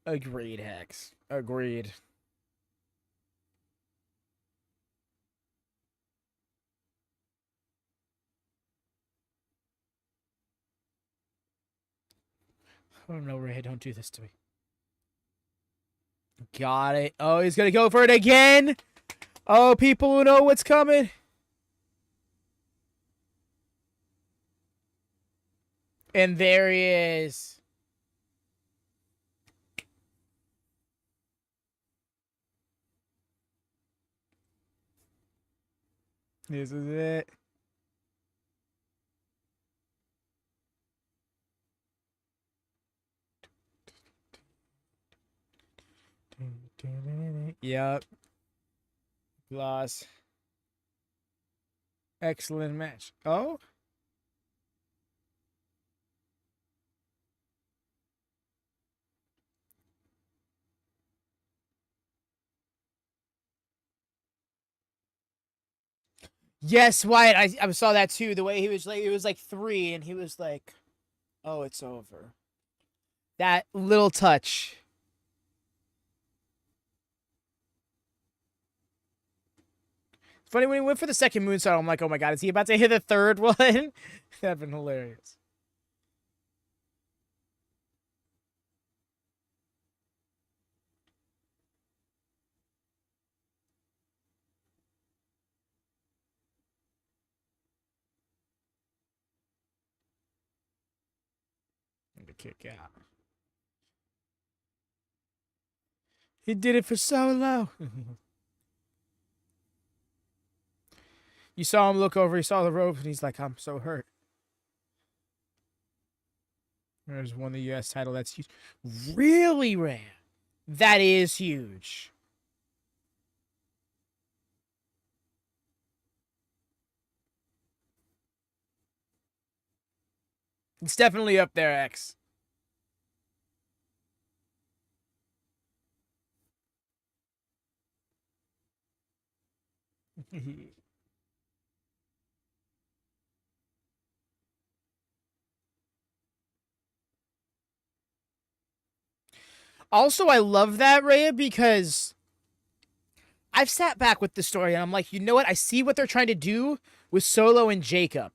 Agreed, Hex. Agreed. Oh no, Ray, don't do this to me. Got it. Oh, he's gonna go for it again. Oh, people who know what's coming. And there he is. This is it. Yep. Loss. Excellent match. Oh? Yes, Wyatt. I saw that too. The way he was like, it was like 3, and he was like, "Oh, it's over." That little touch. Funny when he went for the second moonsault. I'm like, "Oh my god, is he about to hit the third one?" That'd been hilarious. The kick out. He did it for so low. You saw him look over. He saw the rope, and he's like, "I'm so hurt." There's won the U.S. title. That's huge. Really rare. That is huge. It's definitely up there, X. Also, I love that, Rhea, because I've sat back with the story and I'm like, you know what? I see what they're trying to do with Solo and Jacob.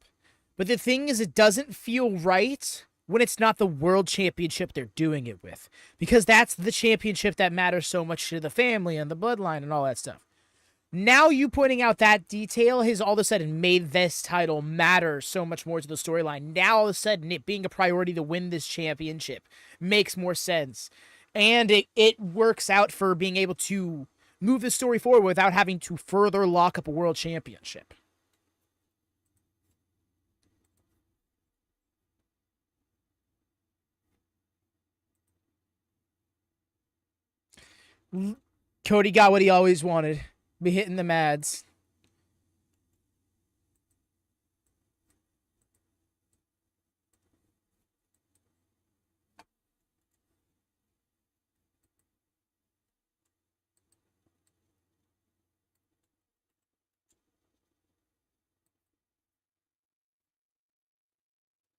But the thing is, it doesn't feel right when it's not the world championship they're doing it with. Because that's the championship that matters so much to the family and the bloodline and all that stuff. Now you pointing out that detail has all of a sudden made this title matter so much more to the storyline. Now all of a sudden it being a priority to win this championship makes more sense. And it works out for being able to move the story forward without having to further lock up a world championship. Cody got what he always wanted. Be hitting the mads.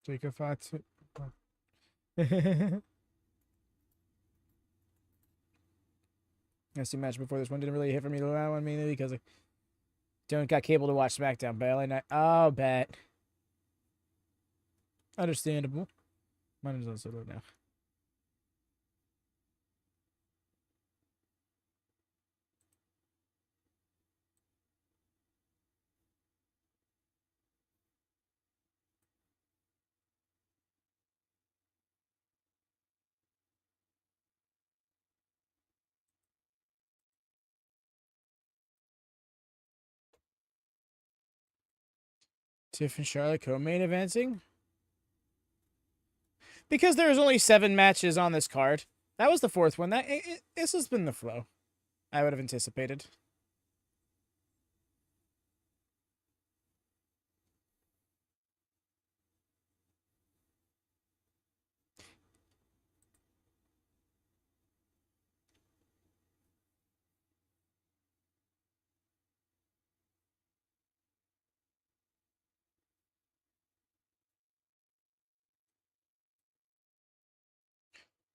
Jacob Fatu. I see match before this one didn't really hit for me. The one mainly because I don't got cable to watch SmackDown. But LA Night. Oh, bet. Understandable. Mine is also low now. Tiff and Charlotte co-main eventing? Because there's only 7 matches on this card. That was the 4th one. This has been the flow I would have anticipated.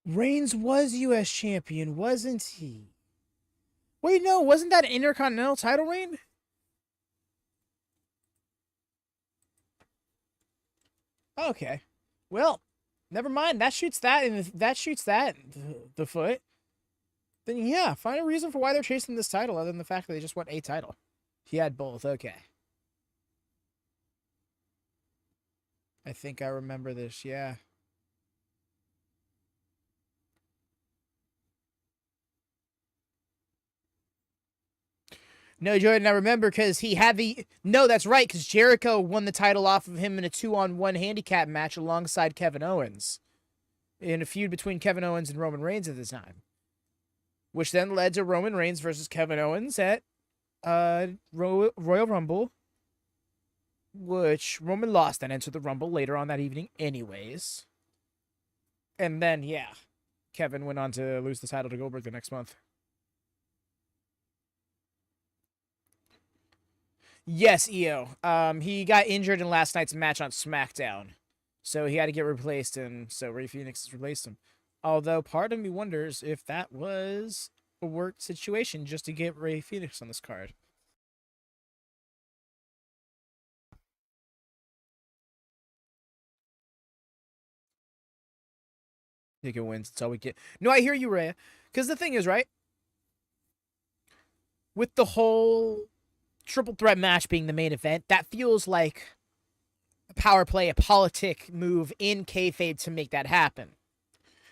Reigns was U.S. champion, wasn't he? Wait, no, wasn't that an Intercontinental title reign? Okay. Well, never mind. That shoots that, and that shoots that the foot. Then yeah, find a reason for why they're chasing this title other than the fact that they just want a title. He had both. Okay. I think I remember this. Yeah. No, Jordan, I remember because he had the... No, that's right, because Jericho won the title off of him in a 2-on-1 handicap match alongside Kevin Owens in a feud between Kevin Owens and Roman Reigns at the time, which then led to Roman Reigns versus Kevin Owens at Royal Rumble, which Roman lost and entered the Rumble later on that evening anyways. And then, yeah, Kevin went on to lose the title to Goldberg the next month. Yes, EO. He got injured in last night's match on SmackDown, so he had to get replaced, and so Rey Fenix has replaced him. Although part of me wonders if that was a worked situation just to get Rey Fenix on this card. He can win. That's all we get. No, I hear you, Rhea. Because the thing is, right? With the whole triple threat match being the main event, that feels like a power play, a politic move in kayfabe to make that happen.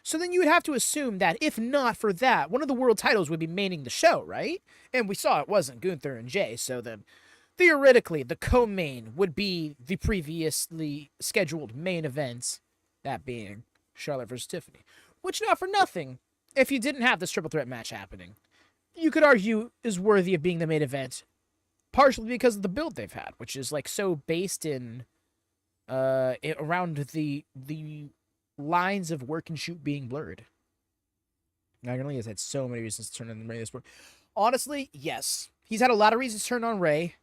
So then you would have to assume that if not for that, one of the world titles would be maining the show, right? And we saw it wasn't Gunther and Jay, so then theoretically the co-main would be the previously scheduled main event, that being Charlotte versus Tiffany. Which, not for nothing, if you didn't have this triple threat match happening, you could argue is worthy of being the main event, partially because of the build they've had, which is like so based in around the lines of work and shoot being blurred. Naomi has had so many reasons to turn on Rey this sport. Honestly, yes, he's had a lot of reasons to turn on Rey,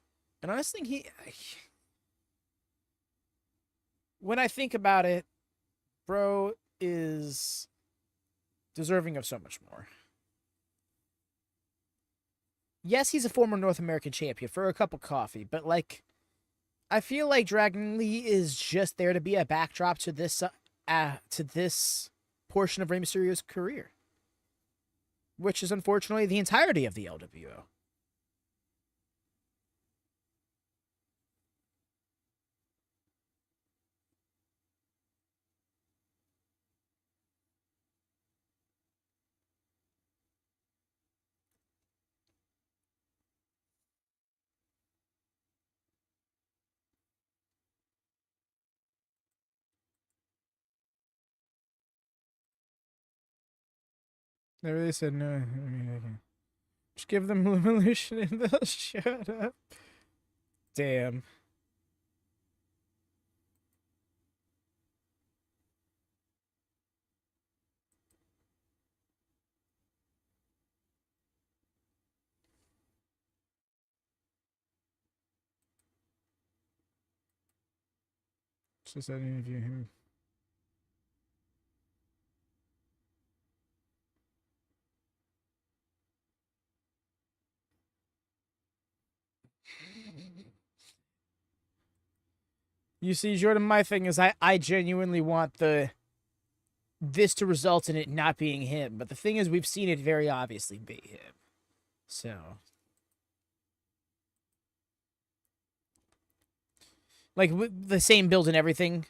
and I just think when I think about it, bro is deserving of so much more. Yes, he's a former North American champion for a cup of coffee, but like, I feel like Dragon Lee is just there to be a backdrop to this portion of Rey Mysterio's career, which is unfortunately the entirety of the LWO. They really said no. Just give them Evolution and they'll shut up. Damn. Just that interview him. You see, Jordan, my thing is I genuinely want this to result in it not being him. But the thing is, we've seen it very obviously be him. So, like, the same build and everything.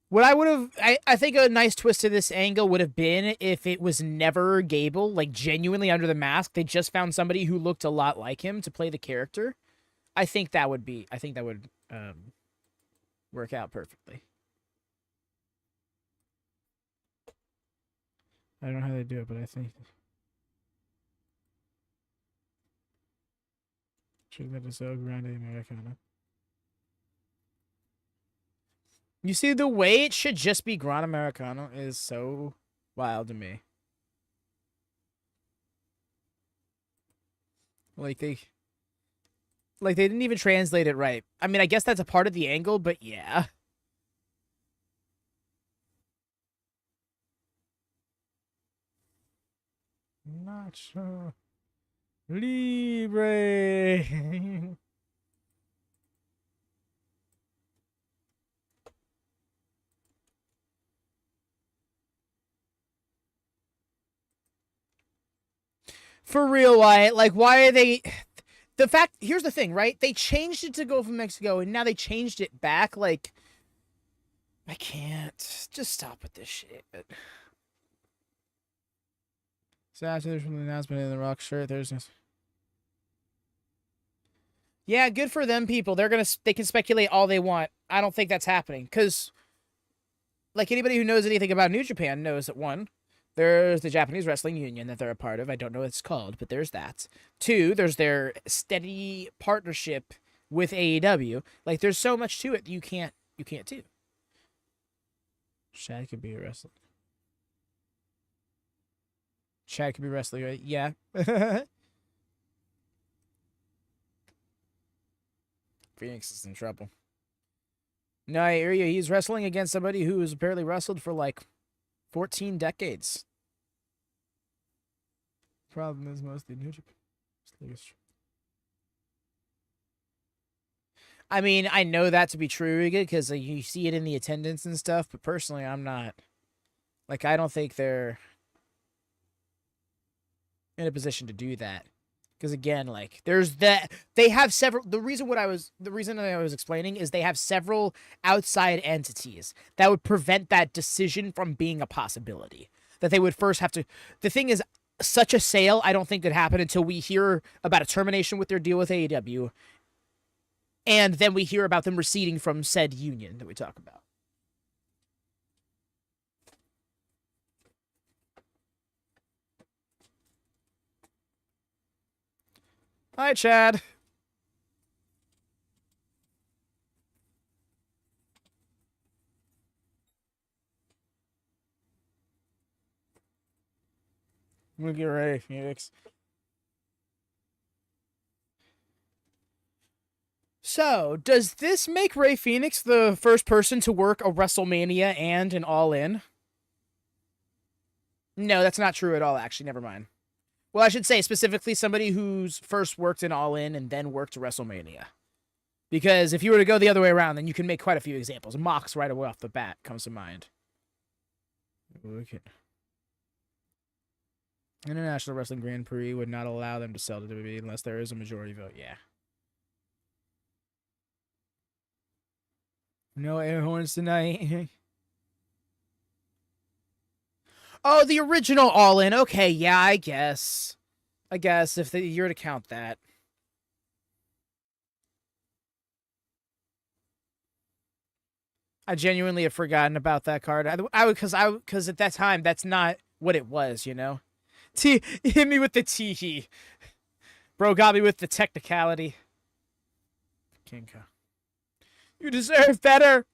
What I would have, I think a nice twist to this angle would have been if it was never Gable, like genuinely under the mask. They just found somebody who looked a lot like him to play the character. I think that would work out perfectly. I don't know how they do it, but I think should that is so Grande Americano. You see, the way it should just be Grande Americano is so wild to me. Like they didn't even translate it right. I mean, I guess that's a part of the angle, but yeah. Nacho Libre. For real, Wyatt. Like, why are they... The fact... Here's the thing, right? They changed it to go from Mexico, and now they changed it back. Like, I can't. Just stop with this shit. So after there's from the announcement in the Rock shirt, there's this... Yeah, good for them, people. They can speculate all they want. I don't think that's happening. Because, like, anybody who knows anything about New Japan knows that, one, there's the Japanese Wrestling Union that they're a part of. I don't know what it's called, but there's that. Two, there's their steady partnership with AEW. Like, there's so much to it that you can't do. Shad could be a wrestler. Shad could be wrestling, right? Yeah. Fenix is in trouble. No, I hear you. He's wrestling against somebody who has apparently wrestled for like 14 decades. Problem is mostly New Japan. I mean, I know that to be true because you see it in the attendance and stuff, but personally, I'm not. Like, I don't think they're in a position to do that. Because again, like, there's that they have several. The reason I was explaining is they have several outside entities that would prevent that decision from being a possibility. That they would first have to. The thing is, such a sale, I don't think could happen until we hear about a termination with their deal with AEW, and then we hear about them receding from said union that we talk about. Hi, Chad. I'm gonna get ready, Phoenix. So, does this make Rey Fenix the first person to work a WrestleMania and an All In? No, that's not true at all, actually. Never mind. Well, I should say specifically somebody who's first worked an All In and then worked a WrestleMania. Because if you were to go the other way around, then you can make quite a few examples. Mox right away off the bat comes to mind. Okay. International Wrestling Grand Prix would not allow them to sell to WWE unless there is a majority vote. Yeah. No air horns tonight. Oh, the original All In. Okay, yeah, I guess. If you're to count that. I genuinely have forgotten about that card. Because at that time, that's not what it was, you know? Hit me with the tee. Bro got me with the technicality. King Kong. You deserve better.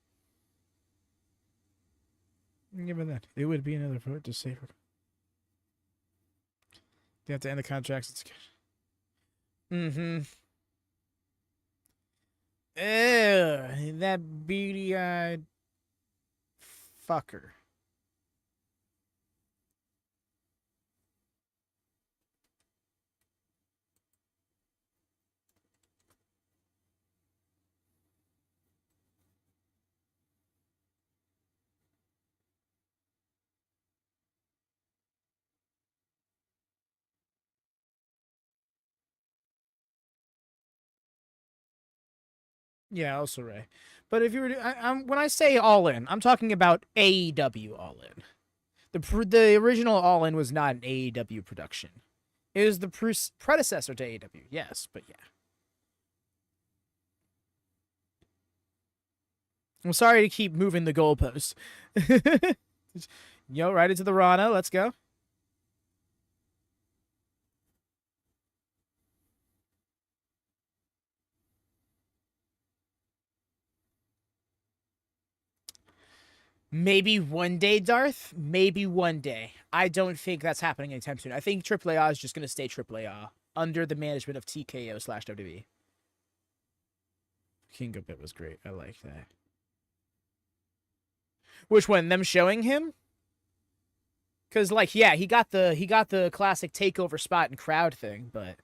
Given that, it would be another vote to save her. They have to end the contracts. Mm-hmm. Ew, that beady-eyed fucker. Yeah, also Ray. But if you were to, when I say All In, I'm talking about AEW All In. The original All In was not an AEW production. It was the predecessor to AEW, yes, but yeah. I'm sorry to keep moving the goalposts. Yo, right into the Rana. Let's go. Maybe one day, Darth. Maybe one day. I don't think that's happening anytime soon. I think AAA is just going to stay AAA under the management of TKO / WWE. King of It was great. I like that. Which one? Them showing him? Cause like, yeah, he got the classic takeover spot and crowd thing, but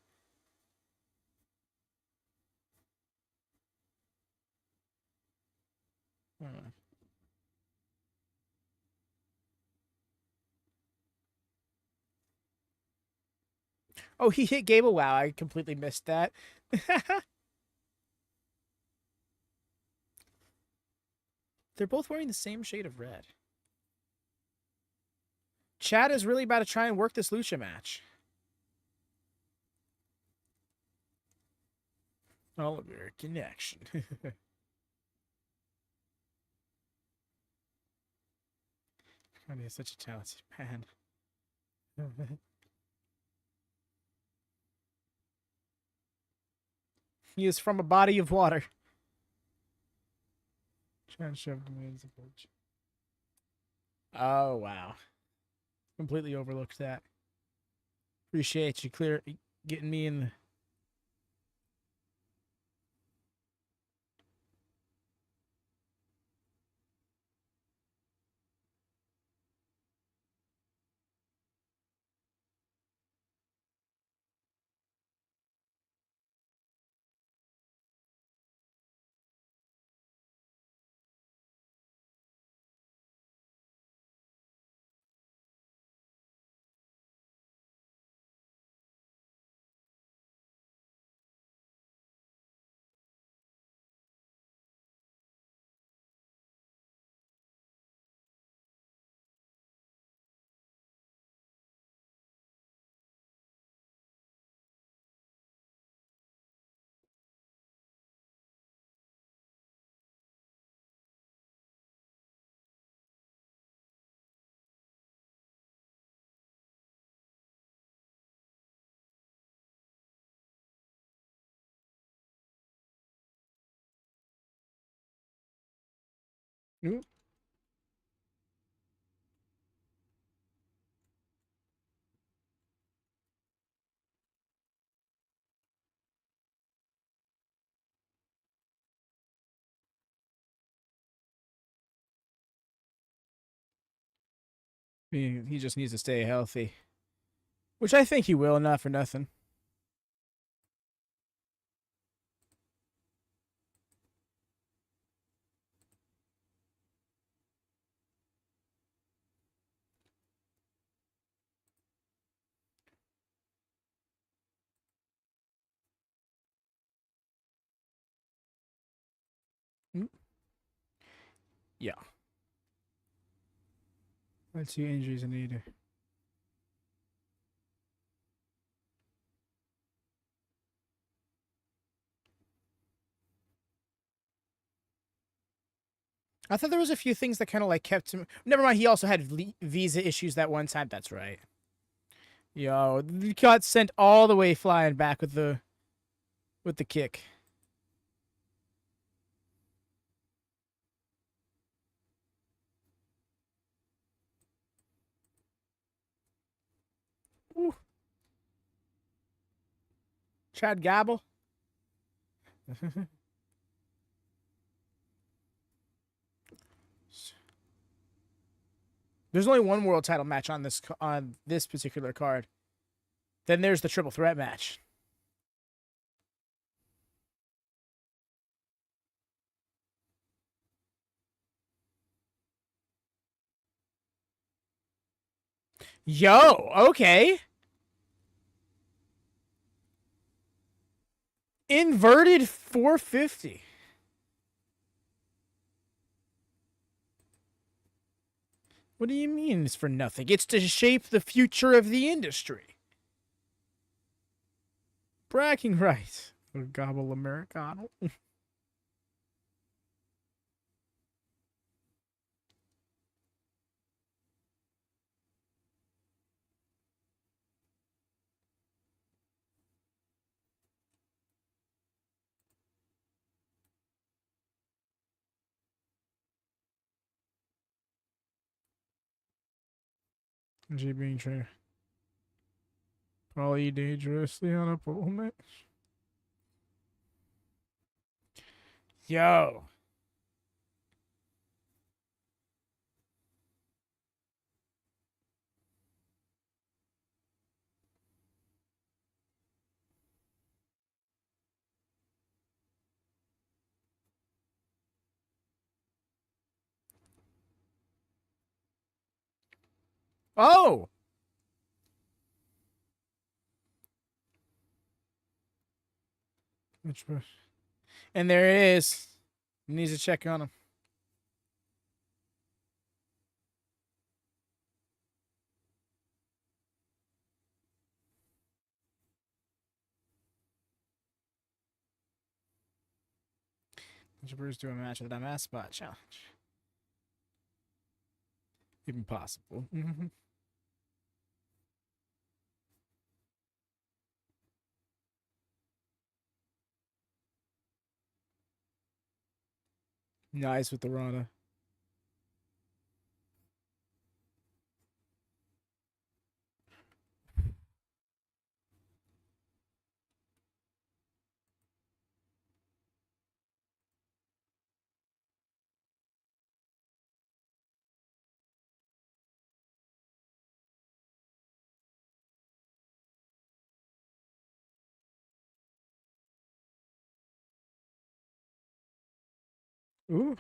oh, he hit Gable. Wow, I completely missed that. They're both wearing the same shade of red. Chad is really about to try and work this Lucha match. All American action. Grande is such a talented man. He is from a body of water. Trying to shove him in the bridge. Oh, wow. Completely overlooked that. Appreciate you getting me in the... Ooh. He just needs to stay healthy. Which I think he will, not for nothing. Yeah. Let's see injuries in either. I thought there was a few things that kind of like kept him. Never mind. He also had visa issues that one time. That's right. Yo, he got sent all the way flying back with the kick. Ooh. Chad Gable. There's only one world title match on this particular card. Then there's the triple threat match. Yo, okay. Inverted 450. What do you mean it's for nothing? It's to shape the future of the industry. Bragging rights. Gobble Americano. Jade being trained. Probably dangerously on a pole match. Yo. Oh! Which one? And there it is. Needs to check on him. Bruce doing a match of the Dumbass Spot Challenge. Even possible. Nice with the Rana. Ooh.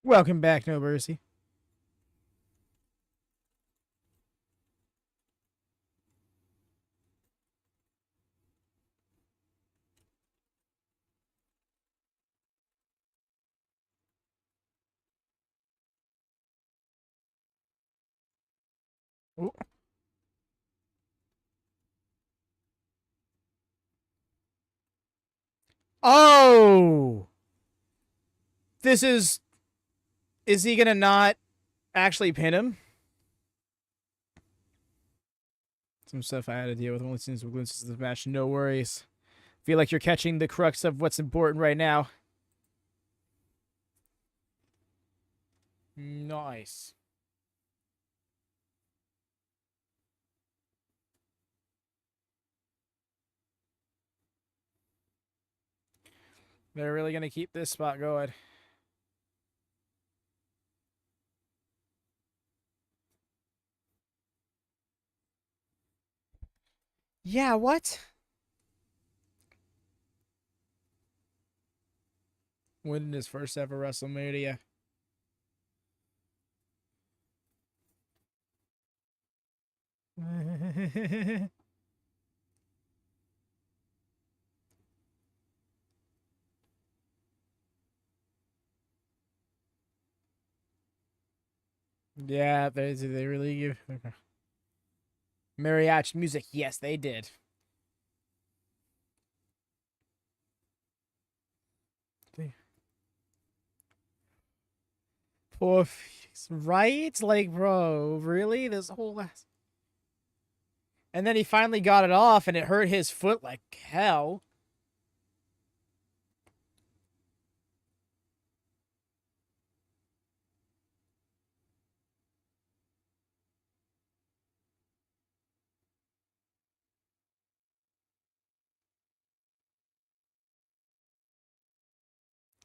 Welcome back, No Mercy. Ooh. Oh! This is... Is he gonna not actually pin him? Some stuff I had to deal with. Only seen some glimpses of the match. No worries. Feel like you're catching the crux of what's important right now. Nice. They're really gonna keep this spot going. Yeah, what? Winning his first ever WrestleMania. Yeah, they really give... Okay. Mariachi music. Yes, they did. Poor Fenix, right? Like, bro, really? This whole... And then he finally got it off, and it hurt his foot like hell.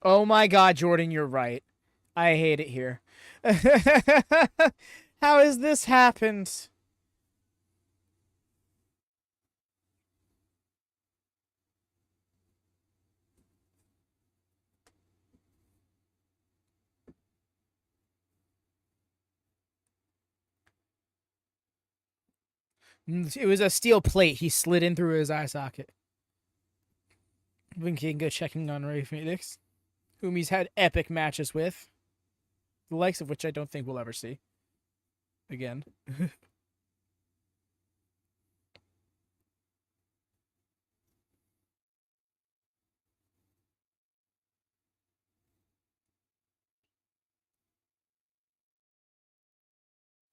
Oh my god, Jordan, you're right. I hate it here. How has this happened? It was a steel plate. He slid in through his eye socket. We can go checking on Ray Fenix, whom he's had epic matches with, the likes of which I don't think we'll ever see again.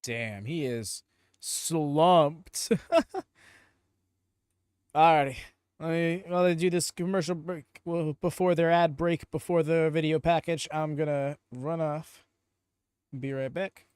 Damn, he is slumped. Alrighty. While they do this commercial break, well, before their ad break, before the video package, I'm gonna run off. Be right back.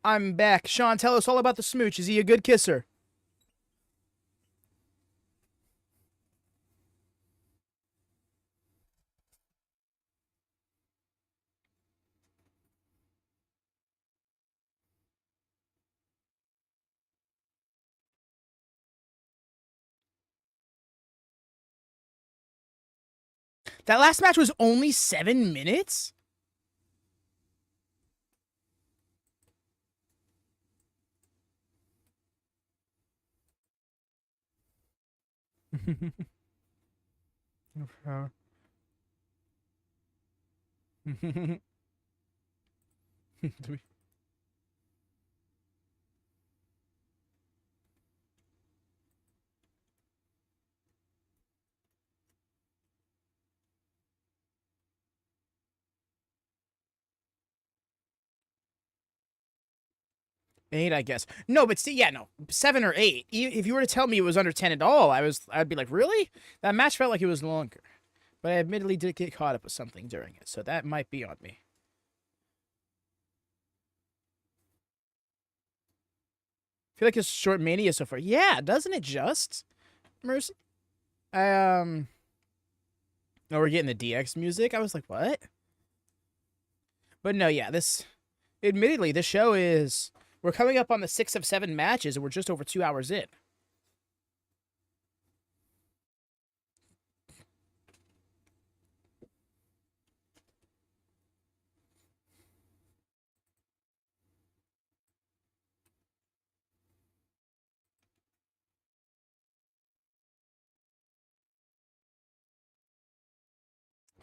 I'm back. Sean, tell us all about the smooch. Is he a good kisser? That last match was only 7 minutes? 8, I guess. No, but see, yeah, no, 7 or 8. If you were to tell me it was under 10 at all, I'd be like, really? That match felt like it was longer. But I admittedly did get caught up with something during it, so that might be on me. I feel like it's short mania so far. Yeah, doesn't it just? Mercy. Oh, we're getting the DX music. I was like, what? But no, yeah, admittedly, this show is, we're coming up on the 6 of 7 matches, and we're just over 2 hours in.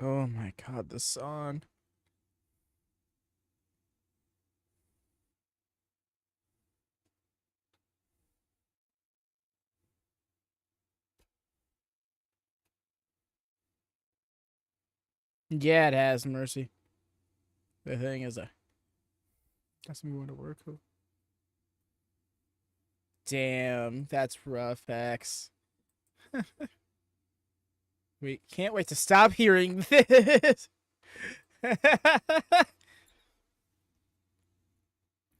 Oh my god, the song. Yeah, it has, Mercy. The thing is, that's me going to work. Damn, that's rough, X. We can't wait to stop hearing this.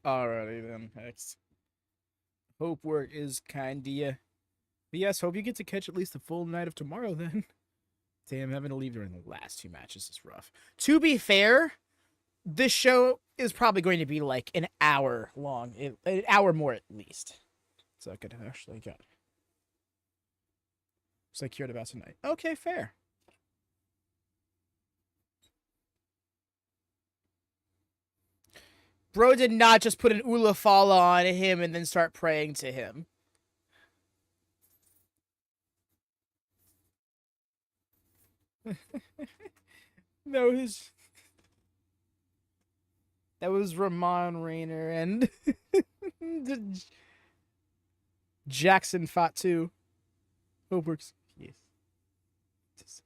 Alrighty then, X. Hope work is kind to you. But yes, hope you get to catch at least the full night of tomorrow then. Damn, having to leave during the last 2 matches is rough. To be fair, this show is probably going to be like an hour long. An hour more at least. So I could actually get. It's like you're about tonight. Okay, fair. Bro did not just put an Ulafala on him and then start praying to him. No, that was Ramon Rainer and Jackson Fatu. Hope works. Yes.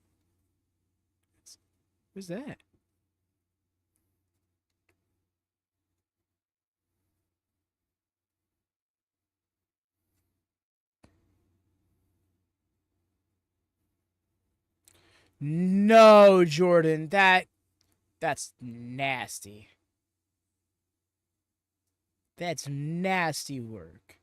Who's that? No, Jordan. That's nasty. That's nasty work.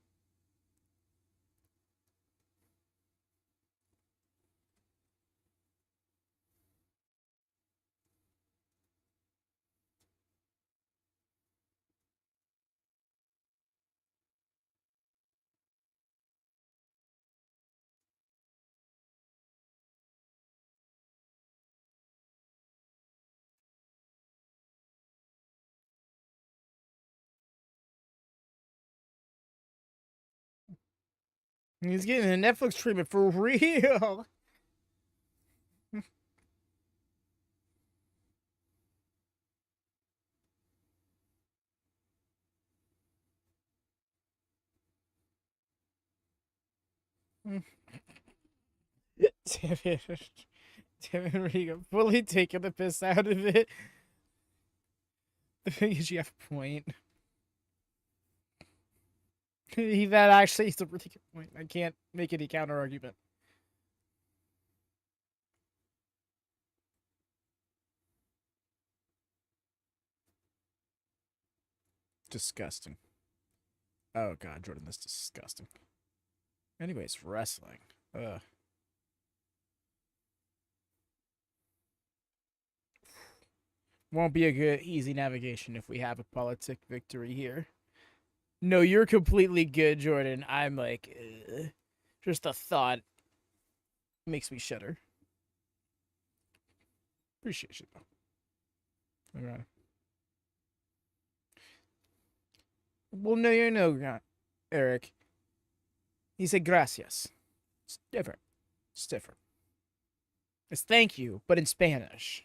He's getting a Netflix treatment for real. Damn it. Damn it, Rigo. Fully taking the piss out of it. The thing is, you have a point. That actually is a really good point. I can't make any counter argument. Disgusting. Oh god, Jordan, that's disgusting. Anyways, wrestling. Ugh. Won't be a good, easy navigation if we have a politic victory here. No, you're completely good, Jordan. I'm like, ugh. Just the thought makes me shudder. Appreciate you, though. All right. Well, no, you know, Eric. He said gracias. It's different. It's different. It's thank you, but in Spanish.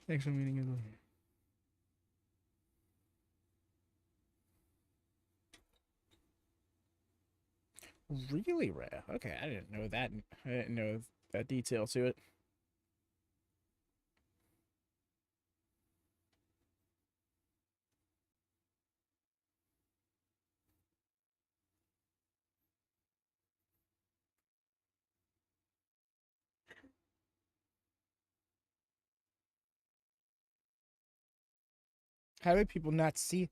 Thanks for meeting you. Really rare. Okay, I didn't know that. I didn't know that detail to it. How did people not see?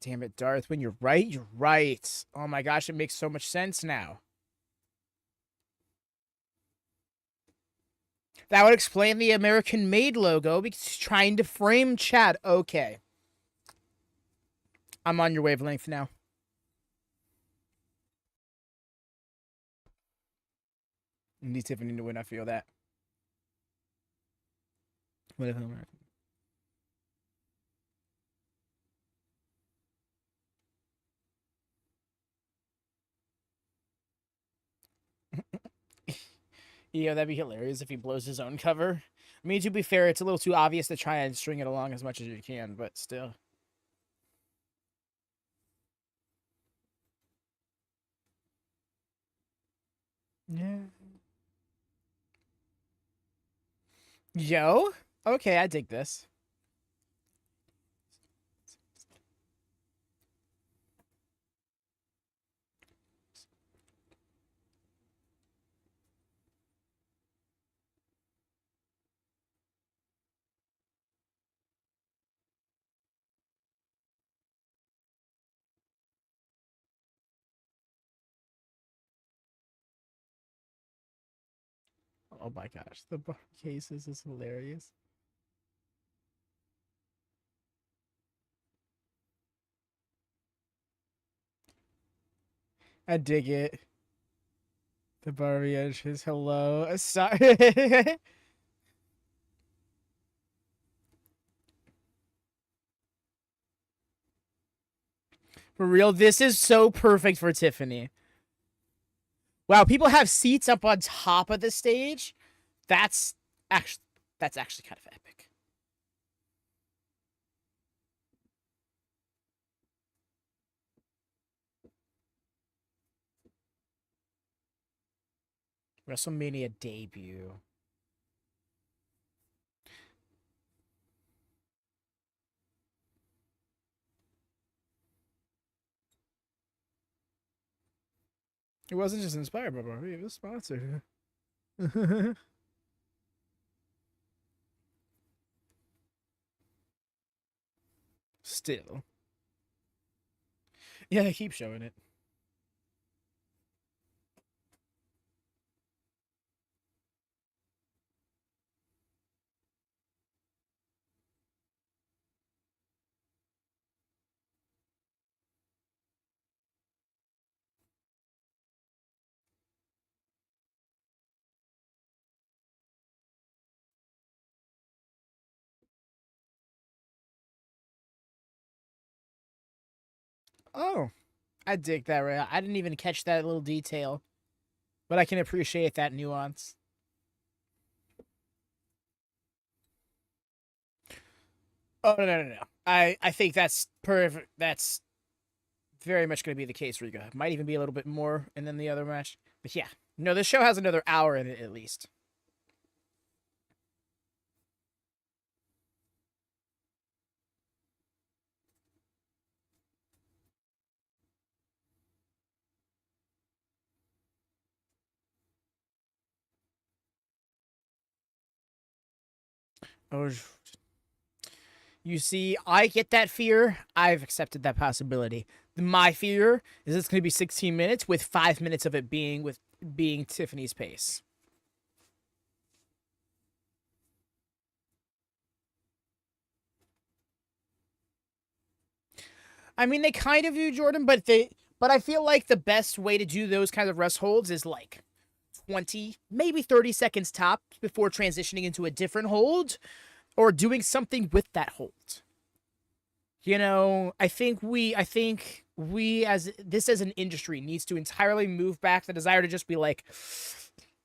Damn it, Darth. When you're right, you're right. Oh my gosh, it makes so much sense now. That would explain the American Made logo because he's trying to frame Chad. Okay. I'm on your wavelength now. Need Tiffany to win. I feel that. What if American? Yeah, that'd be hilarious if he blows his own cover. I mean, to be fair, it's a little too obvious to try and string it along as much as you can, but still. Yeah. Yo? Okay, I dig this. Oh my gosh, the bar cases is hilarious. I dig it. The Barbie edges. Hello. Sorry. For real, this is so perfect for Tiffany. Wow, people have seats up on top of the stage. That's actually kind of epic. WrestleMania debut. It wasn't just inspired by Barbie, it was sponsored. Still. Yeah, they keep showing it. Oh, I dig that. Right? I didn't even catch that little detail, but I can appreciate that nuance. Oh no. I think that's perfect. That's very much going to be the case. Rigo might even be a little bit more, and then the other match. But yeah, no, this show has another hour in it at least. Oh, you see, I get that fear. I've accepted that possibility. My fear is it's going to be 16 minutes with 5 minutes of it being Tiffany's pace. I mean, they kind of do, Jordan, but I feel like the best way to do those kind of rest holds is like 20, maybe 30 seconds tops before transitioning into a different hold or doing something with that hold. You know, I think we as an industry needs to entirely move back the desire to just be like,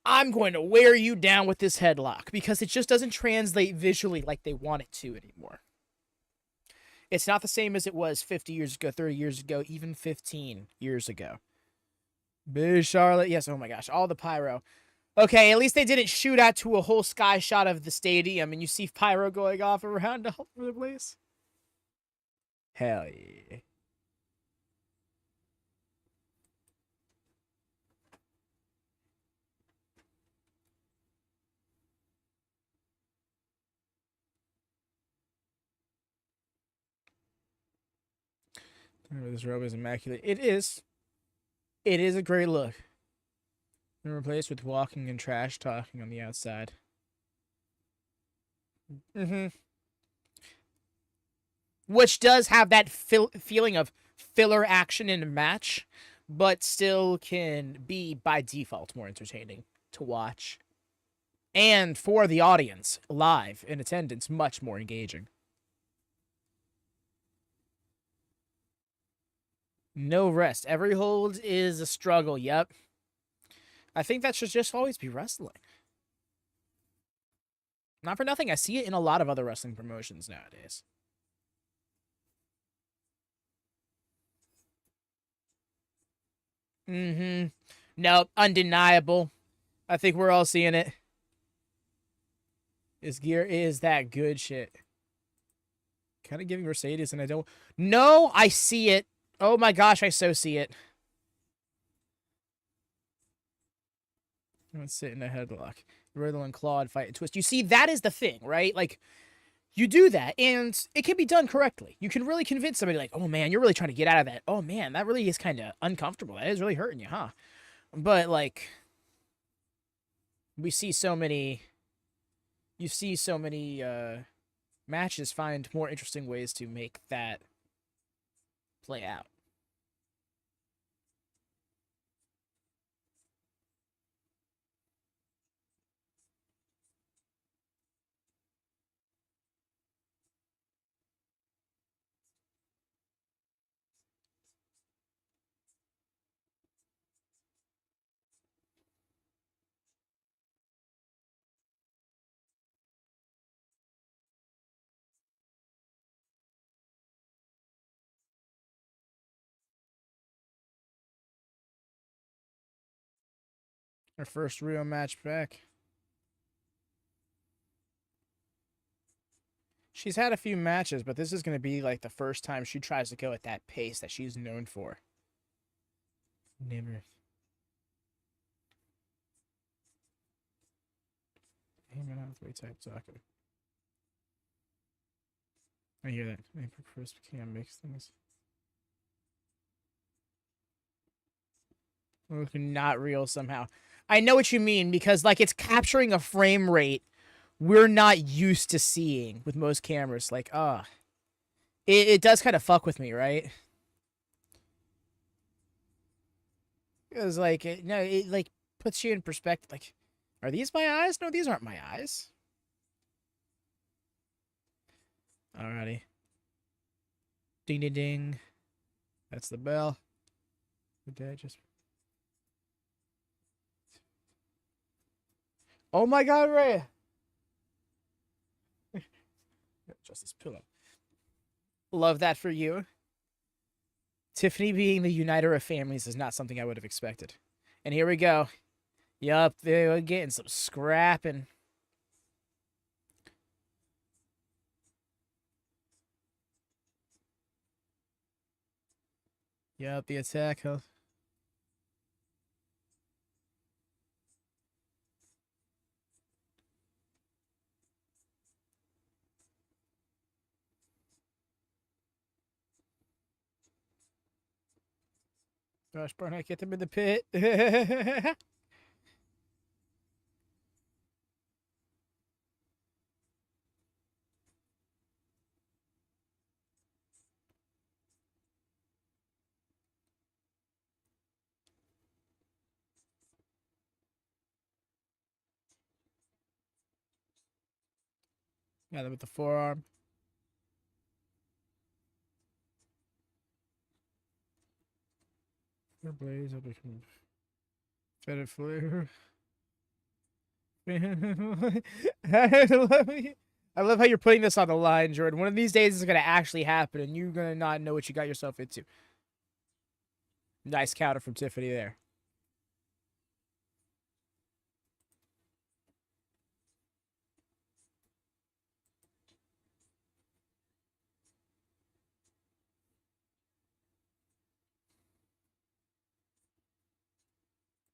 I'm going to wear you down with this headlock because it just doesn't translate visually like they want it to anymore. It's not the same as it was 50 years ago, 30 years ago, even 15 years ago. Boo Charlotte. Yes, oh my gosh, all the pyro. Okay, at least they didn't shoot out to a whole sky shot of the stadium and you see pyro going off around all over the place. Hell yeah. This robe is immaculate. It is. It is a great look. And replaced with walking and trash talking on the outside. Which does have that feeling of filler action in a match, but still can be, by default, more entertaining to watch. And for the audience, live, in attendance, much more engaging. No rest. Every hold is a struggle, yep. I think that should just always be wrestling. Not for nothing, I see it in a lot of other wrestling promotions nowadays. No, undeniable. I think we're all seeing it. His gear is that good shit. Kind of giving Mercedes and I don't... No, I see it. Oh my gosh, I so see it. Let's sit in a headlock. Riddle and Claude fight and twist. You see, that is the thing, right? Like, you do that, and it can be done correctly. You can really convince somebody, like, oh man, you're really trying to get out of that. Oh man, that really is kind of uncomfortable. That is really hurting you, huh? But, like, we see so many... You see so many matches find more interesting ways to make that play out. Her first real match back. She's had a few matches, but this is going to be like the first time she tries to go at that pace that she's known for. Never. Amen out with type talking. I hear that. I first can't mix things. Looking not real somehow. I know what you mean, because like it's capturing a frame rate we're not used to seeing with most cameras. Like, it does kind of fuck with me, right? Because like, it like puts you in perspective. Like, are these my eyes? No, these aren't my eyes. Alrighty. Ding ding ding. That's the bell. Did I just... Oh my god, Ray! Just this pillow. Love that for you. Tiffany being the uniter of families is not something I would have expected. And here we go. Yup, they're getting some scrapping. Yup, the attack. Gosh, Barnett, get them in the pit. Got them with the forearm. Blaze, I'll become Fed Flair. I love how you're putting this on the line, Jordan. One of these days is going to actually happen, and you're going to not know what you got yourself into. Nice counter from Tiffany there.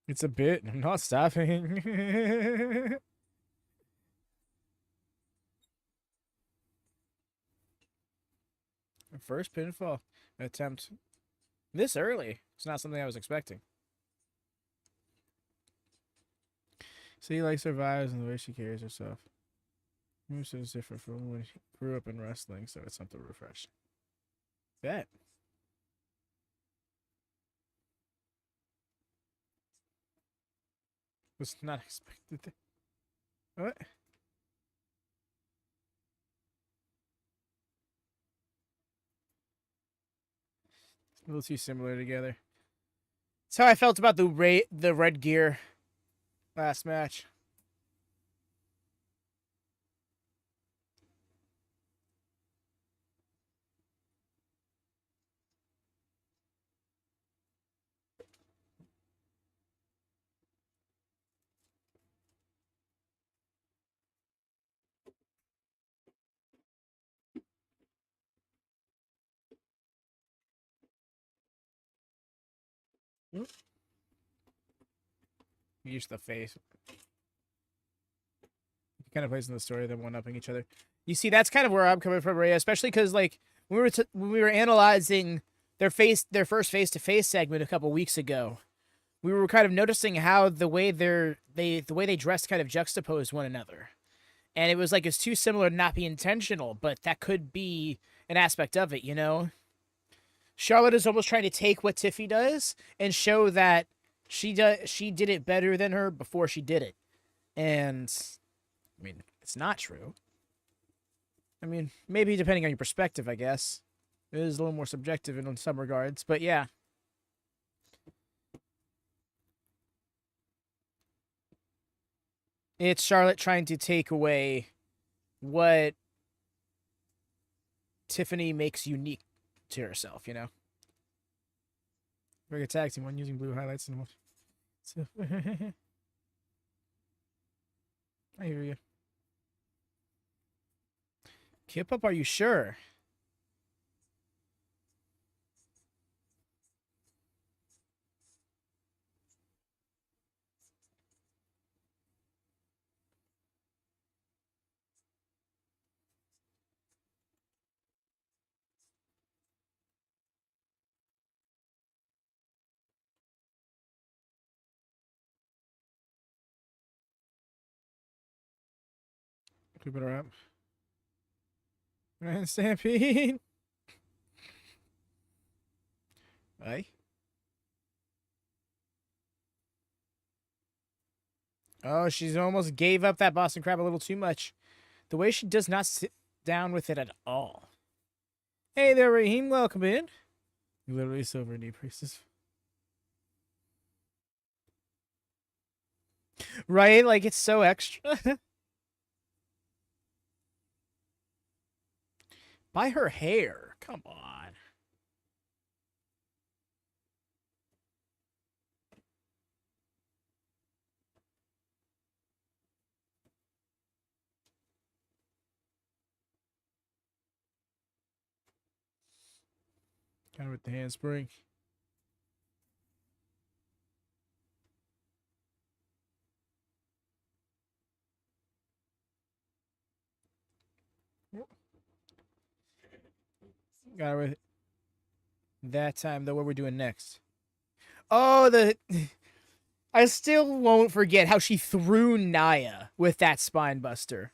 It's a bit. I'm not stopping. First pinfall attempt this early. It's not something I was expecting. See, like, survives and the way she carries herself. Moveset is different from when she grew up in wrestling, so it's something refreshing. Bet. Was not expected. What? A little too similar together. That's how I felt about the red gear last match. Use the face. Kind of plays in the story of them one-upping each other. You see, that's kind of where I'm coming from, Ray, especially because, like, when we were analyzing their first face-to-face segment a couple weeks ago, we were kind of noticing how the way they dressed kind of juxtaposed one another. And it was like it's too similar to not be intentional, but that could be an aspect of it, you know? Charlotte is almost trying to take what Tiffy does and show that she did it better than her before she did it. And I mean, it's not true. I mean, maybe depending on your perspective, I guess. It is a little more subjective in some regards, but yeah. It's Charlotte trying to take away what Tiffany makes unique to herself, you know? Very good tag team one using blue highlights and so I hear you. Kip up, are you sure? Keep it up. And Stampede. Aye. Oh, she's almost gave up that Boston Crab a little too much. The way she does not sit down with it at all. Hey there, Raheem. Welcome in. You literally silver knee priestess. Right? Like, it's so extra. By her hair. Come on. Kind of with the handspring. Got her with that time, though. What we're doing next? Oh, I still won't forget how she threw Nia with that spine buster.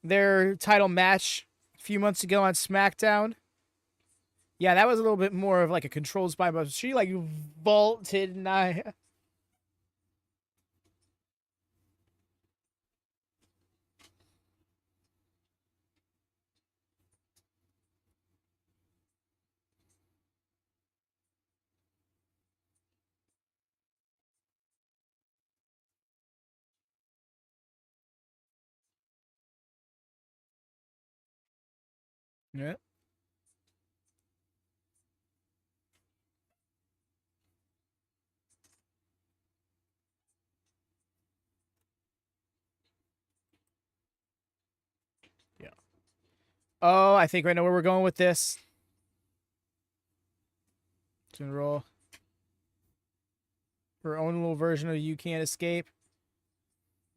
Their title match a few months ago on SmackDown. Yeah, that was a little bit more of like a controlled spine buster. She like vaulted Nia. Yeah. Yeah. Oh, I think I know where we're going with this. It's gonna roll. Her own little version of You Can't Escape.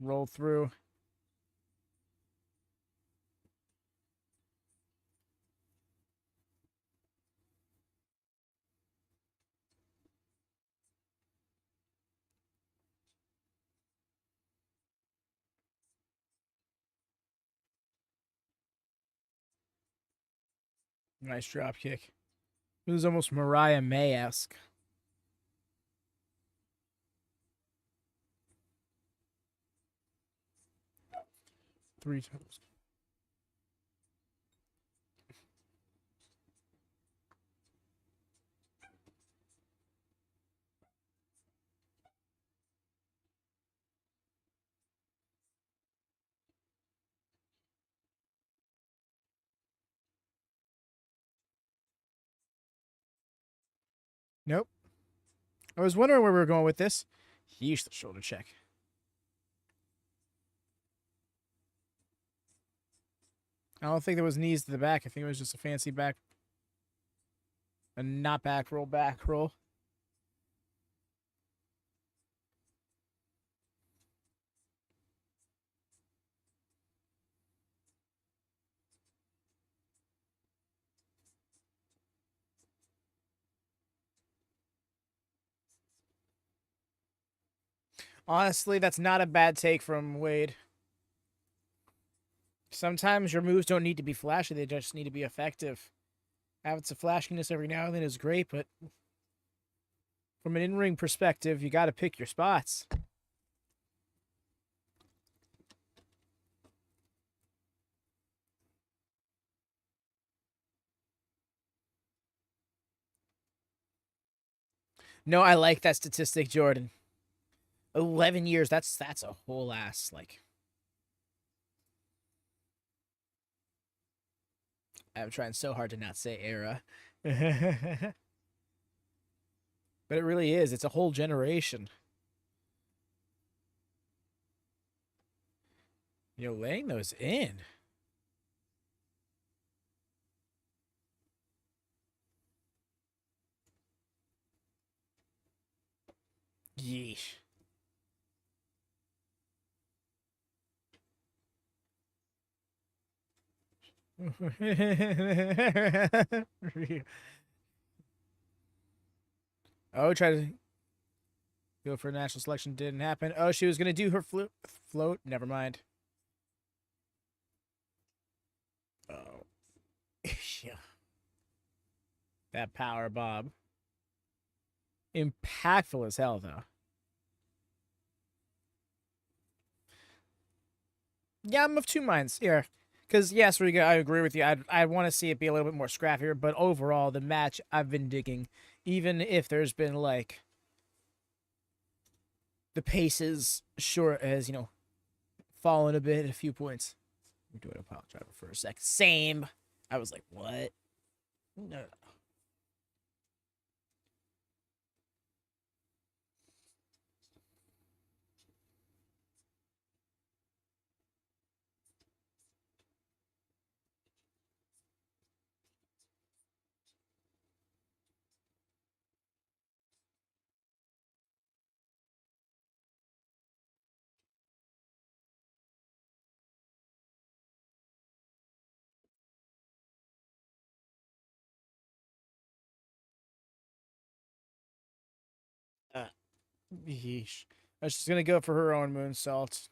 Roll through. Nice drop kick. It was almost Mariah May-esque. Three times. Nope. I was wondering where we were going with this. Yeesh, the shoulder check. I don't think there was knees to the back. I think it was just a fancy back. A not back roll, back roll. Honestly, that's not a bad take from Wade. Sometimes your moves don't need to be flashy. They just need to be effective. Having some flashiness every now and then is great, but from an in-ring perspective, you got to pick your spots. No, I like that statistic, Jordan. 11 years, that's a whole ass, like... I'm trying so hard to not say era. But it really is. It's a whole generation. You know, laying those in. Yeesh. Oh, try to go for a national selection. Didn't happen. Oh, she was going to do her float. Never mind. Oh. Yeah. That power bob. Impactful as hell, though. Yeah, I'm of two minds here. Because, yes, I agree with you. I want to see it be a little bit more scrappier. But overall, the match I've been digging. Even if there's been, like... The pace is short as, you know, fallen a bit, a few points. We're doing a pile driver for a sec. Same. I was like, what? No. Yeesh. She's going to go for her own moonsault.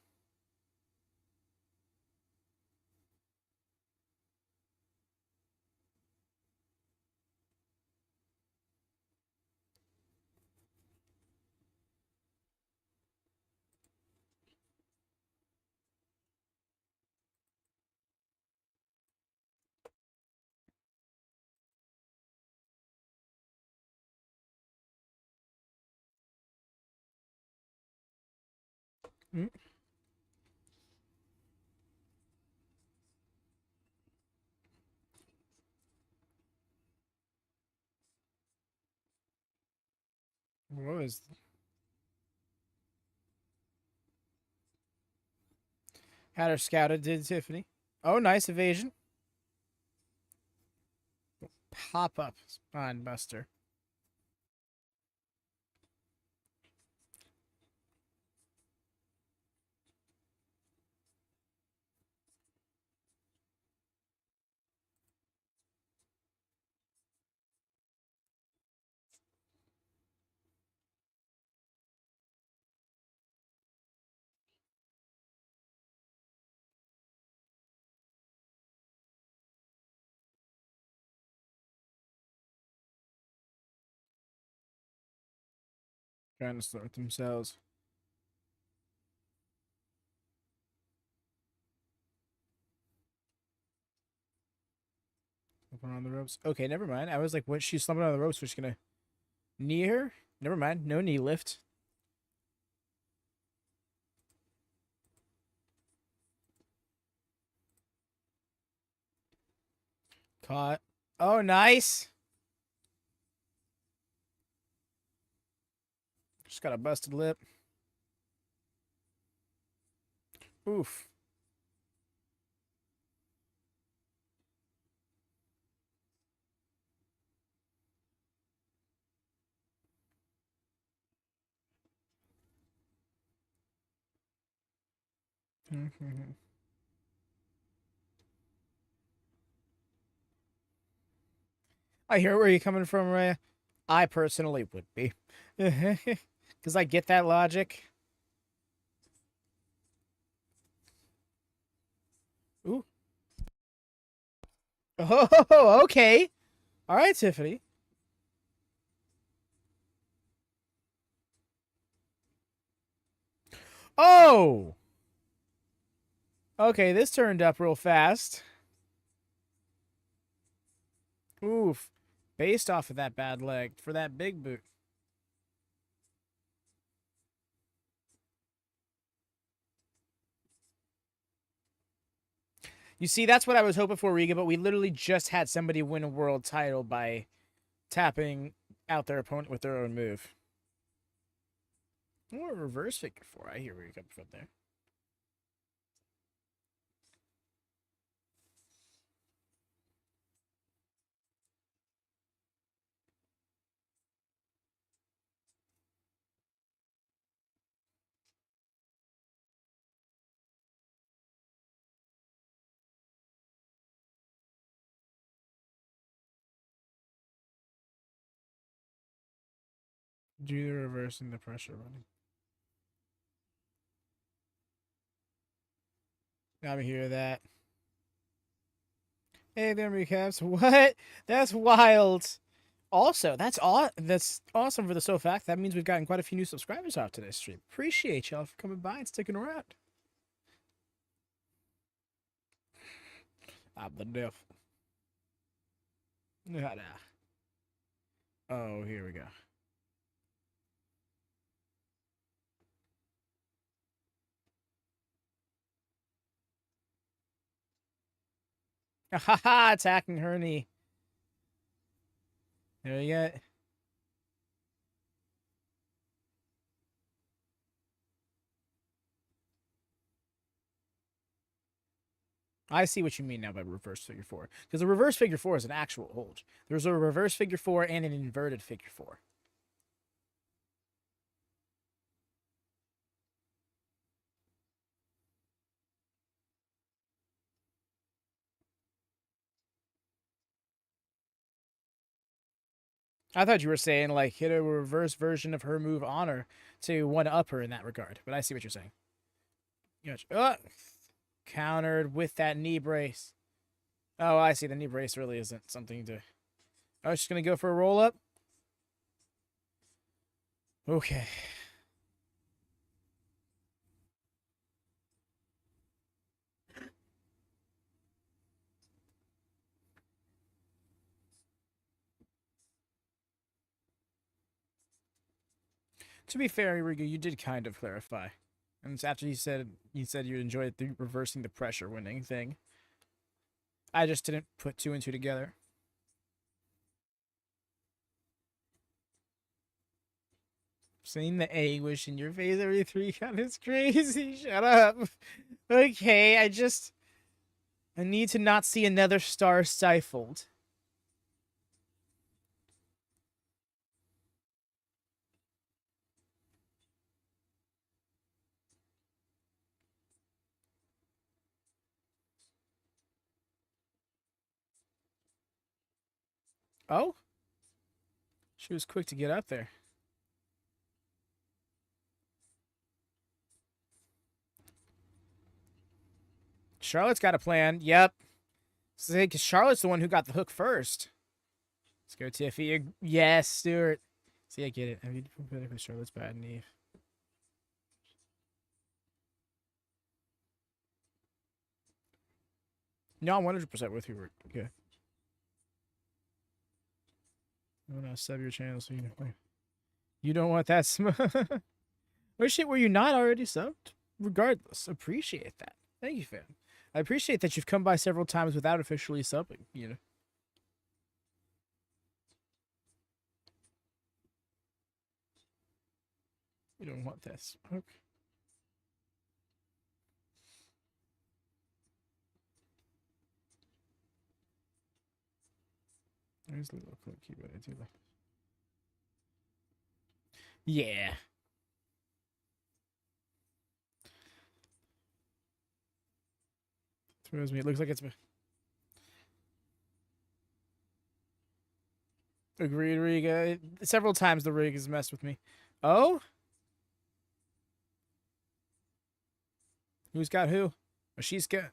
Mm. What was... Had her scouted, did Tiffany. Oh, nice evasion. Pop-up spine buster. Trying to start themselves. Slumping on the ropes. Okay, never mind. I was like, what? She's slumping on the ropes. We're just gonna knee her? Never mind. No knee lift. Caught. Oh, nice. Just got a busted lip. Oof. I hear where you're coming from, Rhea. I personally would be. Because I get that logic. Ooh. Oh, okay. All right, Tiffany. Oh! Okay, this turned up real fast. Oof. Based off of that bad leg for that big boot. You see, that's what I was hoping for, Riga, but we literally just had somebody win a world title by tapping out their opponent with their own move. Or reverse figure four. I hear where you're coming from there. Do the reversing the pressure running. Now we hear that. Hey there, recaps. What? That's wild. Also, that's awesome for the sole fact that means we've gotten quite a few new subscribers off today's stream. Appreciate y'all for coming by and sticking around. I'm the devil. Oh, here we go. Ha ha! Attacking her knee. There you go. I see what you mean now by reverse figure four. Because a reverse figure four is an actual hold. There's a reverse figure four and an inverted figure four. I thought you were saying, like, hit a reverse version of her move on her to one-up her in that regard. But I see what you're saying. Gotcha. Countered with that knee brace. Oh, I see. The knee brace really isn't something to... I was just going to go for a roll-up. Okay. To be fair, Riga, you did kind of clarify. And it's after you said you enjoyed the reversing the pressure winning thing. I just didn't put two and two together. Seeing the anguish in your face every 3 count is crazy. Shut up. Okay, I need to not see another star stifled. Oh? She was quick to get up there. Charlotte's got a plan. Yep. Because Charlotte's the one who got the hook first. Let's go, Tiffy. Yes, Stuart. See, I get it. I mean, politically Charlotte's bad and Eve. No, I'm 100% with you. Okay. I'm gonna sub your channel so you don't want that smoke. Oh shit, were you not already subbed? Regardless, appreciate that. Thank you, fam. I appreciate that you've come by several times without officially subbing, you know. You don't want that smoke. There's a little clicky, but I do like this. Yeah. Throws me. It looks like it's. Agreed, Riga. Several times the rig has messed with me. Oh? Who's got who? Oh, she's got.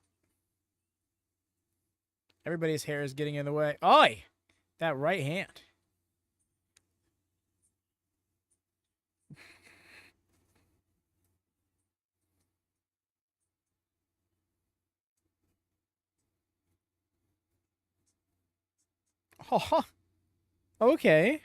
Everybody's hair is getting in the way. Oi! That right hand. Oh, okay.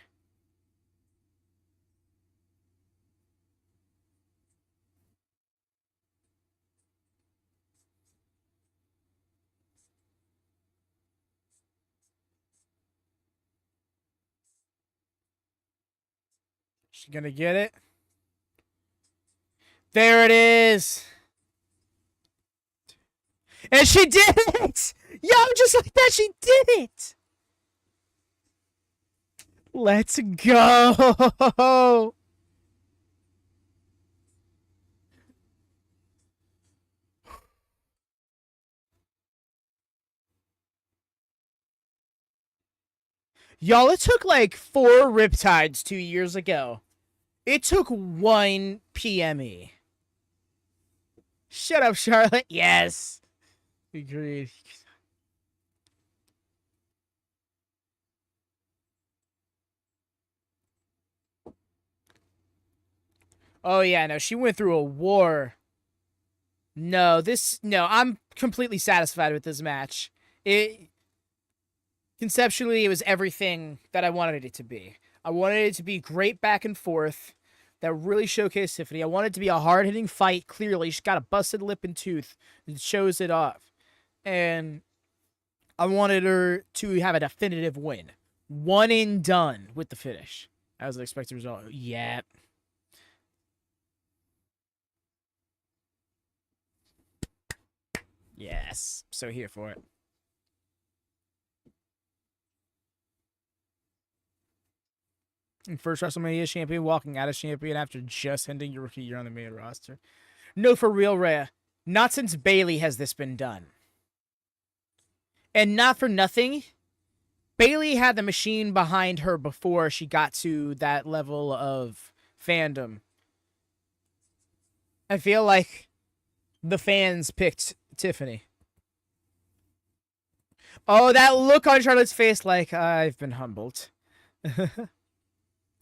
She gonna get it? There it is. And she did it! Yo, just like that, she did it! Let's go! Y'all, it took like 4 Riptides 2 years ago. It took 1 PME. Shut up, Charlotte. Yes. Agreed. Oh, yeah, no, she went through a war. No, I'm completely satisfied with this match. Conceptually, it was everything that I wanted it to be. I wanted it to be great back and forth that really showcased Tiffany. I wanted it to be a hard-hitting fight, clearly. She's got a busted lip and tooth that shows it off. And I wanted her to have a definitive win. One and done with the finish. That was the expected result. Yeah. Yes. So here for it. First WrestleMania champion walking out as champion after just ending your rookie year on the main roster. No, for real, Rhea. Not since Bayley has this been done. And not for nothing, Bayley had the machine behind her before she got to that level of fandom. I feel like the fans picked Tiffany. Oh, that look on Charlotte's face like, I've been humbled.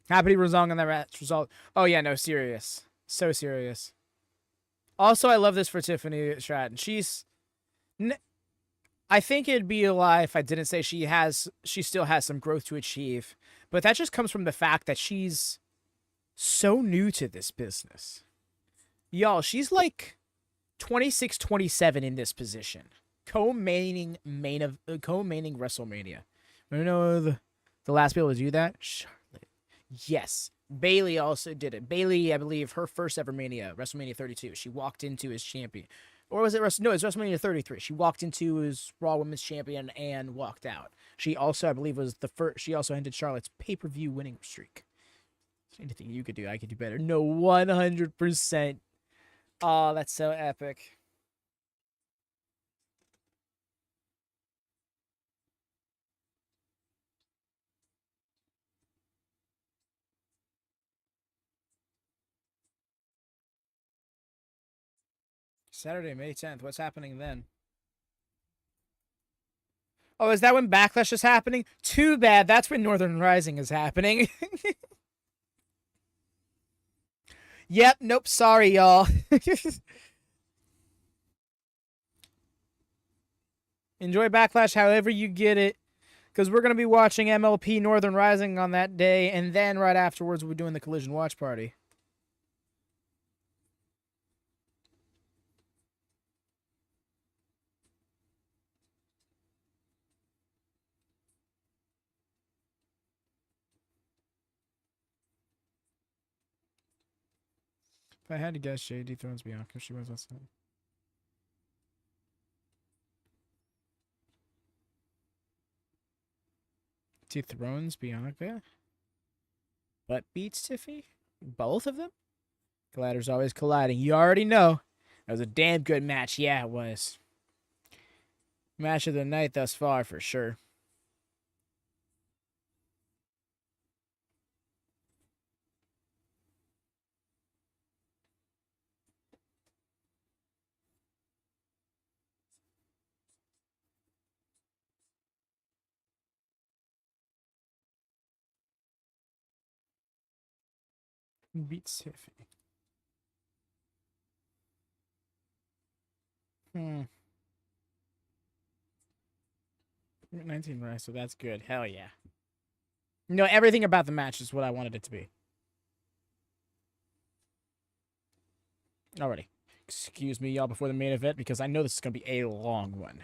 Happy Razong on that result. Oh, yeah, no, serious. So serious. Also, I love this for Tiffany Stratton. I think it'd be a lie if I didn't say she still has some growth to achieve. But that just comes from the fact that she's so new to this business. Y'all, she's like 26, 27 in this position. Co-maining WrestleMania. You know the last people to do that? Charlotte. Yes. Bayley also did it. Bayley, I believe, her first ever Mania, WrestleMania 32. She walked into as champion. Or was it no, it's WrestleMania 33. She walked into as Raw Women's Champion and walked out. She also, I believe, was the first. She also ended Charlotte's pay-per-view winning streak. Anything you could do, I could do better. No, 100%. Oh, that's so epic. Saturday, May 10th. What's happening then? Oh, is that when Backlash is happening? Too bad. That's when Northern Rising is happening. Yep, nope, sorry, y'all. Enjoy Backlash however you get it, because we're going to be watching MLP Northern Rising on that day, and then right afterwards we're doing the Collision Watch Party. If I had to guess, Jade dethrones Bianca. She was last night. Dethrones Bianca, but beats Tiffany? Both of them? Collider's always colliding. You already know. That was a damn good match. Yeah, it was. Match of the night thus far, for sure. Beats Tiffany. 19 right, so that's good. Hell yeah. No, everything about the match is what I wanted it to be. Alrighty. Excuse me, y'all, before the main event, because I know this is going to be a long one.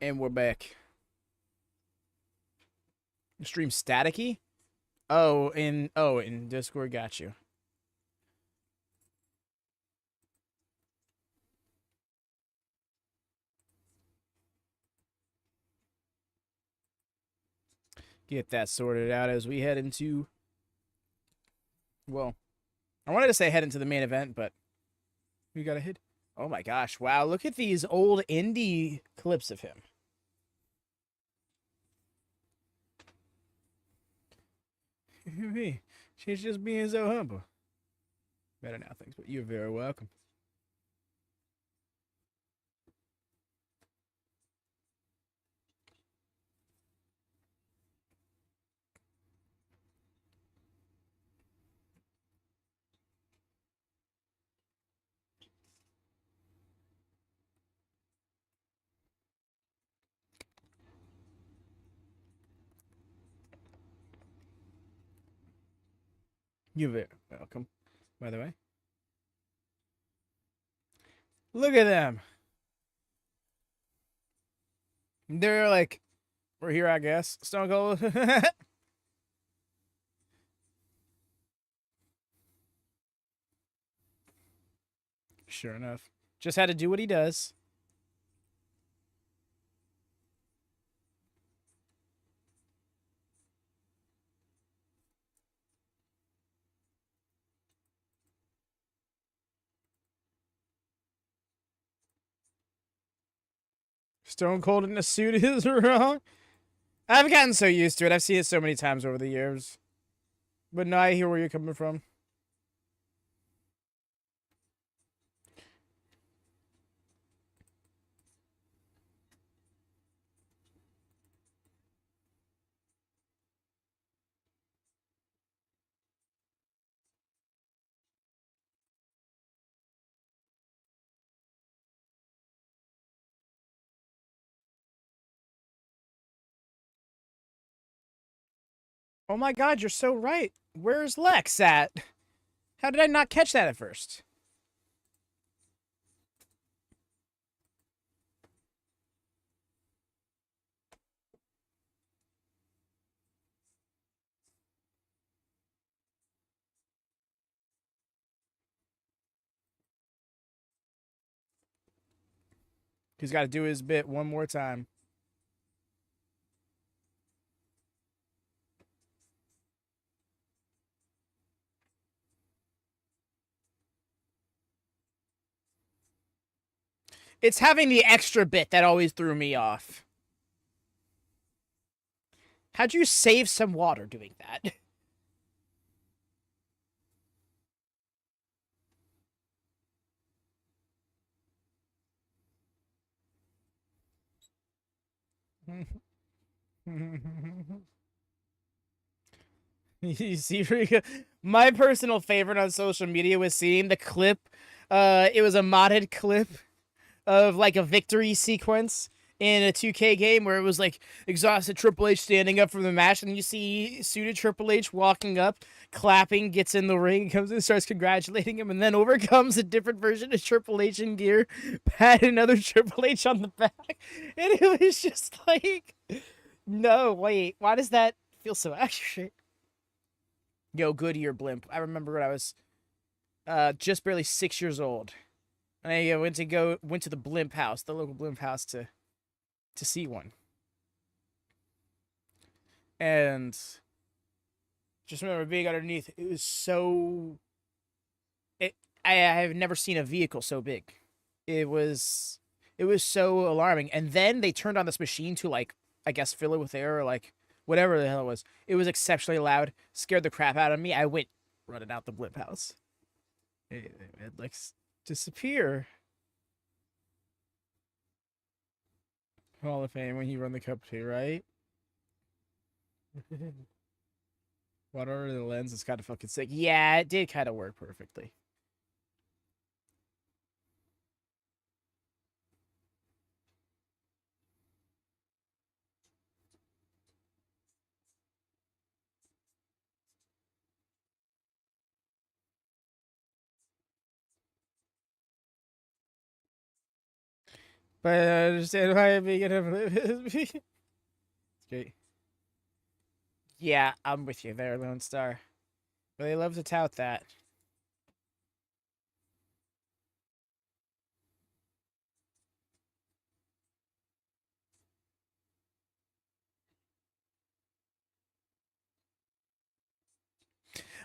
And we're back. Stream staticky? In Discord, got you. Get that sorted out as we head into Well, I wanted to say head into the main event, but we got a hit. Oh my gosh! Wow, look at these old indie clips of him. She's just being so humble. Better now, thanks, but you're very welcome. You're very welcome, by the way. Look at them. They're like, we're here, I guess. Stone Cold. Sure enough. Just had to do what he does. Stone Cold in a suit is wrong. I've gotten so used to it. I've seen it so many times over the years. But now I hear where you're coming from. Oh my god, you're so right. Where's Lex at? How did I not catch that at first? He's got to do his bit one more time. It's having the extra bit that always threw me off. How'd you save some water doing that? You see, Rika? My personal favorite on social media was seeing the clip. It was a modded clip of like a victory sequence in a 2K game where it was like exhausted Triple H standing up from the match, and you see suited Triple H walking up, clapping, gets in the ring, comes in, starts congratulating him, and then over comes a different version of Triple H in gear, pat another Triple H on the back, and it was just like, no, wait, why does that feel so accurate? Yo, Goodyear blimp. I remember when I was just barely 6 years old. And I went to the blimp house, the local blimp house to see one. And just remember being underneath. It was so I have never seen a vehicle so big. It was so alarming. And then they turned on this machine to like, I guess, fill it with air or like whatever the hell it was. It was exceptionally loud, scared the crap out of me. I went running out the blimp house. It like disappear. Hall of Fame when he won the cup too, right? Water over the lens is kind of fucking sick. Yeah, it did kind of work perfectly. But I understand why I'm being it's great. Yeah, I'm with you there, Lone Star. But they love to tout that.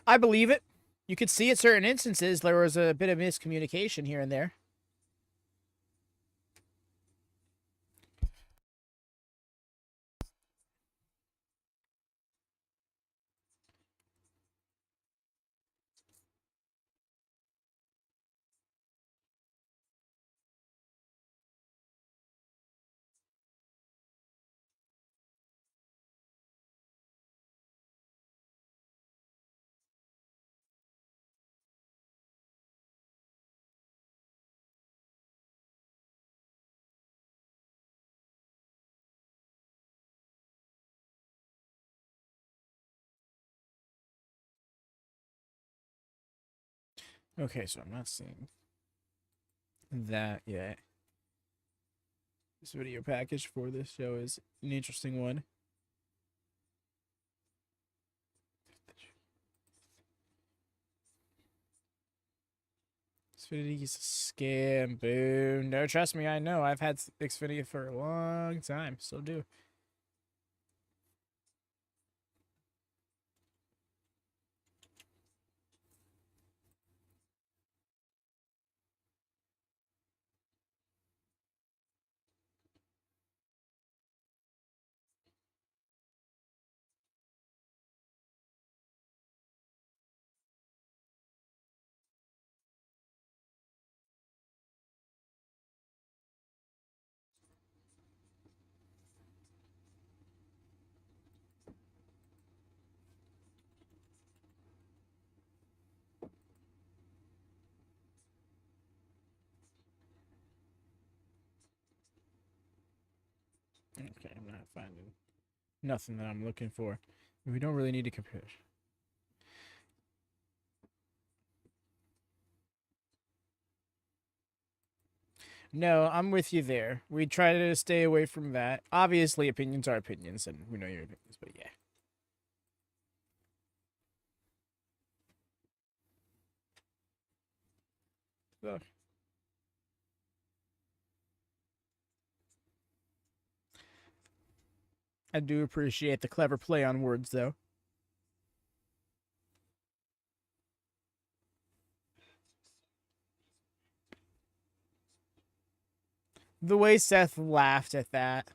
I believe it. You could see at certain instances there was a bit of miscommunication here and there. Okay, so I'm not seeing that yet. This video package for this show is an interesting one. Xfinity is a scam. Boom. No, trust me, I know. I've had Xfinity for a long time. Still do. Okay, I'm not finding nothing that I'm looking for. We don't really need to compare. No, I'm with you there. We try to stay away from that. Obviously, opinions are opinions, and we know your opinions, but yeah. So, I do appreciate the clever play on words, though. The way Seth laughed at that.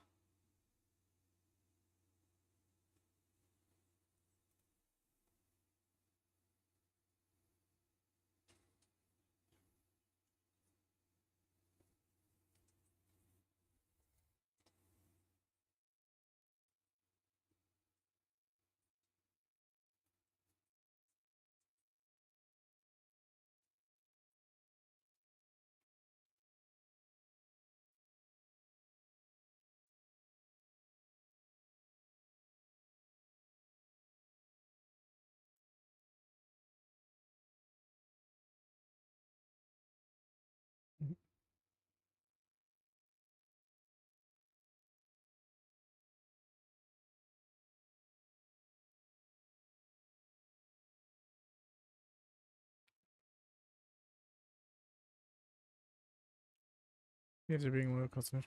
You have to bring loyal customers.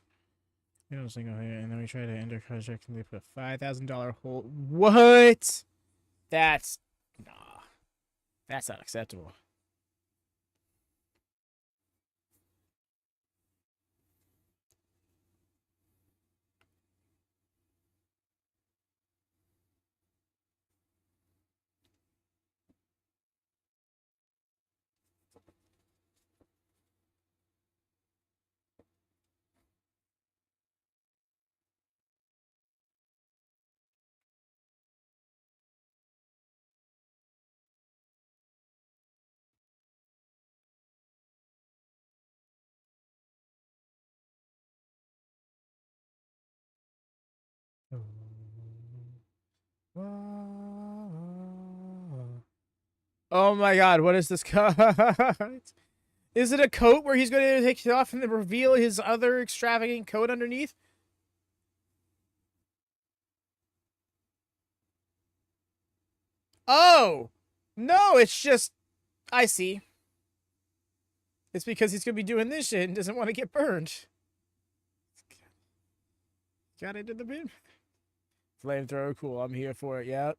You don't single here, and then we try to end our contract, and they put a $5,000 hold. What? That's nah. That's not acceptable. Oh my god, what is this coat? Is it a coat where he's going to take it off and then reveal his other extravagant coat underneath? Oh! No, it's just... I see. It's because he's going to be doing this shit and doesn't want to get burned. Got into the bin. Flamethrower, cool. I'm here for it. Yep.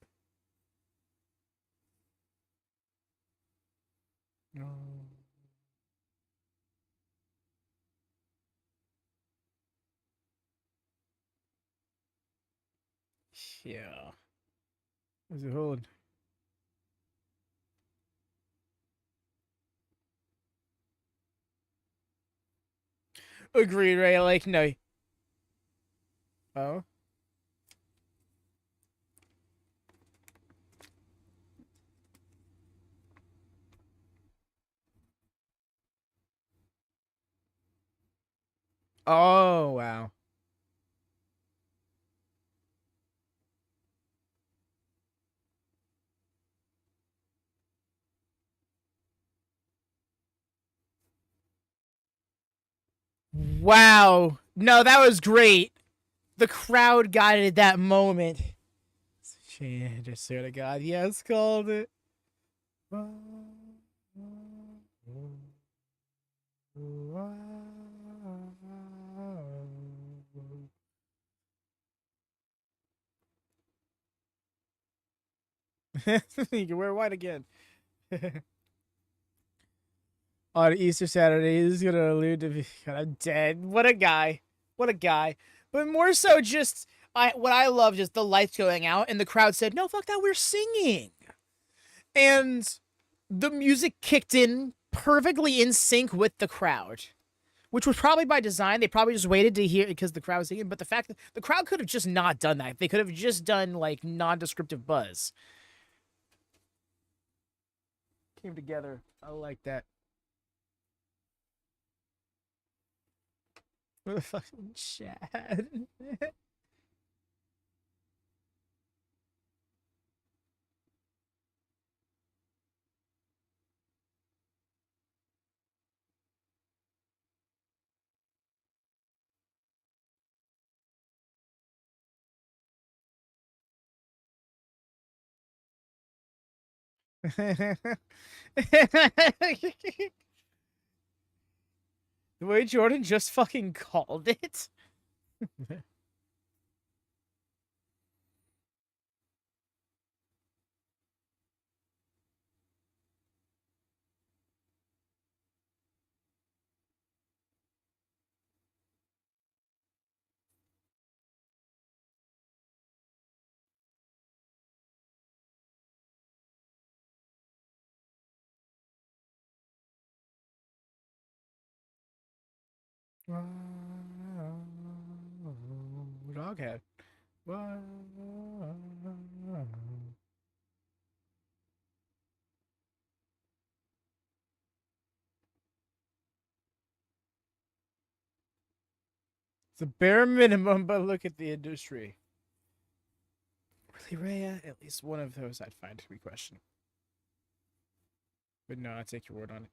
Yeah. Where's it holding? Agreed, right? Like, no. Oh? Oh, wow. Wow. No, that was great. The crowd got it at that moment. I just swear to God, yes, called it. You can wear white again. On Easter Saturday, this is gonna allude to God, I'm dead. What a guy. What a guy. But more so just what I loved is the lights going out and the crowd said, no, fuck that, we're singing. And the music kicked in perfectly in sync with the crowd. Which was probably by design. They probably just waited to hear it because the crowd was singing. But the fact that the crowd could have just not done that. They could have just done like non-descriptive buzz. Came together. I like that. What the fucking Chad? The way Jordan just fucking called it. Doghead. It's a bare minimum, but look at the industry. Really, Rhea? At least one of those I'd find to be questionable. But no, I take your word on it.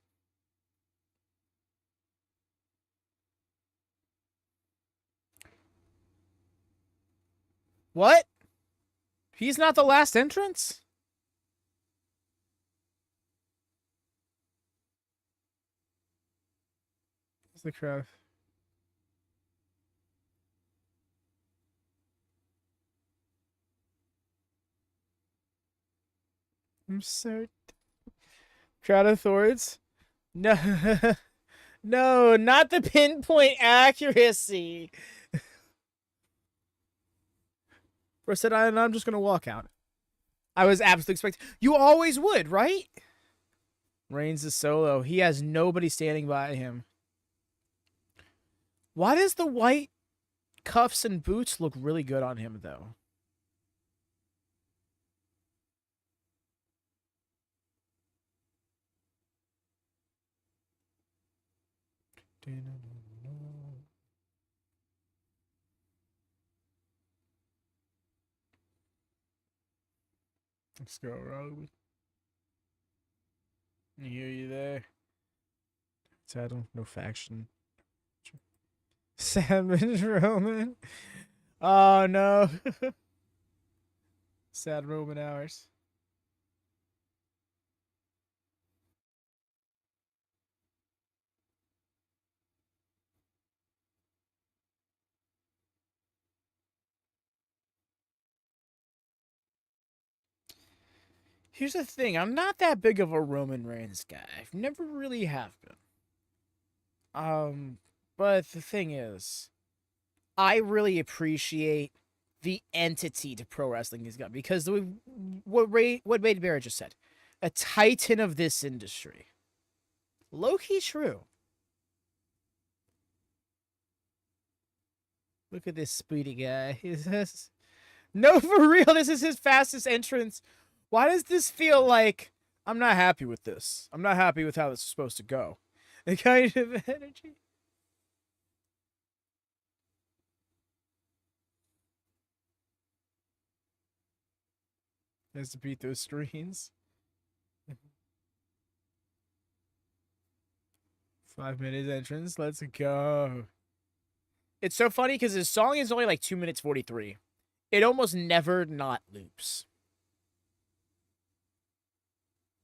What? He's not the last entrance? Where's the crowd? I'm so... Crowd of Thorns? No. No, not the pinpoint accuracy. Bro said, I'm just going to walk out. I was absolutely expecting... You always would, right? Reigns is solo. He has nobody standing by him. Why does the white cuffs and boots look really good on him, though? Let's go, Rogue. I hear you there. Title, no faction. Savage Roman. Oh no. Sad Roman hours. Here's the thing. I'm not that big of a Roman Reigns guy. I've never really have been. But the thing is, I really appreciate the entity to pro wrestling he's got because what Wade Barrett just said, a titan of this industry. Low-key true. Look at this speedy guy. No, for real, this is his fastest entrance. Why does this feel like I'm not happy with this? I'm not happy with how this is supposed to go. The kind of energy. Has to beat those screens. 5 minutes entrance. Let's go. It's so funny because his song is only like 2 minutes 43. It almost never not loops.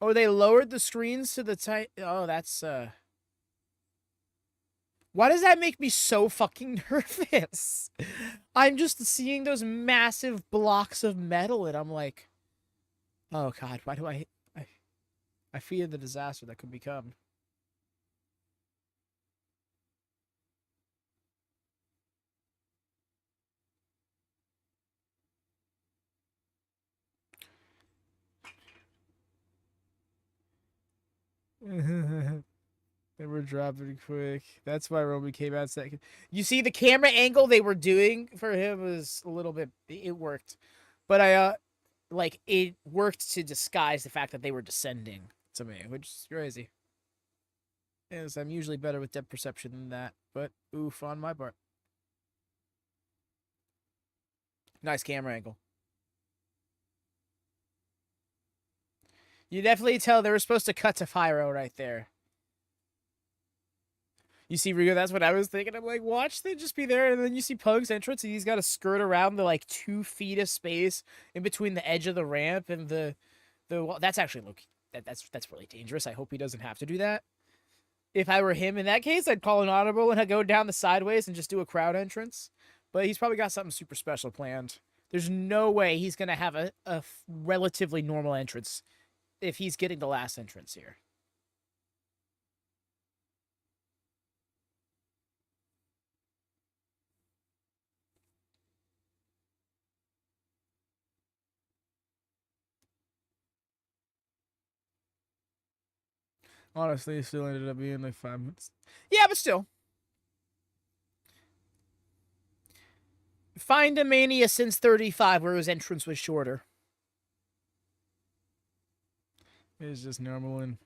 Oh, they lowered the screens to the tight. Oh, that's Why does that make me so fucking nervous? I'm just seeing those massive blocks of metal and I'm like, oh god, why do I fear the disaster that could become. They were dropping quick. That's why Roman came out second. You see, the camera angle they were doing for him was a little bit. It worked, but it worked to disguise the fact that they were descending to me, which is crazy. Yes, I'm usually better with depth perception than that, but oof on my part. Nice camera angle. You definitely tell they were supposed to cut to Pyro right there. You see Rigo, that's what I was thinking. I'm like, watch them just be there, and then you see Pug's entrance, and he's got to skirt around the like 2 feet of space in between the edge of the ramp and the that's actually that's really dangerous. I hope he doesn't have to do that. If I were him in that case, I'd call an audible and I'd go down the sideways and just do a crowd entrance. But he's probably got something super special planned. There's no way he's gonna have a relatively normal entrance if he's getting the last entrance here. Honestly, it still ended up being like 5 minutes. Yeah, but still. Find a Mania since 35 where his entrance was shorter. It's just normal and...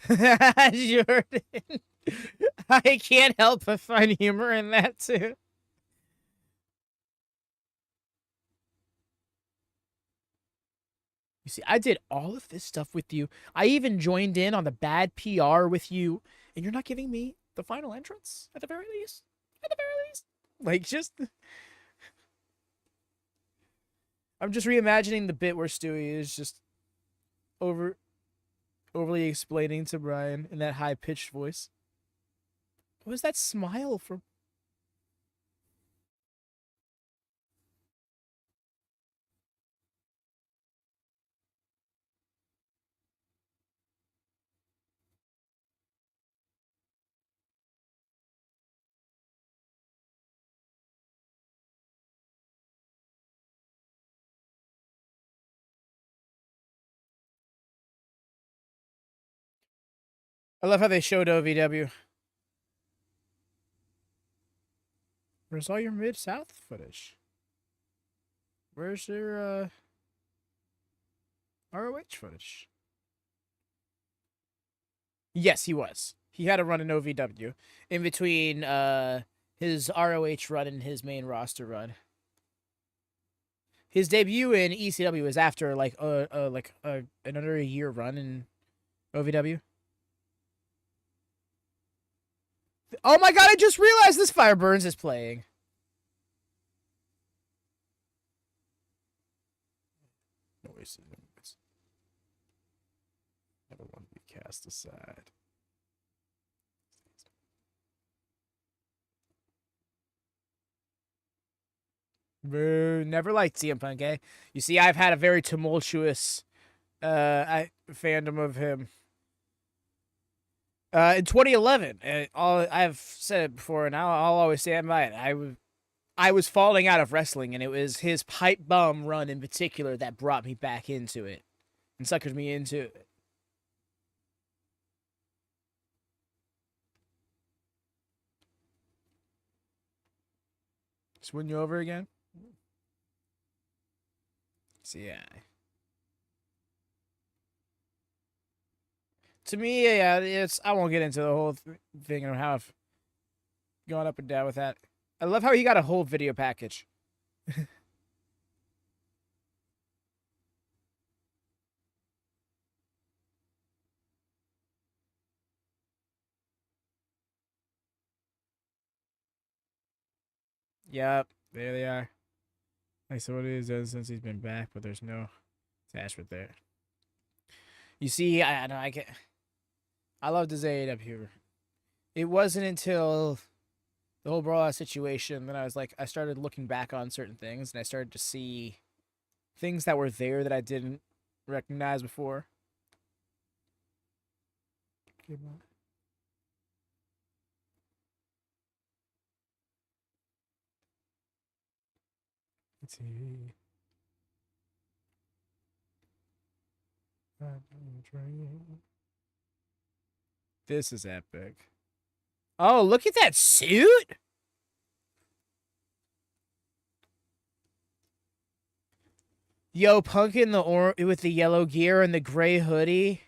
Jordan. I can't help but find humor in that, too. You see, I did all of this stuff with you. I even joined in on the bad PR with you, and you're not giving me the final entrance at the very least. At the very least, like just. I'm just reimagining the bit where Stewie is just overly explaining to Brian in that high pitched voice. What was that smile from? I love how they showed OVW. Where's all your Mid-South footage? Where's your ROH footage? Yes, he was. He had a run in OVW in between his ROH run and his main roster run. His debut in ECW was after another year run in OVW. Oh my god, I just realized this Fire Burns is playing. Noises. Never want to be cast aside. Boo, never liked CM Punk, eh? You see, I've had a very tumultuous fandom of him. In 2011, I've said it before, and I'll always stand by it. I was falling out of wrestling, and it was his pipe bomb run in particular that brought me back into it and suckered me into it. Just win you over again? So, yeah. To me, yeah, I won't get into the whole thing of how I've gone up and down with that. I love how he got a whole video package. Yep, there they are. Like, so what it is done since he's been back, but there's no attachment there. You see, I know I loved his AEW. It wasn't until the whole brawl situation that I started looking back on certain things, and I started to see things that were there that I didn't recognize before. Let's see. This is epic. Oh, look at that suit! Yo, Punk in the with the yellow gear and the gray hoodie.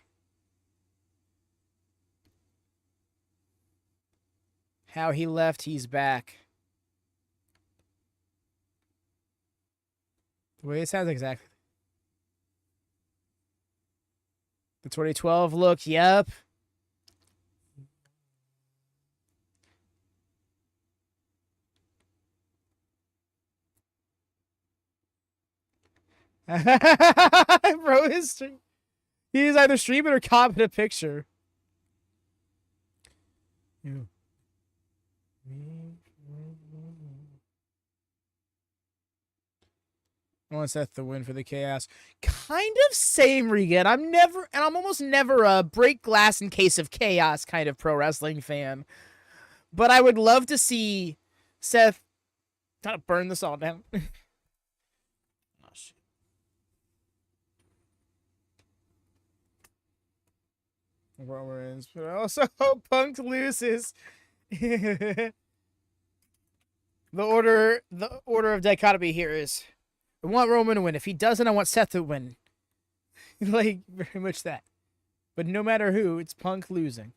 How he left, he's back. The way it sounds exactly. The 2012 look, yep. Bro, he's either streaming or copping a picture. You. I want Seth to win for the chaos. Kind of same, Regan. I'm almost never a break glass in case of chaos kind of pro wrestling fan. But I would love to see Seth kind of burn this all down. Oh, shit. Rollins, but I also hope Punk loses. The order of dichotomy here is I want Roman to win. If he doesn't, I want Seth to win. Like, very much that. But no matter who, it's Punk losing.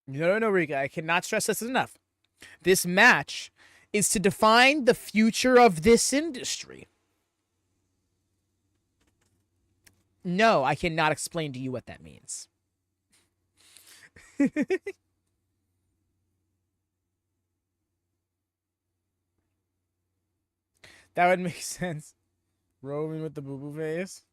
No, Rika. I cannot stress this enough. This match is to define the future of this industry. No, I cannot explain to you what that means. That would make sense. Roman with the boo-boo face.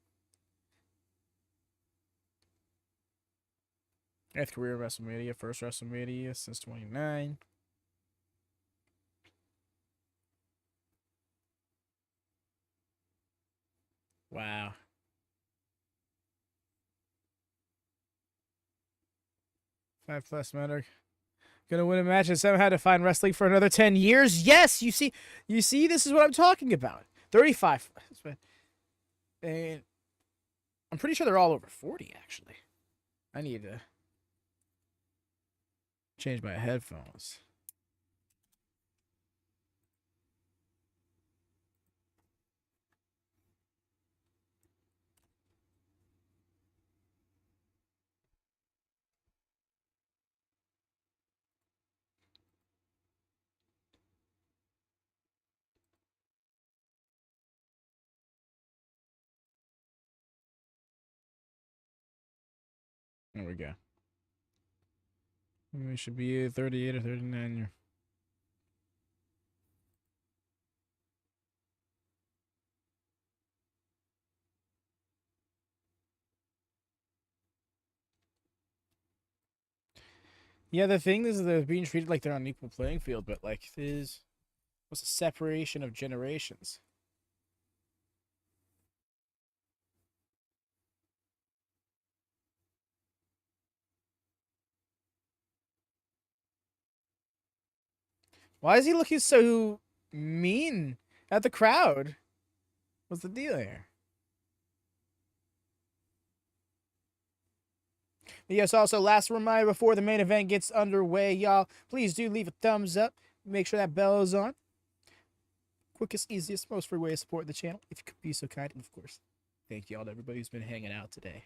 8th career WrestleMania, first WrestleMania since 29. Wow. Five plus matter. Gonna win a match and somehow define wrestling for another 10 years. Yes, you see, this is what I'm talking about. 35. And I'm pretty sure they're all over 40, actually. I need to change my headphones. There we go. We should be 38 or 39 year. Yeah, the thing is they're being treated like they're on an equal playing field, but like there's what's a separation of generations. Why is he looking so mean at the crowd? What's the deal here? Yes, also, last reminder before the main event gets underway, y'all, please do leave a thumbs up. Make sure that bell is on. Quickest, easiest, most free way to support the channel, if you could be so kind. And of course, thank you all to everybody who's been hanging out today.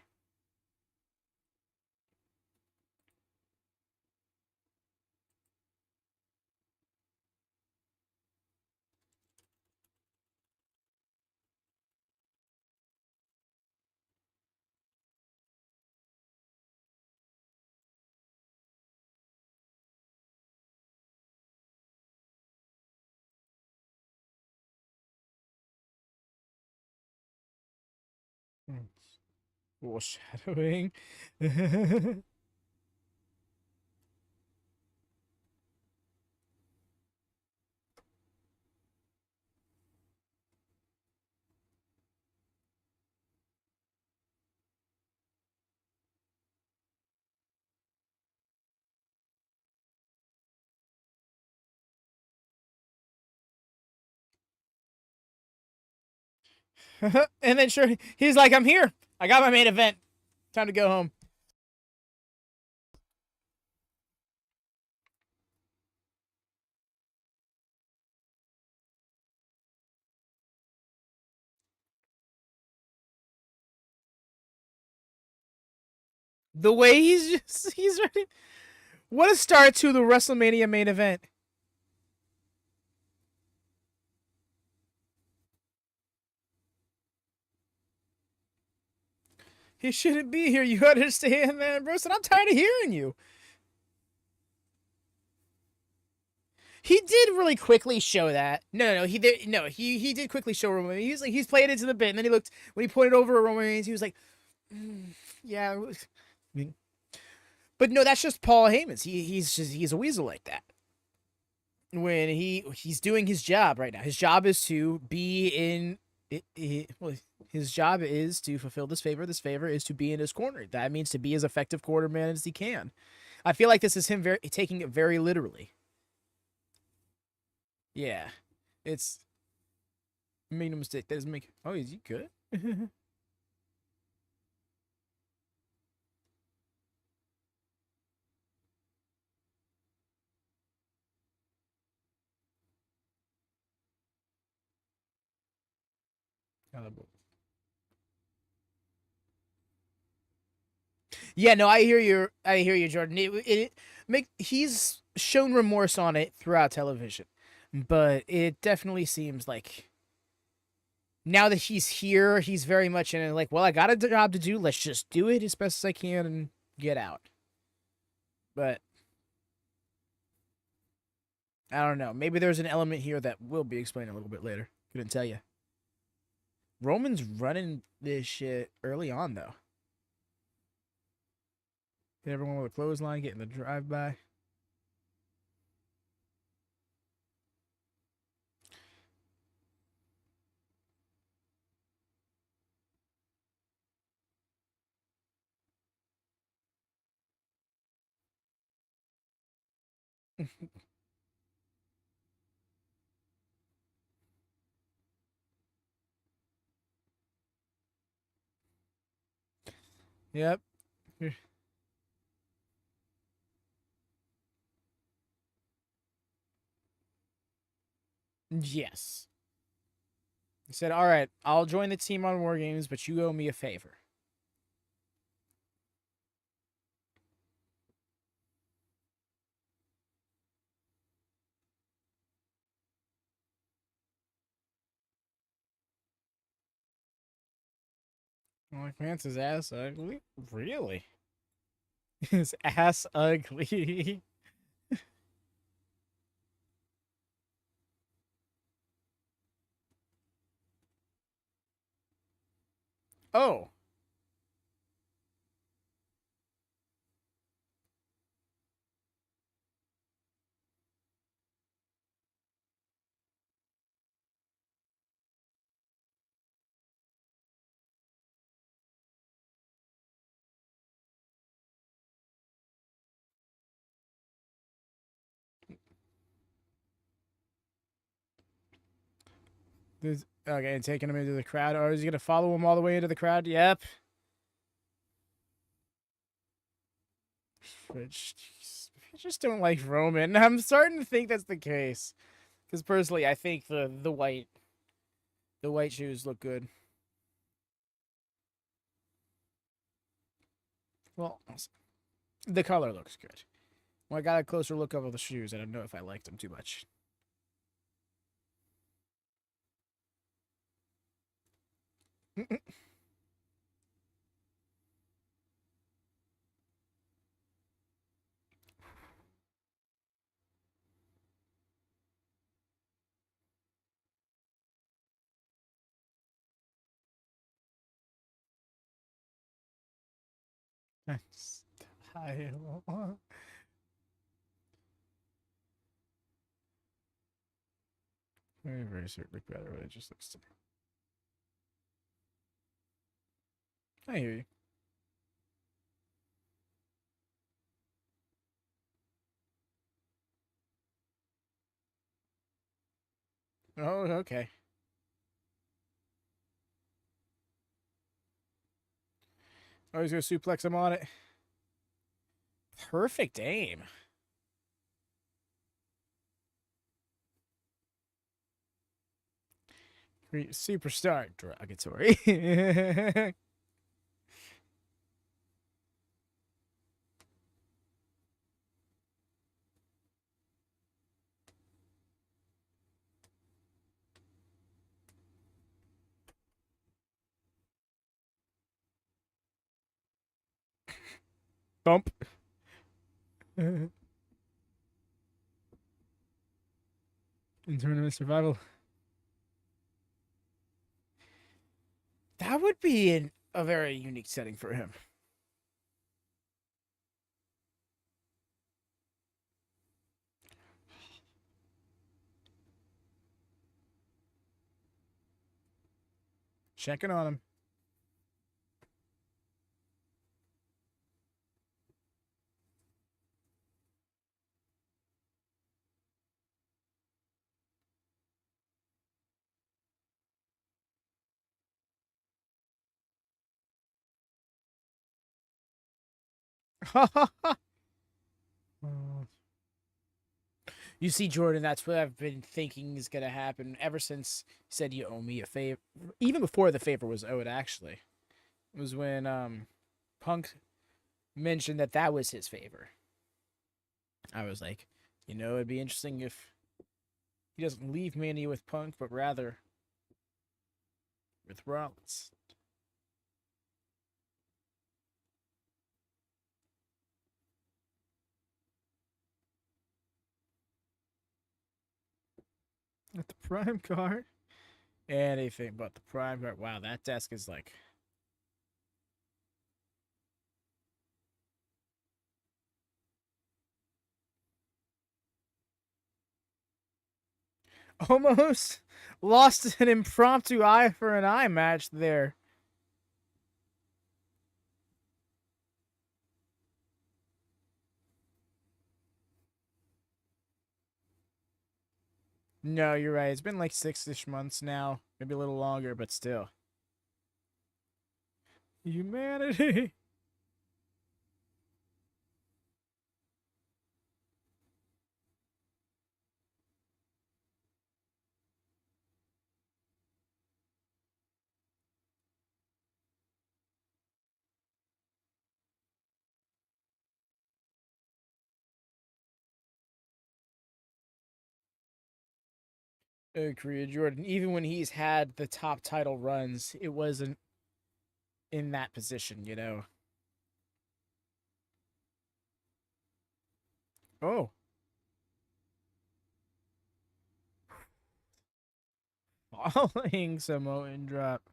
Foreshadowing. And then sure, he's like, I'm here. I got my main event. Time to go home. The way he's ready. What a start to the WrestleMania main event. He shouldn't be here. You understand, man, bro? And I'm tired of hearing you. He did really quickly show that. No, he did quickly show Roman Reigns. He was like, he's played into the bit, and then he looked when he pointed over at Roman Reigns. He was like, yeah. But no, that's just Paul Heyman's. He's a weasel like that. When he's doing his job right now. His job is to be in. Well, his job is to fulfill this favor. This favor is to be in his corner. That means to be as effective quarterman as he can. I feel like this is him taking it very literally. Yeah, it's made no mistake. That doesn't make. Oh, is he good? Yeah, no, I hear you. I hear you, Jordan. He's shown remorse on it throughout television, but it definitely seems like now that he's here, he's very much in it. Like, well, I got a job to do. Let's just do it as best as I can and get out. But I don't know. Maybe there's an element here that will be explained a little bit later. Couldn't tell you. Roman's running this shit early on, though. Hit everyone with a clothesline, getting the drive-by. Yep. Yes. He said, all right, I'll join the team on War Games, but you owe me a favor. I'm like, man, his ass ugly? Really? His ass ugly. Oh. Okay, and taking him into the crowd. Or is he gonna follow him all the way into the crowd? Yep. Which I just don't like Roman. I'm starting to think that's the case. Because personally, I think the white shoes look good. Well, the color looks good. When I got a closer look over the shoes, I don't know if I liked them too much. Style. Very, very certainly better, but it just looks to me. I hear you. Oh, okay. Oh, he's gonna suplex him on it. Perfect aim. Superstar derogatory. Bump. In tournament survival. That would be a very unique setting for him. Checking on him. You see, Jordan, that's what I've been thinking is going to happen ever since he said you owe me a favor. Even before the favor was owed, actually. It was when Punk mentioned that was his favor. I was like, it'd be interesting if he doesn't leave Mania with Punk, but rather with Rollins. At the Prime card. Anything but the Prime card. Wow, that desk is like... almost lost an impromptu eye for an eye match there. No, you're right. It's been like 6-ish months now. Maybe a little longer, but still. Humanity. Korea Jordan, even when he's had the top title runs, it wasn't in that position. Oh. Falling Samoan drop.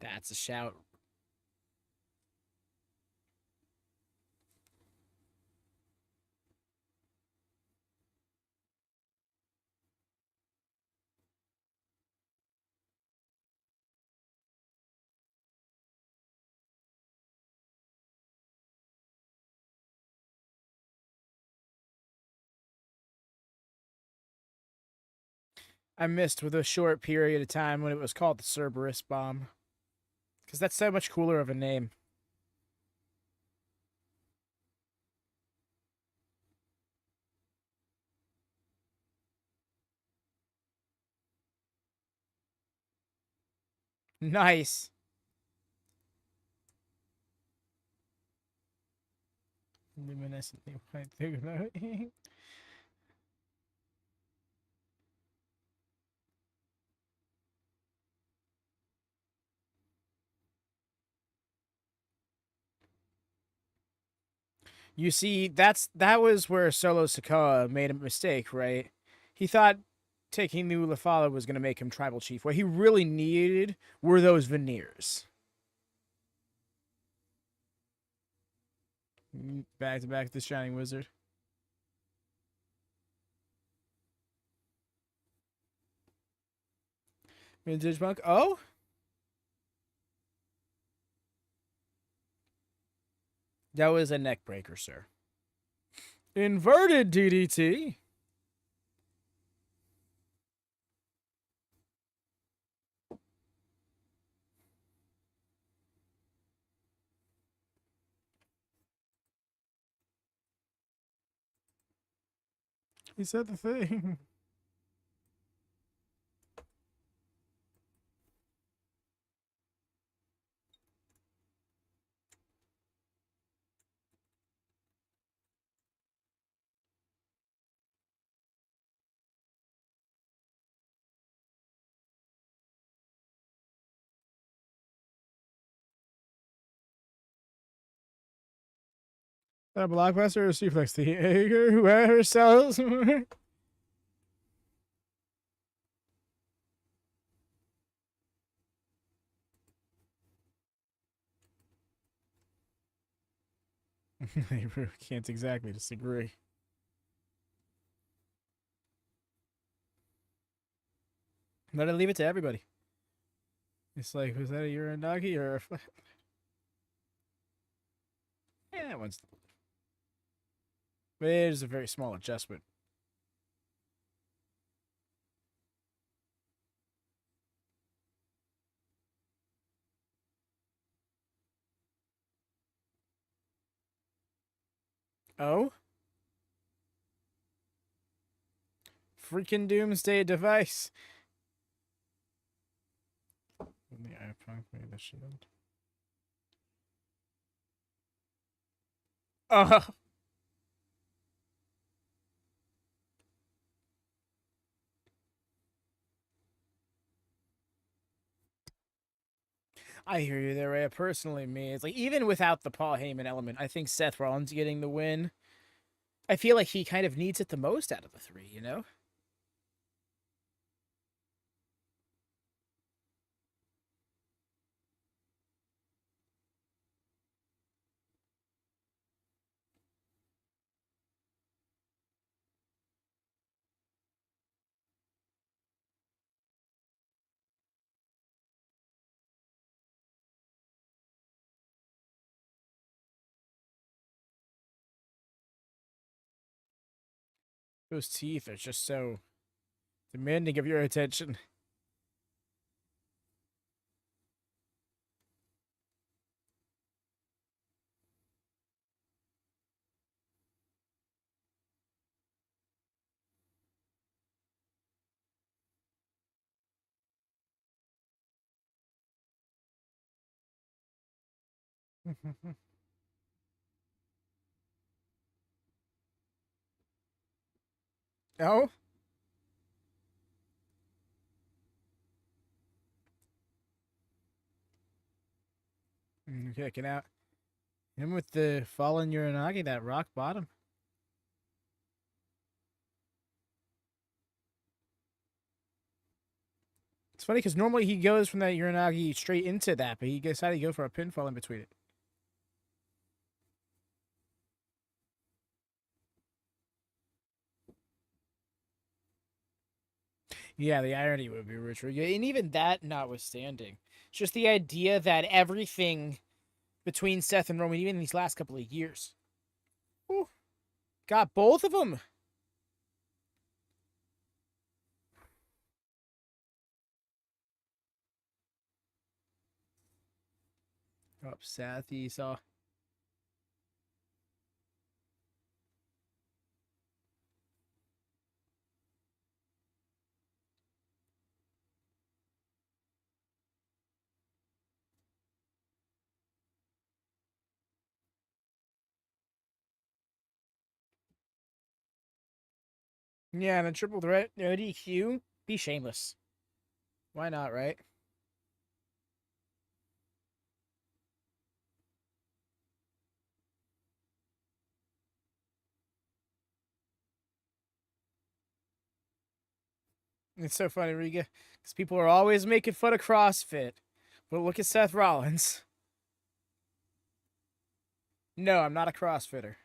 That's a shout. I missed with a short period of time when it was called the Cerberus Bomb. Because that's so much cooler of a name. Nice. Luminescently white through. You see, that was where Solo Sikoa made a mistake, right? He thought taking the Ulafala was going to make him tribal chief. What he really needed were those veneers. Back to back, the Shining Wizard. Vintage Monk. Oh? That was a neck breaker, sir. Inverted DDT. He said the thing. A blockbuster or suplex theater? Whoever sells. I can't exactly disagree. But I leave it to everybody. It's like, was that a Uranagi or a... Yeah, that one's... But it is a very small adjustment. Oh? Freaking doomsday device. The iPhone made the shield. Oh. I hear you there, Ray. Personally, me, it's like, even without the Paul Heyman element, I think Seth Rollins getting the win, I feel like he kind of needs it the most out of the three, you know? Those teeth are just so demanding of your attention. Oh? Checking out him with the fallen Uranagi, that rock bottom. It's funny because normally he goes from that Uranagi straight into that, but he decided to go for a pinfall in between it. Yeah, the irony would be rich. And even that notwithstanding, it's just the idea that everything between Seth and Roman, even in these last couple of years, whew, got both of them. Oh, Seth, he saw. Yeah, and a triple threat, no DQ, be shameless. Why not, right? It's so funny, Riga, because people are always making fun of CrossFit. But look at Seth Rollins. No, I'm not a CrossFitter.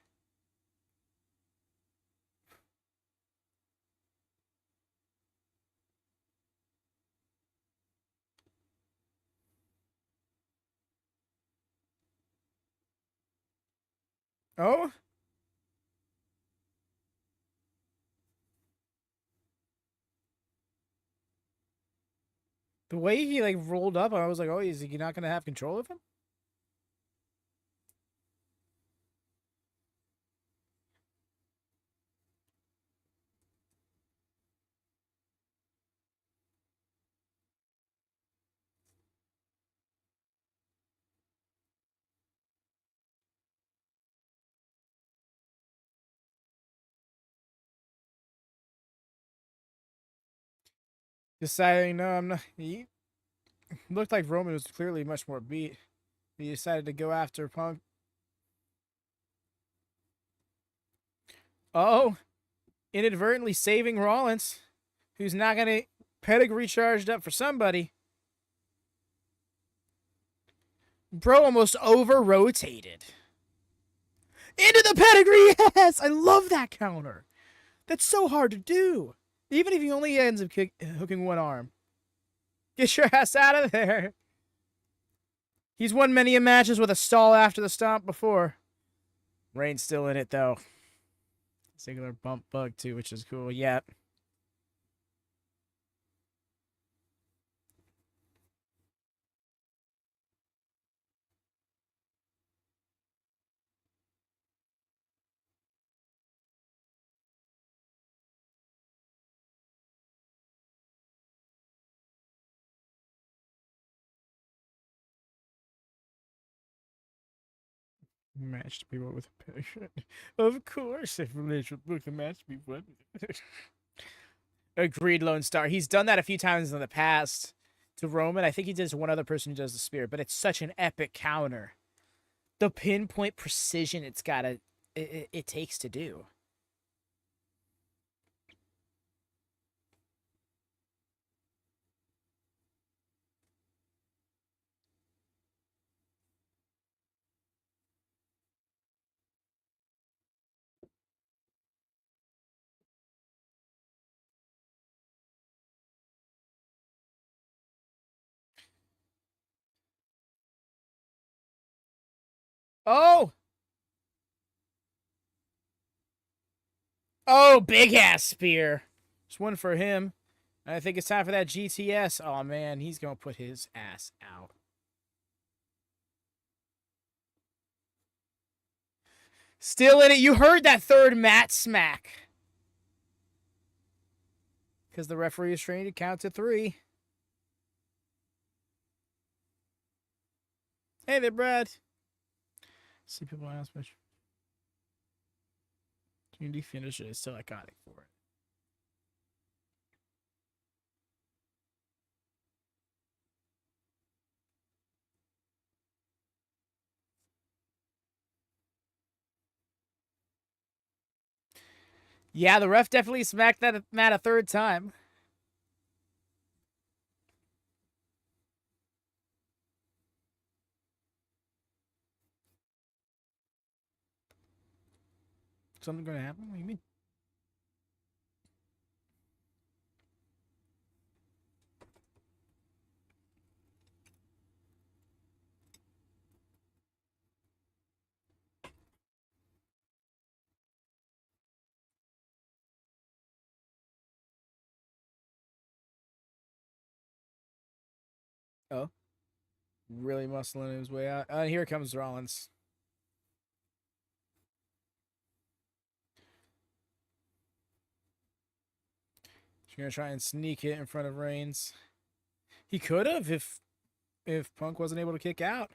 Oh? The way he, like, rolled up, I was like, oh, is he not going to have control of him? Deciding, no, I'm not. He looked like Roman was clearly much more beat. He decided to go after Punk. Oh, inadvertently saving Rollins, who's not going to pedigree charged up for somebody. Bro almost over-rotated. Into the pedigree, yes! I love that counter. That's so hard to do. Even if he only ends up hooking one arm. Get your ass out of there. He's won many a matches with a stall after the stomp before. Reigns still in it, though. Singular bump bug, too, which is cool. Yeah. Match to be what with a picture. Of course, if Lynch should book the match to be what. Agreed, Lone Star. He's done that a few times in the past to Roman. I think he does one other person who does the spear, but it's such an epic counter. The pinpoint precision it takes to do. Oh! Oh, big ass spear. Just one for him. I think it's time for that GTS. Oh, man, he's going to put his ass out. Still in it. You heard that third mat smack. Because the referee is trained to count to 3. Hey there, Brad. See people ask me. Community finisher is so iconic for it. Yeah, the ref definitely smacked that mat a third time. Something going to happen? What do you mean? Oh. Really muscling his way out. Here comes Rollins. She's gonna try and sneak it in front of Reigns. He could have if Punk wasn't able to kick out.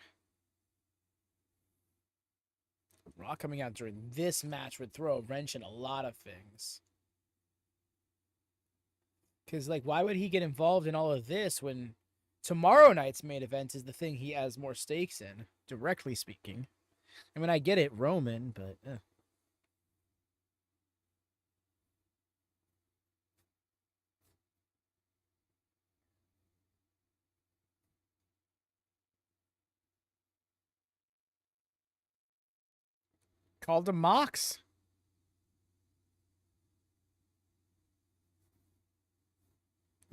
Raw coming out during this match would throw a wrench in a lot of things. Because, like, why would he get involved in all of this when tomorrow night's main event is the thing he has more stakes in, directly speaking? I mean, I get it, Roman, but... Called him Mox.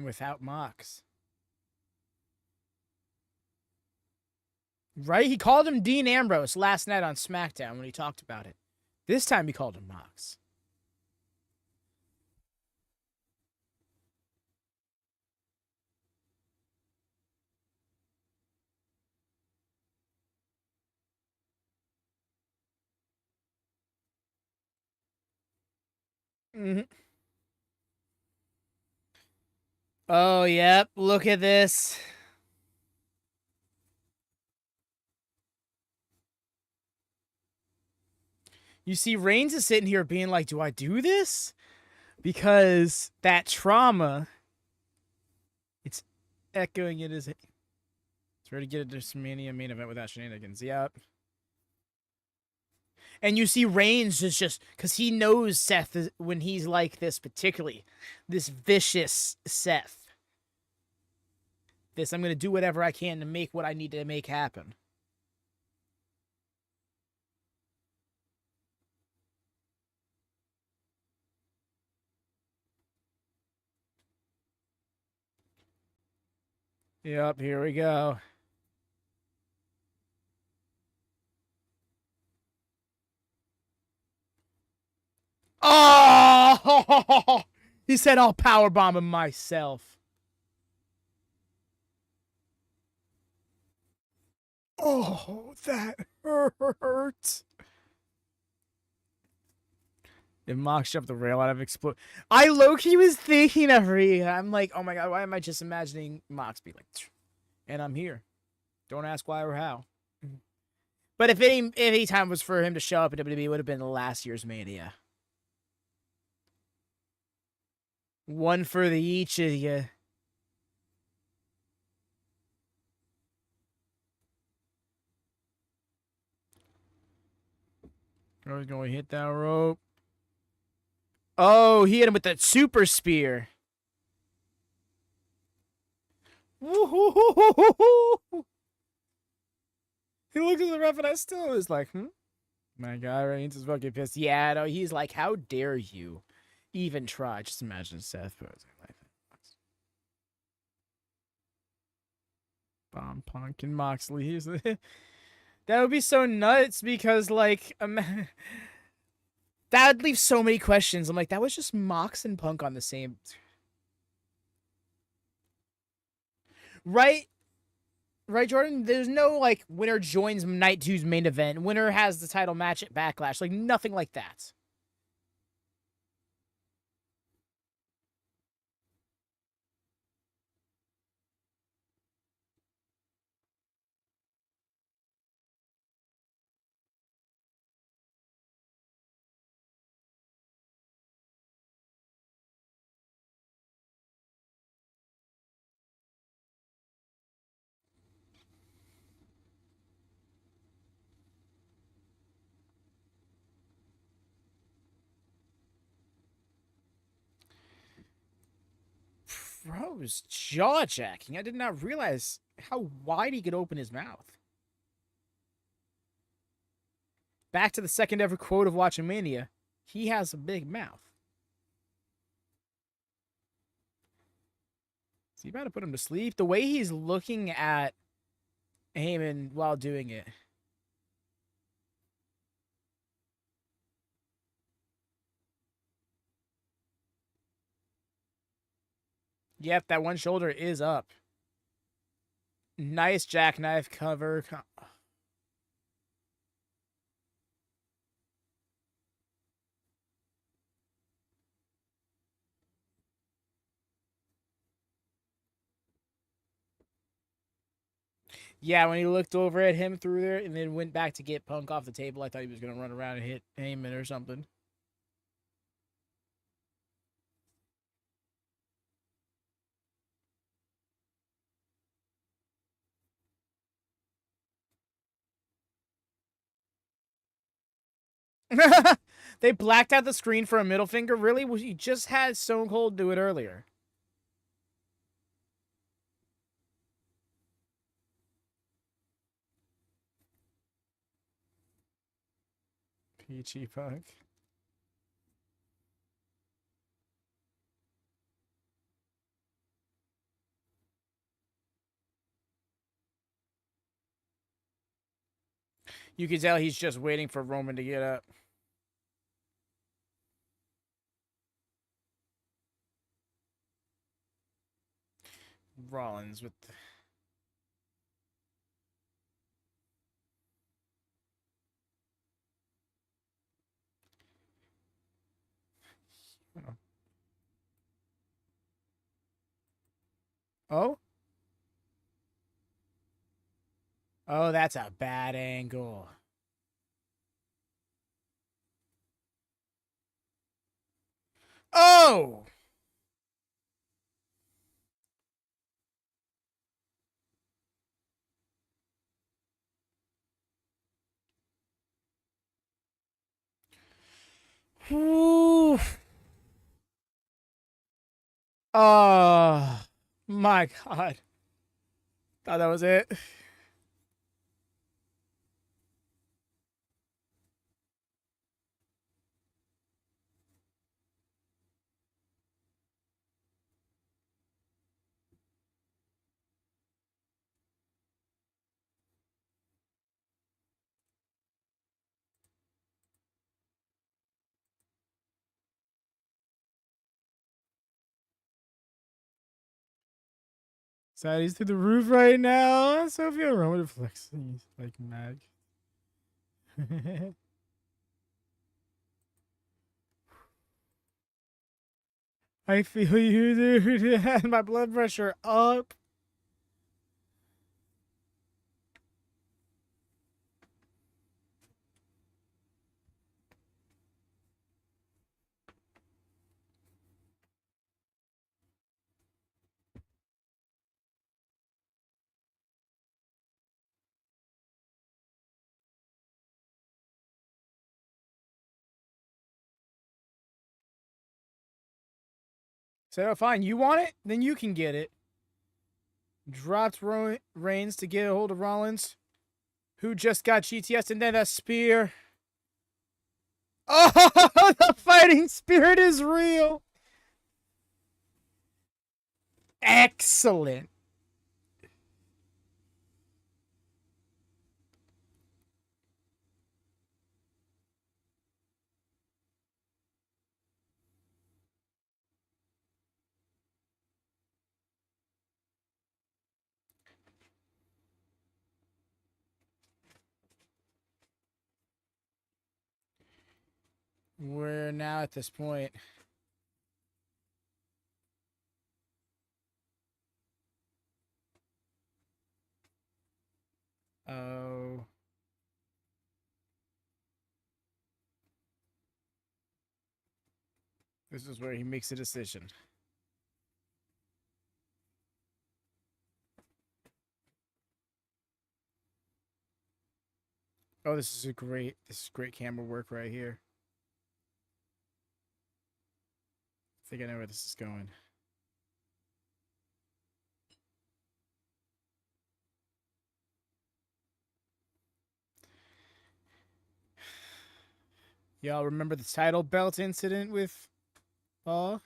Without Mox. Right? He called him Dean Ambrose last night on SmackDown when he talked about it. This time he called him Mox. Mm-hmm. Oh, yep. Look at this. You see, Reigns is sitting here being like, do I do this? Because that trauma, it's echoing in his... It's ready to get a WrestleMania main event without shenanigans. Yep. And you see Reigns is just... Because he knows Seth is, when he's like this, particularly. This vicious Seth. This, I'm going to do whatever I can to make what I need to make happen. Yep, here we go. Oh! He said, I'll powerbomb him myself. Oh, that hurt. If Mox jumped the rail out of explode, I low-key was thinking of Rhea. I'm like, oh my god, why am I just imagining Mox be like, and I'm here. Don't ask why or how. But if any time was for him to show up at WWE, it would have been last year's Mania. One for the each of you. I was going to hit that rope. Oh, he hit him with that super spear. Woo-hoo-hoo-hoo-hoo-hoo. He looked at the ref and I still was like, My guy Reigns is fucking pissed. Yeah, no, he's like, how dare you even try? Just imagine Seth. Bomb Punk and Moxley. That would be so nuts because, like, that would leave so many questions. I'm like, that was just Mox and Punk on the same... Right? Right, Jordan? There's no, like, winner joins Night 2's main event. Winner has the title match at Backlash. Like, nothing like that. Bro's jaw-jacking. I did not realize how wide he could open his mouth. Back to the second ever quote of WatchaMania. He has a big mouth. Is he about to put him to sleep? The way he's looking at Heyman while doing it. Yep, that one shoulder is up. Nice jackknife cover. Yeah, when he looked over at him through there and then went back to get Punk off the table, I thought he was going to run around and hit Heyman or something. They blacked out the screen for a middle finger? Really? You just had Stone Cold do it earlier. Peachy Punk. You can tell he's just waiting for Roman to get up. Rollins with the... Oh? Oh, that's a bad angle. Oh! Whew. Oh, my God. Thought that was it. He's through the roof right now. Sophia Roman flexing like mad. I feel you, dude. My blood pressure up. So fine, you want it? Then you can get it. Dropped Reigns to get a hold of Rollins, who just got GTS, and then a spear. Oh, the fighting spirit is real. Excellent. We're now at this point. Oh. This is where he makes a decision. Oh, this is great camera work right here. I think I know where this is going. Y'all remember the title belt incident with Paul?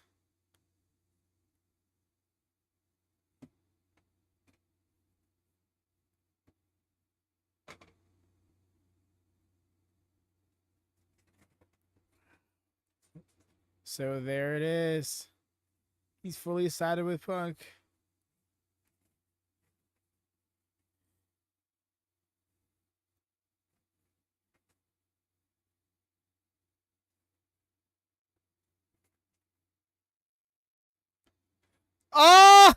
So there it is. He's fully sided with Punk. Oh!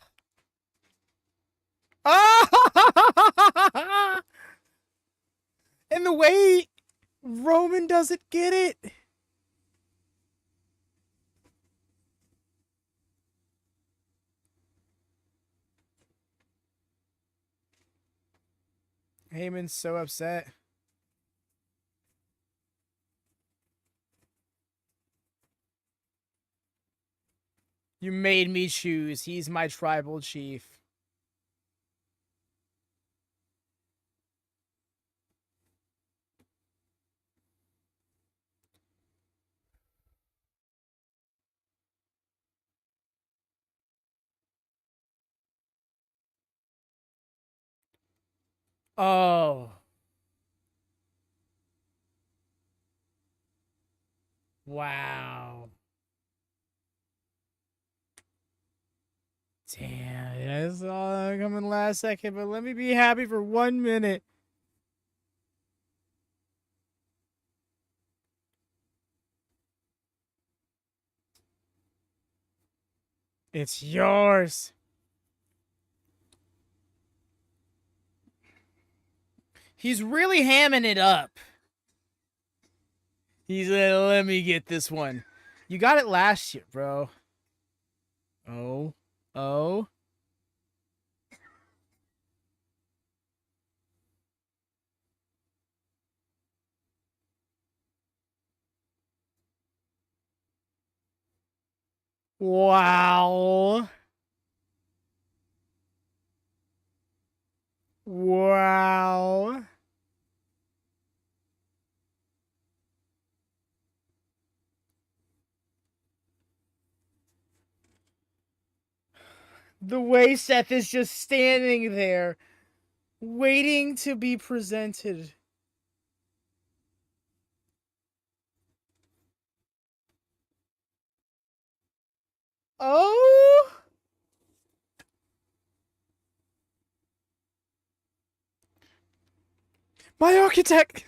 Oh! And the way Roman doesn't get it. Heyman's so upset. You made me choose. He's my tribal chief. Oh. Wow. Damn, that's all coming last second, but let me be happy for 1 minute. It's yours. He's really hamming it up. He's like, let me get this one. You got it last year, bro. Oh. Oh. Wow. Wow. The way Seth is just standing there, waiting to be presented. Oh! My architect!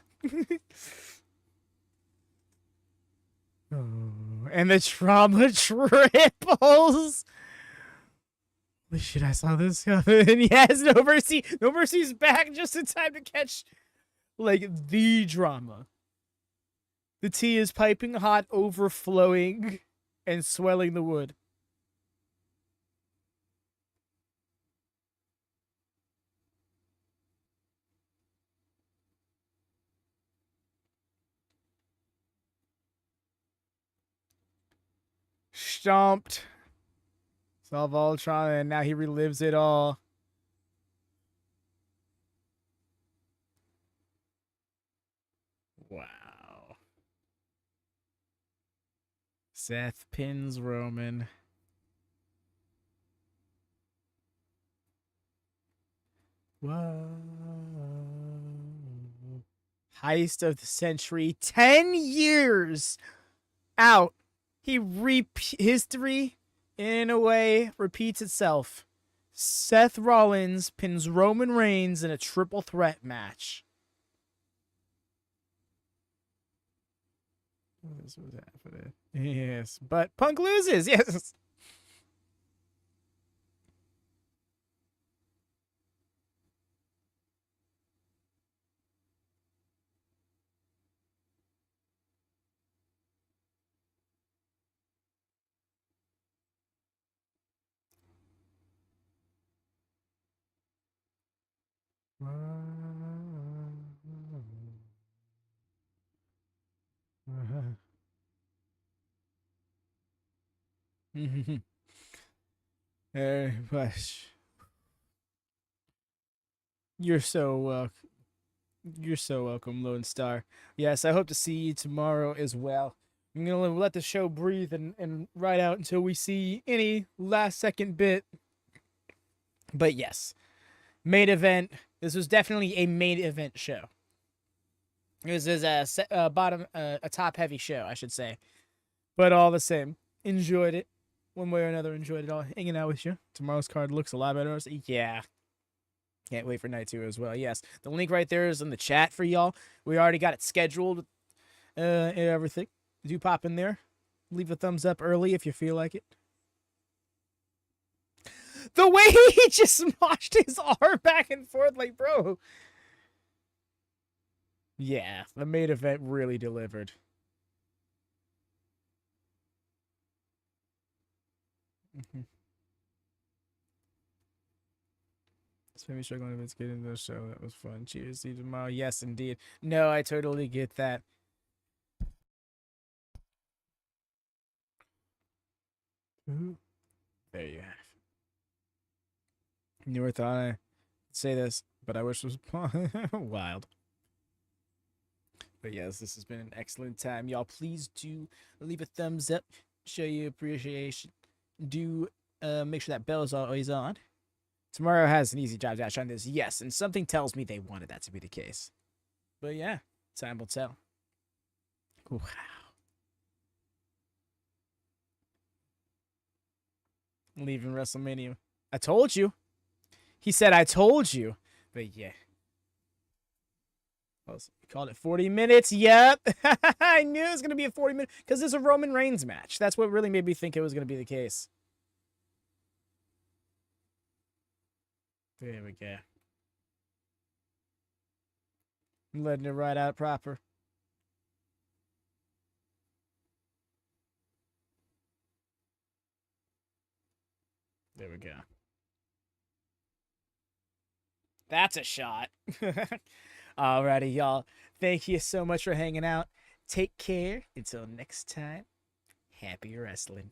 Oh, and the trauma triples! Holy shit, I saw this coming. Yes, no mercy. No mercy's back just in time to catch, like, the drama. The tea is piping hot, overflowing, and swelling the wood. Stomped. Saw Voltron, and now he relives it all. Wow. Seth pins Roman. Whoa. Heist of the century. 10 years out. History, in a way, repeats itself. Seth Rollins pins Roman Reigns in a triple threat match. This was happening. Yes, but Punk loses. Yes. Very much. You're so welcome. You're so welcome, Lone Star. Yes, I hope to see you tomorrow as well. I'm gonna let the show breathe and ride out until we see any last second bit. But yes, main event. This was definitely a main event show. This is a top heavy show, I should say. But all the same, enjoyed it. One way or another, enjoyed it all. Hanging out with you. Tomorrow's card looks a lot better. Yeah. Can't wait for night 2 as well. Yes, the link right there is in the chat for y'all. We already got it scheduled and everything. Do pop in there. Leave a thumbs up early if you feel like it. The way he just smoshed his arm back and forth, like, bro. Yeah, the main event really delivered. This made me struggling if it's getting the show. That was fun. Cheers. See you tomorrow. Yes, indeed. No, I totally get that. There you have. Never thought I'd say this, but I wish it was wild. But yes, this has been an excellent time. Y'all, please do leave a thumbs up. Show your appreciation. Do make sure that bell is always on. Tomorrow has an easy job to on this. Yes, and something tells me they wanted that to be the case. But yeah, time will tell. Wow. Leaving WrestleMania. I told you. He said, I told you. But yeah. Well, we called it 40 minutes. Yep. I knew it was going to be a 40 minute because it's a Roman Reigns match. That's what really made me think it was going to be the case. There we go. I'm letting it ride out proper. There we go. That's a shot. Alrighty, y'all. Thank you so much for hanging out. Take care. Until next time, happy wrestling.